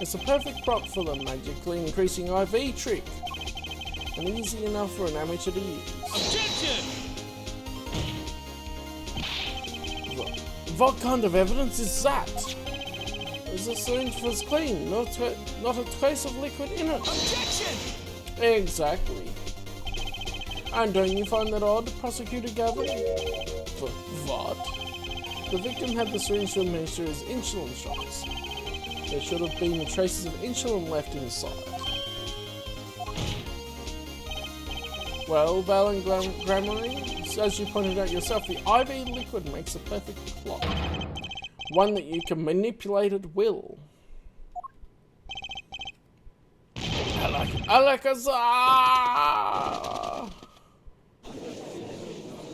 It's a perfect prop for the magically increasing IV trick. And easy enough for an amateur to use.
Objection!
What kind of evidence is that? The syringe was clean, not a trace of liquid in it.
Objection!
Exactly. And don't you find that odd, Prosecutor Gavin? What? The victim had the syringe to administer his insulin shots. There should have been traces of insulin left inside. Well, Valen Grammary, as you pointed out yourself, the IV liquid makes a perfect plot. One that you can manipulate at will. Alakazar!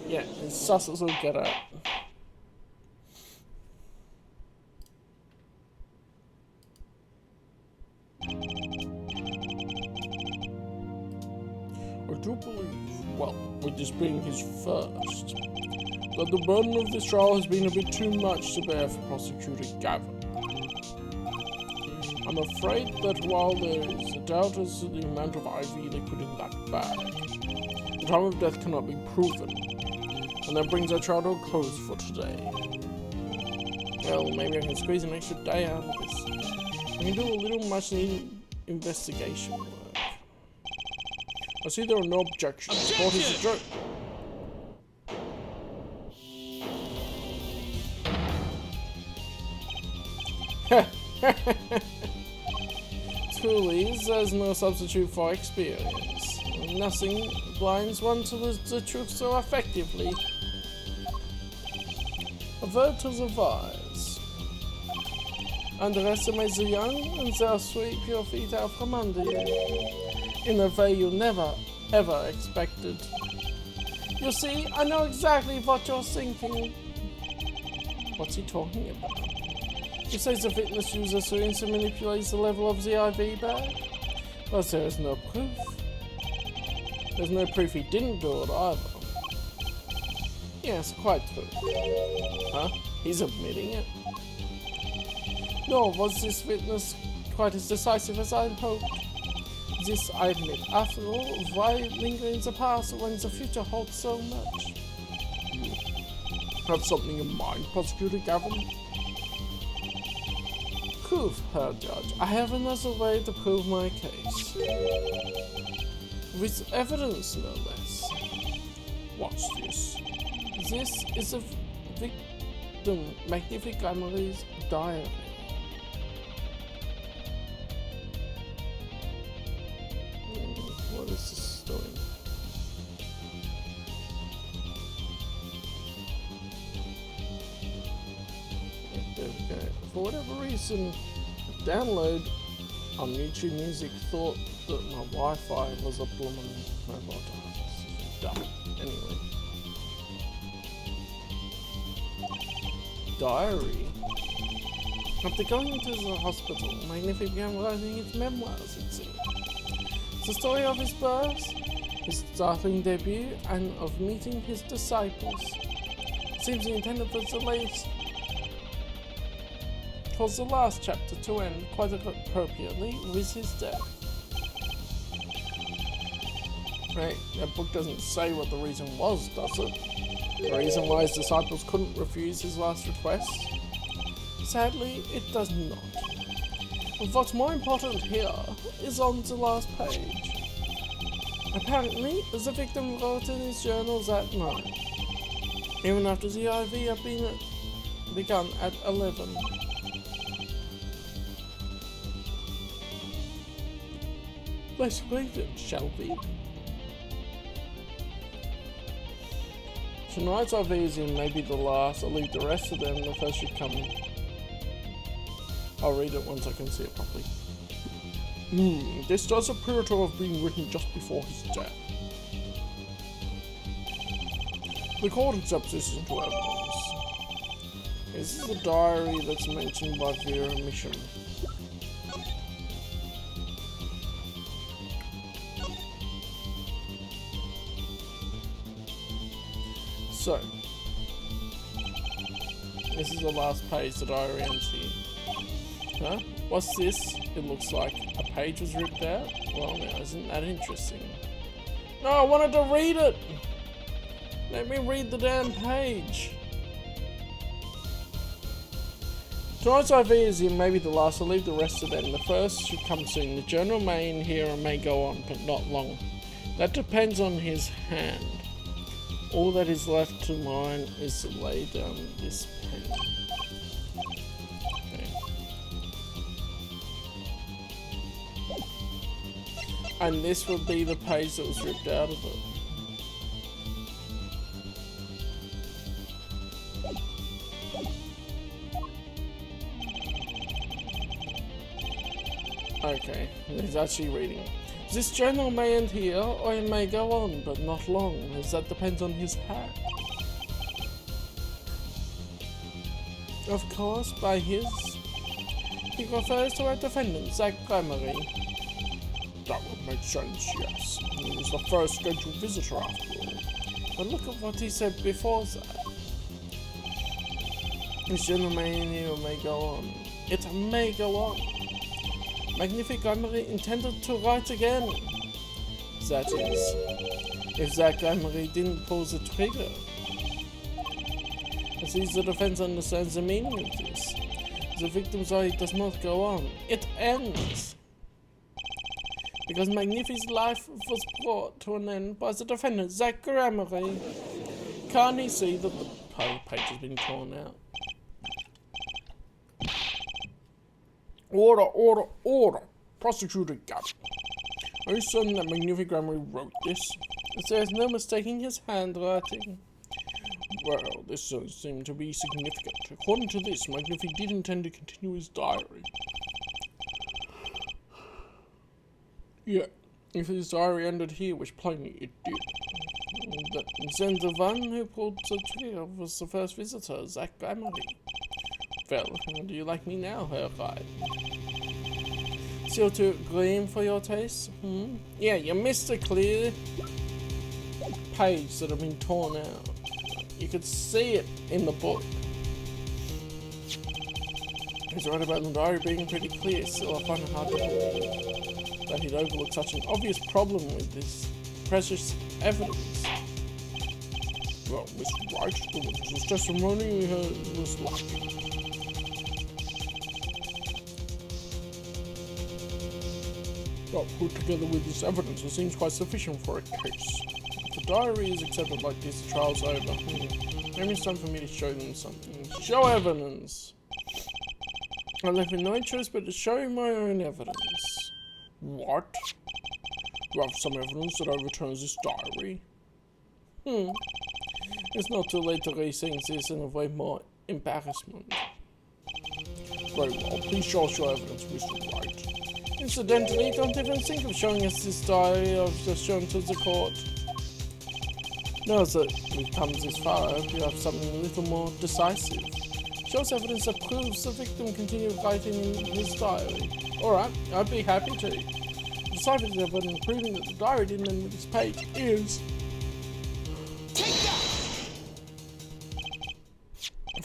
Yeah, it's sus as all get out. I do believe, well, with this being his first, that the burden of this trial has been a bit too much to bear for Prosecutor Gavin. I'm afraid that while there is a doubt as to the amount of IV liquid in that bag, the time of death cannot be proven, and that brings our trial to a close for today. Well, maybe I can squeeze an extra day out of this. I can do a little much-needed investigation work. I see there are no objections. Court is adjourned. Truly, there's no substitute for experience. Nothing blinds one to the truth so effectively. Avert to the wise. Underestimate the young, and they'll sweep your feet out from under you in a way you never, ever expected. You see, I know exactly what you're thinking. What's he talking about? He says the witness used a syringe to manipulate the level of the IV bag? But there is no proof. There's no proof he didn't do it either. Yes, quite true. Huh? He's admitting it? Nor was this witness quite as decisive as I had hoped. This I admit. After all, why linger in the past when the future holds so much? Have something in mind, Prosecutor Gavin? Proof, Herr Judge. I have another way to prove my case. With evidence, no less. Watch this. This is a victim, Magnific Amory's diary. What is this story? There we go. For whatever reason, download on YouTube Music thought that my Wi-Fi was a bloomin' mobile device. Dumb. Anyway. Diary. After going to the hospital, Magnific began writing his memoirs, it seemed. The story of his birth, his startling debut, and of meeting his disciples. Seems he intended for the last chapter to end quite appropriately with his death. Right, that book doesn't say what the reason was, does it? The reason why his disciples couldn't refuse his last request? Sadly, it does not. But what's more important here is on the last page. Apparently, the victim wrote in his journal that night, even after the IV had been begun at 11. Let's read it, shall we? Tonight's IV is in maybe the last. I'll leave the rest of them. The first should come. I'll read it once I can see it properly. This does appear to have been written just before his death. The court accepts this into evidence. This is the diary that's mentioned by Vera Mission. So, this is the last page that I ends here. Huh? What's this? It looks like a page was ripped out. Well, now, isn't that interesting? No, I wanted to read it! Let me read the damn page. Tonight's IV is in maybe the last. I'll leave the rest of them. The first should come soon. The journal may inhere and may go on, but not long. That depends on his hand. All that is left to mine is to lay down this pen. Okay. And this would be the page that was ripped out of it. Okay, he's actually reading it. This journal may end here, or it may go on, but not long, as that depends on his hat. Of course, by his, he refers to our defendant, Zach Gremery. That would make sense, yes. He was the first scheduled visitor after all. But look at what he said before that. This journal may end here, or may go on. It may go on. Magnific Gremery intended to write again. That is, if Zach Gremery didn't pull the trigger. As the defense understands the meaning of this, the victim's story does not go on. It ends. Because Magnific's life was brought to an end by the defendant, Zach Gremery. Can't he see that the page has been torn out? Order, order, order! Prosecutor Gavin. Are you certain that Magnific Gremery wrote this? As there is no mistaking his handwriting. Well, this does seem to be significant. According to this, Magnific did intend to continue his diary. Yeah, if his diary ended here, which plainly it did. Then the one who pulled the trigger was the first visitor, Zach Gremery. Well, how do you like me now, Herr Guide? Still too green for your taste? Yeah, you missed a clear page that had been torn out. You could see it in the book. He's right about the diary being pretty clear, still I find it hard to believe that he'd overlook such an obvious problem with this precious evidence. Well, Mr. Wright, the witness's testimony was lacking. But put together with this evidence, it seems quite sufficient for a case. If the diary is accepted like this, the trial's over. Maybe it's time for me to show them something. Show evidence! I left with no choice but to show my own evidence. What? You have some evidence that overturns this diary? It's not too late to rethink this and avoid more embarrassment. Very well, please show us your evidence, Mr. Wright. Incidentally, don't even think of showing us this diary I've just shown to the court. Now that we've come this far, I hope you have something a little more decisive. Show us evidence that proves the victim continued writing in his diary. Alright, I'd be happy to. The decisive evidence proving that the diary didn't end with this page is...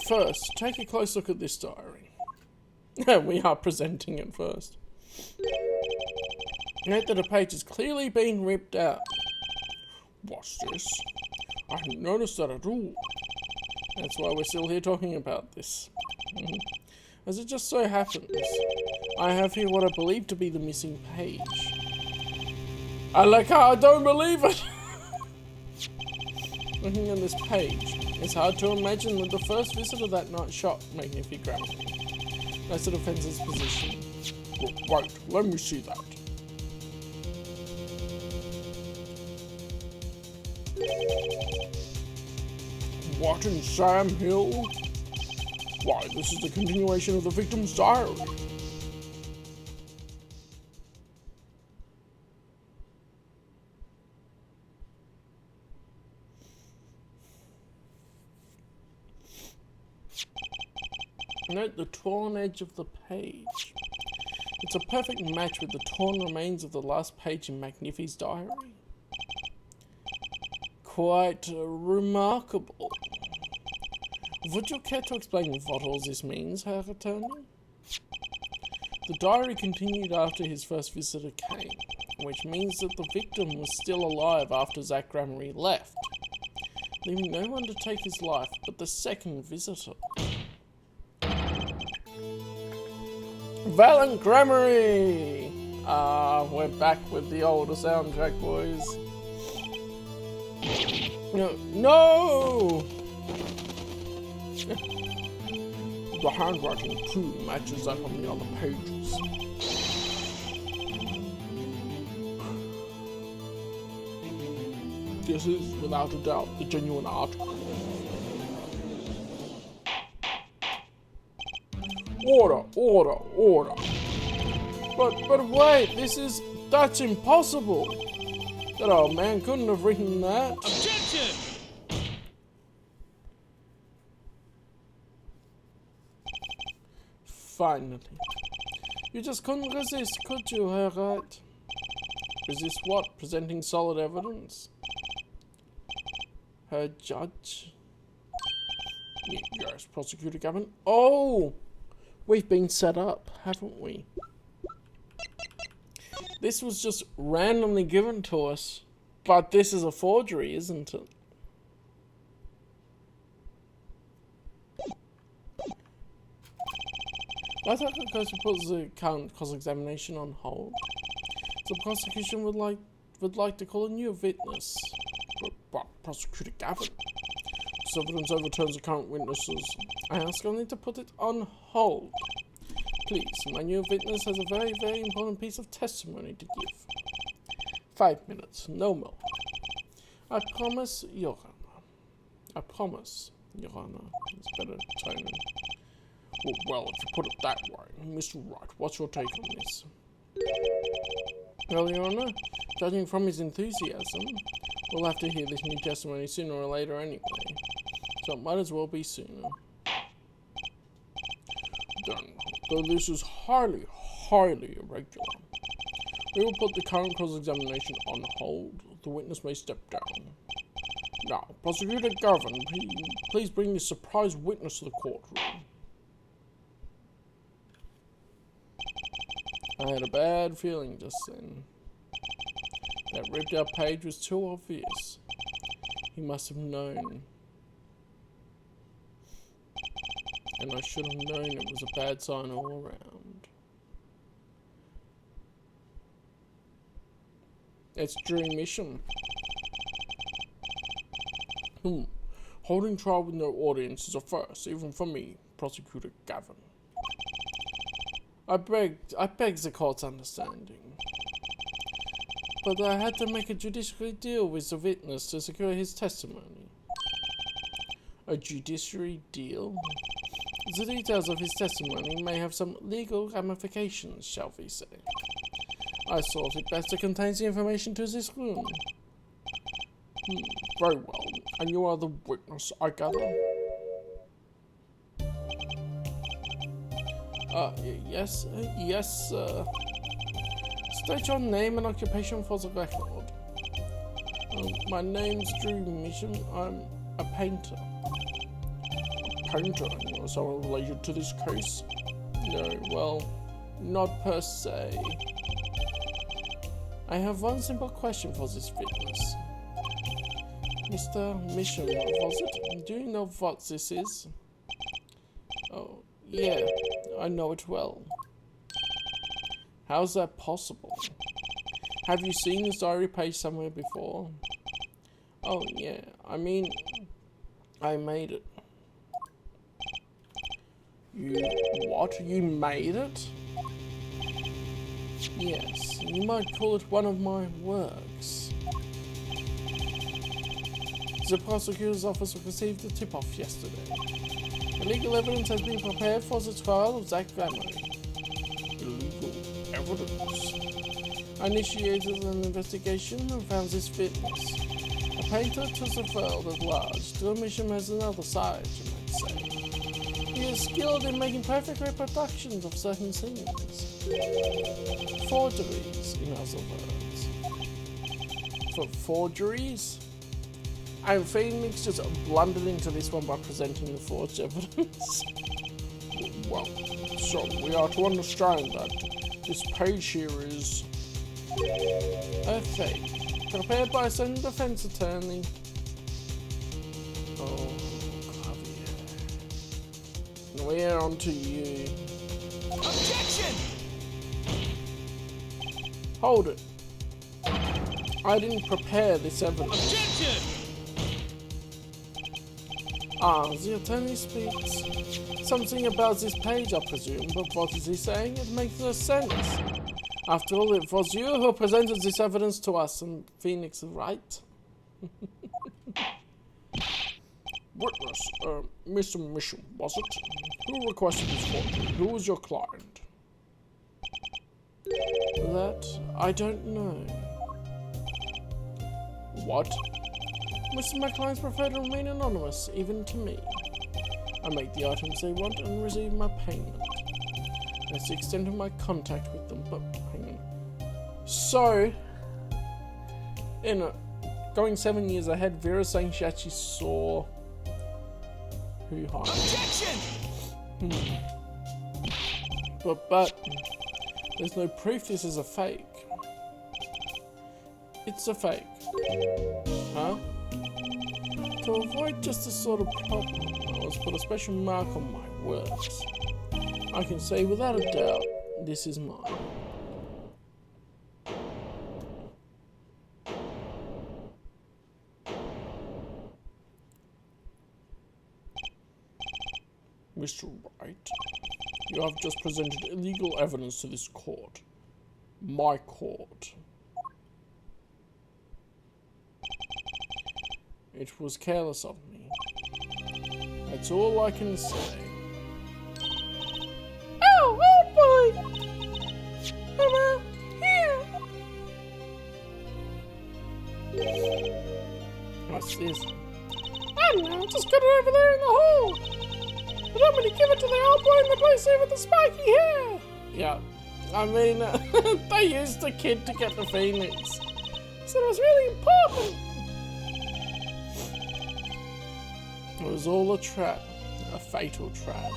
First, take a close look at this diary. We are presenting it first. Note that a page has clearly been ripped out. What's this? I hadn't noticed that at all. That's why we're still here talking about this. As it just so happens, I have here what I believe to be the missing page. I don't believe it! Looking at this page, it's hard to imagine that the first visitor that night shot Magnifique Gravity. That's the defense's position. Wait, let me see that. What in Sam Hill? Why, this is the continuation of the victim's diary. Note the torn edge of the page. It's a perfect match with the torn remains of the last page in Magnifique's diary. Quite remarkable. Would you care to explain what all this means, Herr Attorney? The diary continued after his first visitor came, which means that the victim was still alive after Zach Gramarye left, leaving no one to take his life but the second visitor. Valent Gramarye! We're back with the older soundtrack, boys. No! The handwriting too matches that on the other pages. This is, without a doubt, the genuine article. Order, order, order. But wait, that's impossible. That old man couldn't have written that.
Objection!
Finally. You just couldn't resist, could you, Herr Wright? Resist what? Presenting solid evidence? Herr Judge? Yes, Prosecutor Gavin. Oh! We've been set up, haven't we? This was just randomly given to us, but this is a forgery, isn't it? I thought the court put the current cross-examination on hold. The prosecution would like to call a new witness. But Prosecutor Gavin, this evidence overturns the current witnesses. I ask only to put it on hold. Please, my new witness has a very, very important piece of testimony to give. 5 minutes, no more. I promise, Your Honor. I promise, Your Honor. It's better tone. Well, if you put it that way, Mr. Wright, what's your take on this? Well, Your Honor, judging from his enthusiasm, we'll have to hear this new testimony sooner or later anyway. So it might as well be sooner. Then, though this is highly, highly irregular, we will put the current cross-examination on hold. The witness may step down. Now, Prosecutor Gavin, please bring the surprise witness to the courtroom. I had a bad feeling just then. That ripped out page was too obvious. He must have known. And I should have known it was a bad sign all around. It's Dream Mission. Holding trial with no audience is a first, even for me, Prosecutor Gavin. I begged the court's understanding. But I had to make a judiciary deal with the witness to secure his testimony. A judiciary deal? The details of his testimony may have some legal ramifications, shall we say. I thought it best to contain the information to this room. Very well. And you are the witness, I gather? Yes, sir. State your name and occupation for the record. My name's Drew Mission. I'm a painter. A painter? And you're someone related to this case? No, well, not per se. I have one simple question for this witness. Mr. Mission, was it? Do you know what this is? Oh, yeah, I know it well. How's that possible? Have you seen this diary page somewhere before? Oh, yeah, I mean, I made it. You, what? You made it? Yes, you might call it one of my works. The prosecutor's office received a tip-off yesterday. Illegal evidence has been prepared for the trial of Zach Grammar. Illegal evidence? I initiated an investigation and found this witness. A painter to the world at large. Drew Mission has another side, you might say. He is skilled in making perfect reproductions of certain scenes. Forgeries, in other words. For forgeries? And Phoenix just blundered into this one by presenting the forged evidence. Well, so we are to understand that this page here is a fake, prepared by a certain defense attorney. Oh, Javier. We're on to you.
Objection!
Hold it. I didn't prepare this evidence.
Objection!
The attorney speaks. Something about this page, I presume, but what is he saying? It makes no sense. After all, it was you who presented this evidence to us, and Phoenix is right. Witness, Mr. Mission, was it? Who requested this forgery? Who was your client? That, I don't know. What? My clients prefer to remain anonymous, even to me. I make the items they want and receive my payment. That's the extent of my contact with them, but hang on. So, going 7 years ahead, Vera's saying she actually saw who hired her. But, there's no proof this is a fake. It's a fake. Huh? To avoid just this sort of problem, I was put a special mark on my works. I can say without a doubt, this is mine. Mr. Wright, you have just presented illegal evidence to this court. My court. It was careless of me. That's all I can say. Oh boy! I'm here! What's this? I don't know, just got it over there in the hole! But I'm gonna give it to the old boy in the place here with the spiky hair! Yeah, I mean, they used the kid to get the Phoenix. So it was really important! It was all a trap, a fatal trap.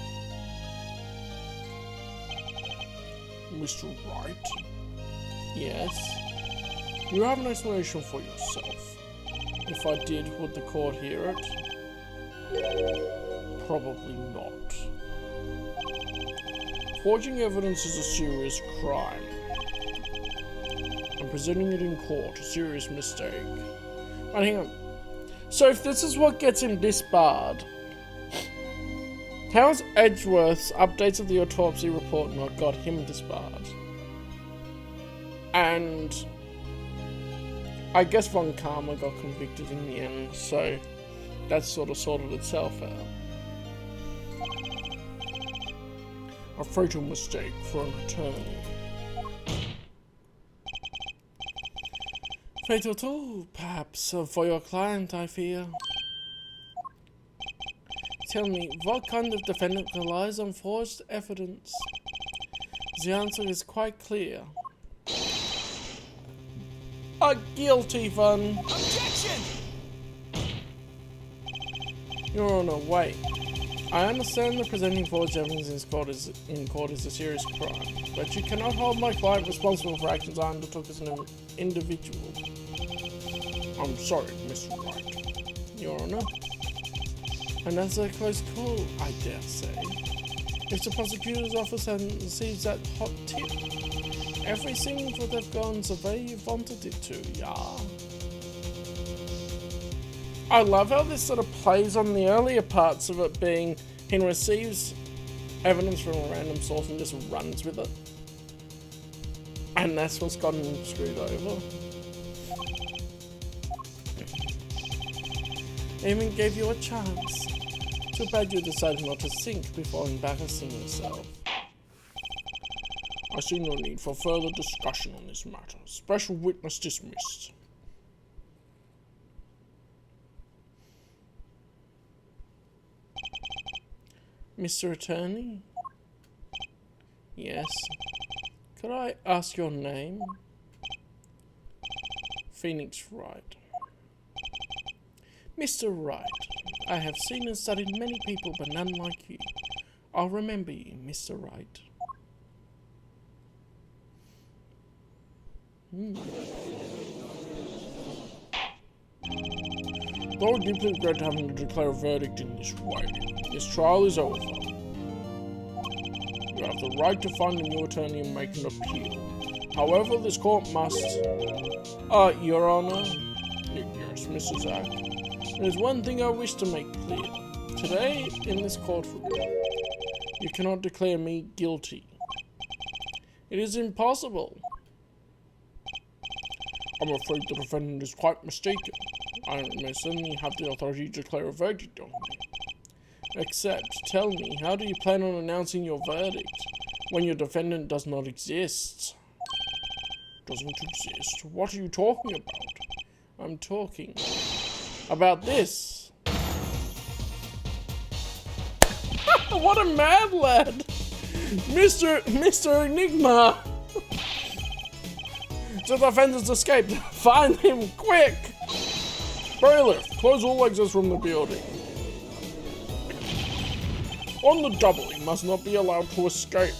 Mr. Wright? Yes? You have an explanation for yourself. If I did, would the court hear it? Probably not. Forging evidence is a serious crime. And presenting it in court, a serious mistake. But hang on. So if this is what gets him disbarred, how has Edgeworth's updates of the autopsy report not got him disbarred? And I guess Von Karma got convicted in the end, so that sort of sorted itself out. A fatal mistake for an attorney. Fatal too, perhaps, for your client, I fear. Tell me, what kind of defendant relies on forged evidence? The answer is quite clear. A guilty one.
Objection!
Your Honor, wait. I understand that presenting forged evidence in court is a serious crime, but you cannot hold my client responsible for actions I undertook as an individual. I'm sorry, Mr. Wright. Your Honor. And that's a close call, I dare say. If the prosecutor's office hadn't received that hot tip, everything would have gone the way you wanted it to, yeah. I love how this sort of plays on the earlier parts of it being he receives evidence from a random source and just runs with it. And that's what's gotten him screwed over. Even gave you a chance. Too bad you decided not to think before embarrassing yourself. I see no need for further discussion on this matter. Special witness dismissed. Mr. Attorney? Yes. Could I ask your name? Phoenix Wright. Mr. Wright, I have seen and studied many people, but none like you. I'll remember you, Mr. Wright. Though I deeply regret having to declare a verdict in this way, this trial is over. You have the right to find a new attorney and make an appeal. However, this court must... Your Honor? Yes, Mr. Zack. There's one thing I wish to make clear. Today, in this courtroom, you cannot declare me guilty. It is impossible. I'm afraid the defendant is quite mistaken. I may certainly have the authority to declare a verdict on me. Except, tell me, how do you plan on announcing your verdict when your defendant does not exist? Doesn't exist? What are you talking about? I'm talking about this. What a mad lad! Mr. Enigma! The defendant's escaped. Find him quick! Bailiff, close all exits from the building. On the double, he must not be allowed to escape.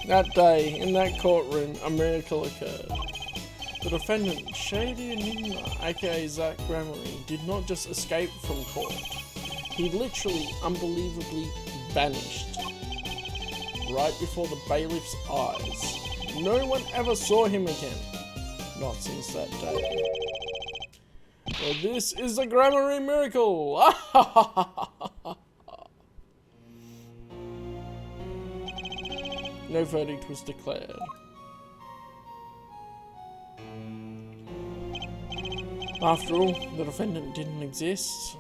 That day, in that courtroom, a miracle occurred. The defendant, Shady Enigma, aka Zack Gramery, did not just escape from court. He literally, unbelievably vanished. Right before the bailiff's eyes. No one ever saw him again. Not since that day. Well, this is the Gramery miracle! No verdict was declared. After all, the defendant didn't exist.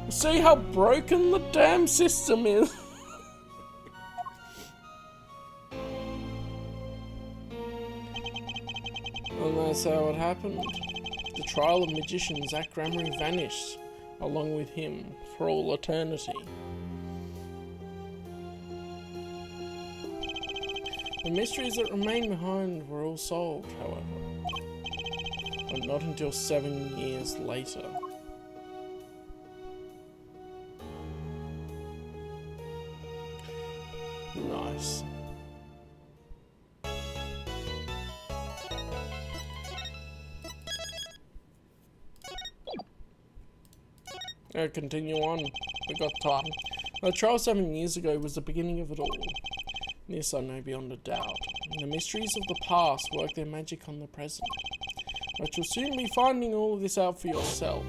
See how broken the damn system is? And that's how it happened. The trial of magician Zack Gramery vanished, along with him, for all eternity. The mysteries that remained behind were all solved, however, but not until 7 years later. Nice. Continue on. We got time. The trial 7 years ago was the beginning of it all. This I know beyond a doubt. The mysteries of the past work their magic on the present. But you'll soon be finding all of this out for yourself.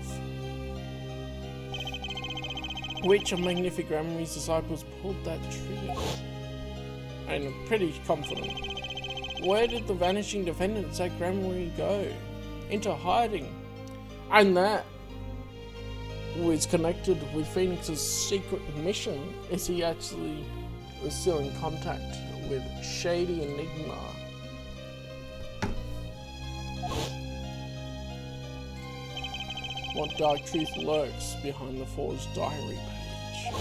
Which of Magnific Gramarye's disciples pulled that trigger? I'm pretty confident. Where did the vanishing defendants at Gramarye go? Into hiding. And that was connected with Phoenix's secret mission. Is he actually was still in contact with Shady Enigma? What dark truth lurks behind the forged diary page?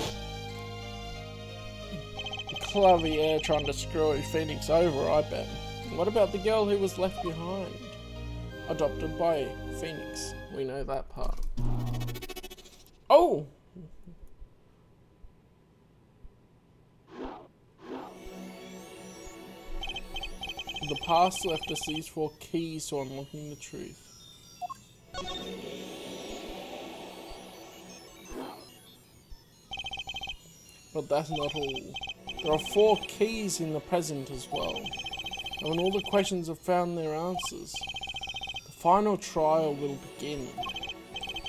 Clavier trying to screw Phoenix over, I bet. What about the girl who was left behind? Adopted by Phoenix. We know that part. Oh! The past left us these 4 keys to unlocking the truth. But that's not all. There are 4 keys in the present as well. And when all the questions have found their answers, the final trial will begin.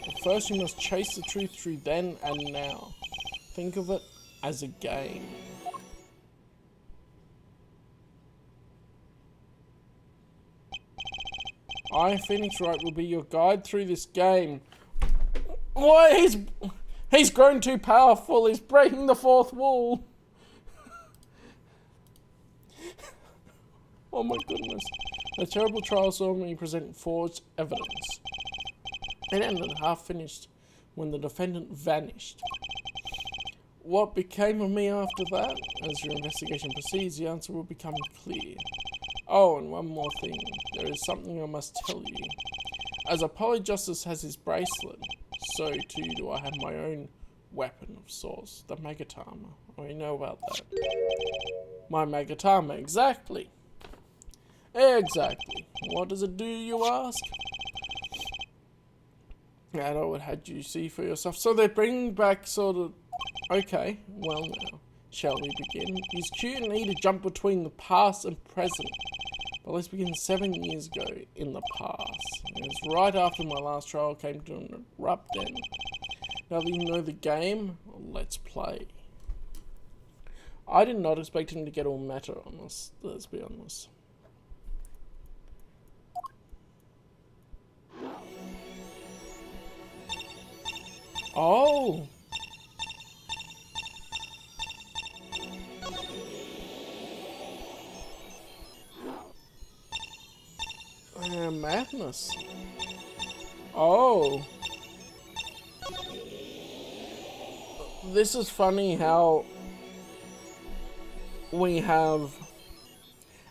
But first you must chase the truth through then and now. Think of it as a game. I, Phoenix Wright, will be your guide through this game. Why, he's grown too powerful. He's breaking the 4th wall. Oh my goodness. The terrible trial saw me present forged evidence. It ended half finished when the defendant vanished. What became of me after that? As your investigation proceeds, the answer will become clear. Oh, and one more thing. There is something I must tell you. As Apollo Justice has his bracelet, so too do I have my own weapon of sorts, the Magatama. We know about that. My Magatama, exactly. Exactly. What does it do, you ask? I know what had you see for yourself. So they bring back sort of... Okay, well now, shall we begin? It's cute and neat to jump between the past and present. But let's begin 7 years ago in the past. It was right after my last trial came to an abrupt end. Now that you know the game, let's play. I did not expect him to get all meta on us, let's be honest. Oh! Madness. Oh. This is funny how we have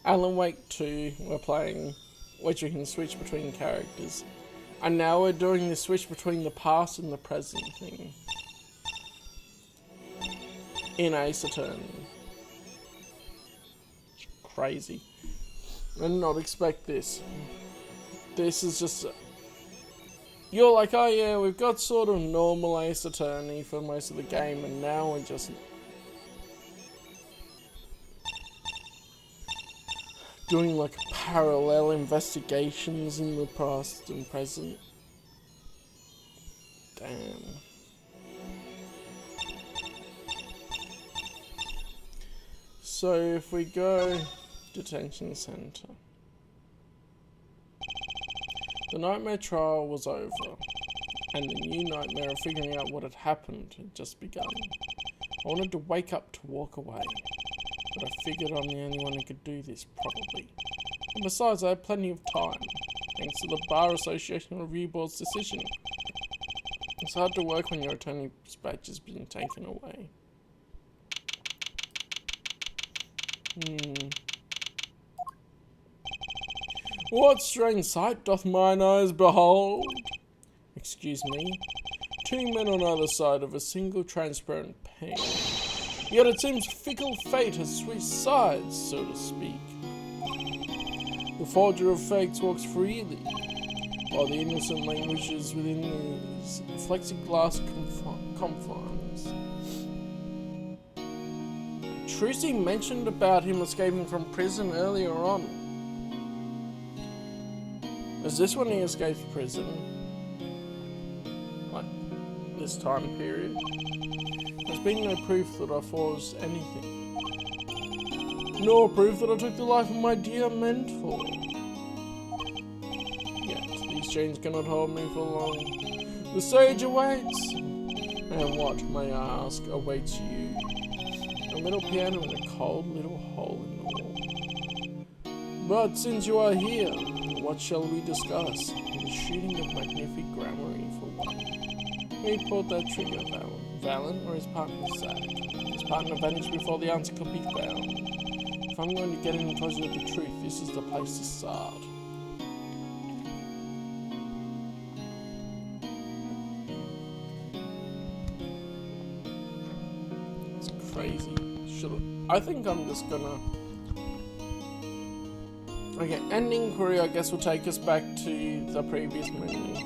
Alan Wake 2, we're playing, which we can switch between characters. And now we're doing the switch between the past and the present thing. In Ace Attorney. Crazy. I did not expect this. This is just... You're like, oh yeah, we've got sort of normal Ace Attorney for most of the game, and now we're just... doing like parallel investigations in the past and present. Damn. So if we go detention center. The nightmare trial was over, and the new nightmare of figuring out what had happened had just begun. I wanted to wake up to walk away, but I figured I'm the only one who could do this, probably. And besides, I had plenty of time, thanks to the Bar Association Review Board's decision. It's hard to work when your attorney's badge has been taken away. What strange sight doth mine eyes behold? Excuse me. 2 men on either side of a single transparent pane. Yet it seems fickle fate has switched sides, so to speak. The forger of fakes walks freely, while the innocent languishes within these plexiglass confines. Trucy mentioned about him escaping from prison earlier on. Is this when he escapes prison? Like, this time period? There's been no proof that I forged anything. Nor proof that I took the life of my dear mentor. Yet, these chains cannot hold me for long. The sage awaits! And what, may I ask, awaits you? A little piano in a cold little hole in the wall. But since you are here, what shall we discuss? The shooting of magnific gramarye for one. Who pulled that trigger, Valen or his partner Zach? His partner vanished before the answer could be found. If I'm going to get any closer to the truth, this is the place to start. It's crazy. I think I'm just gonna... Okay, end inquiry I guess will take us back to the previous menu.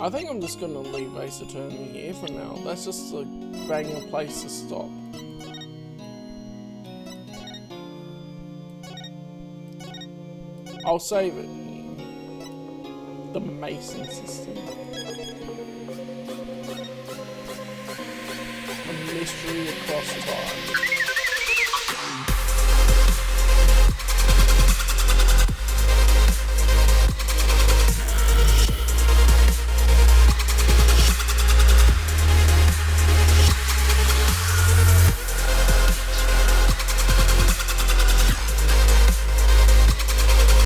I think I'm just gonna leave Ace Attorney here for now. That's just a banger place to stop. I'll save it here. The Mason system. A mystery across time.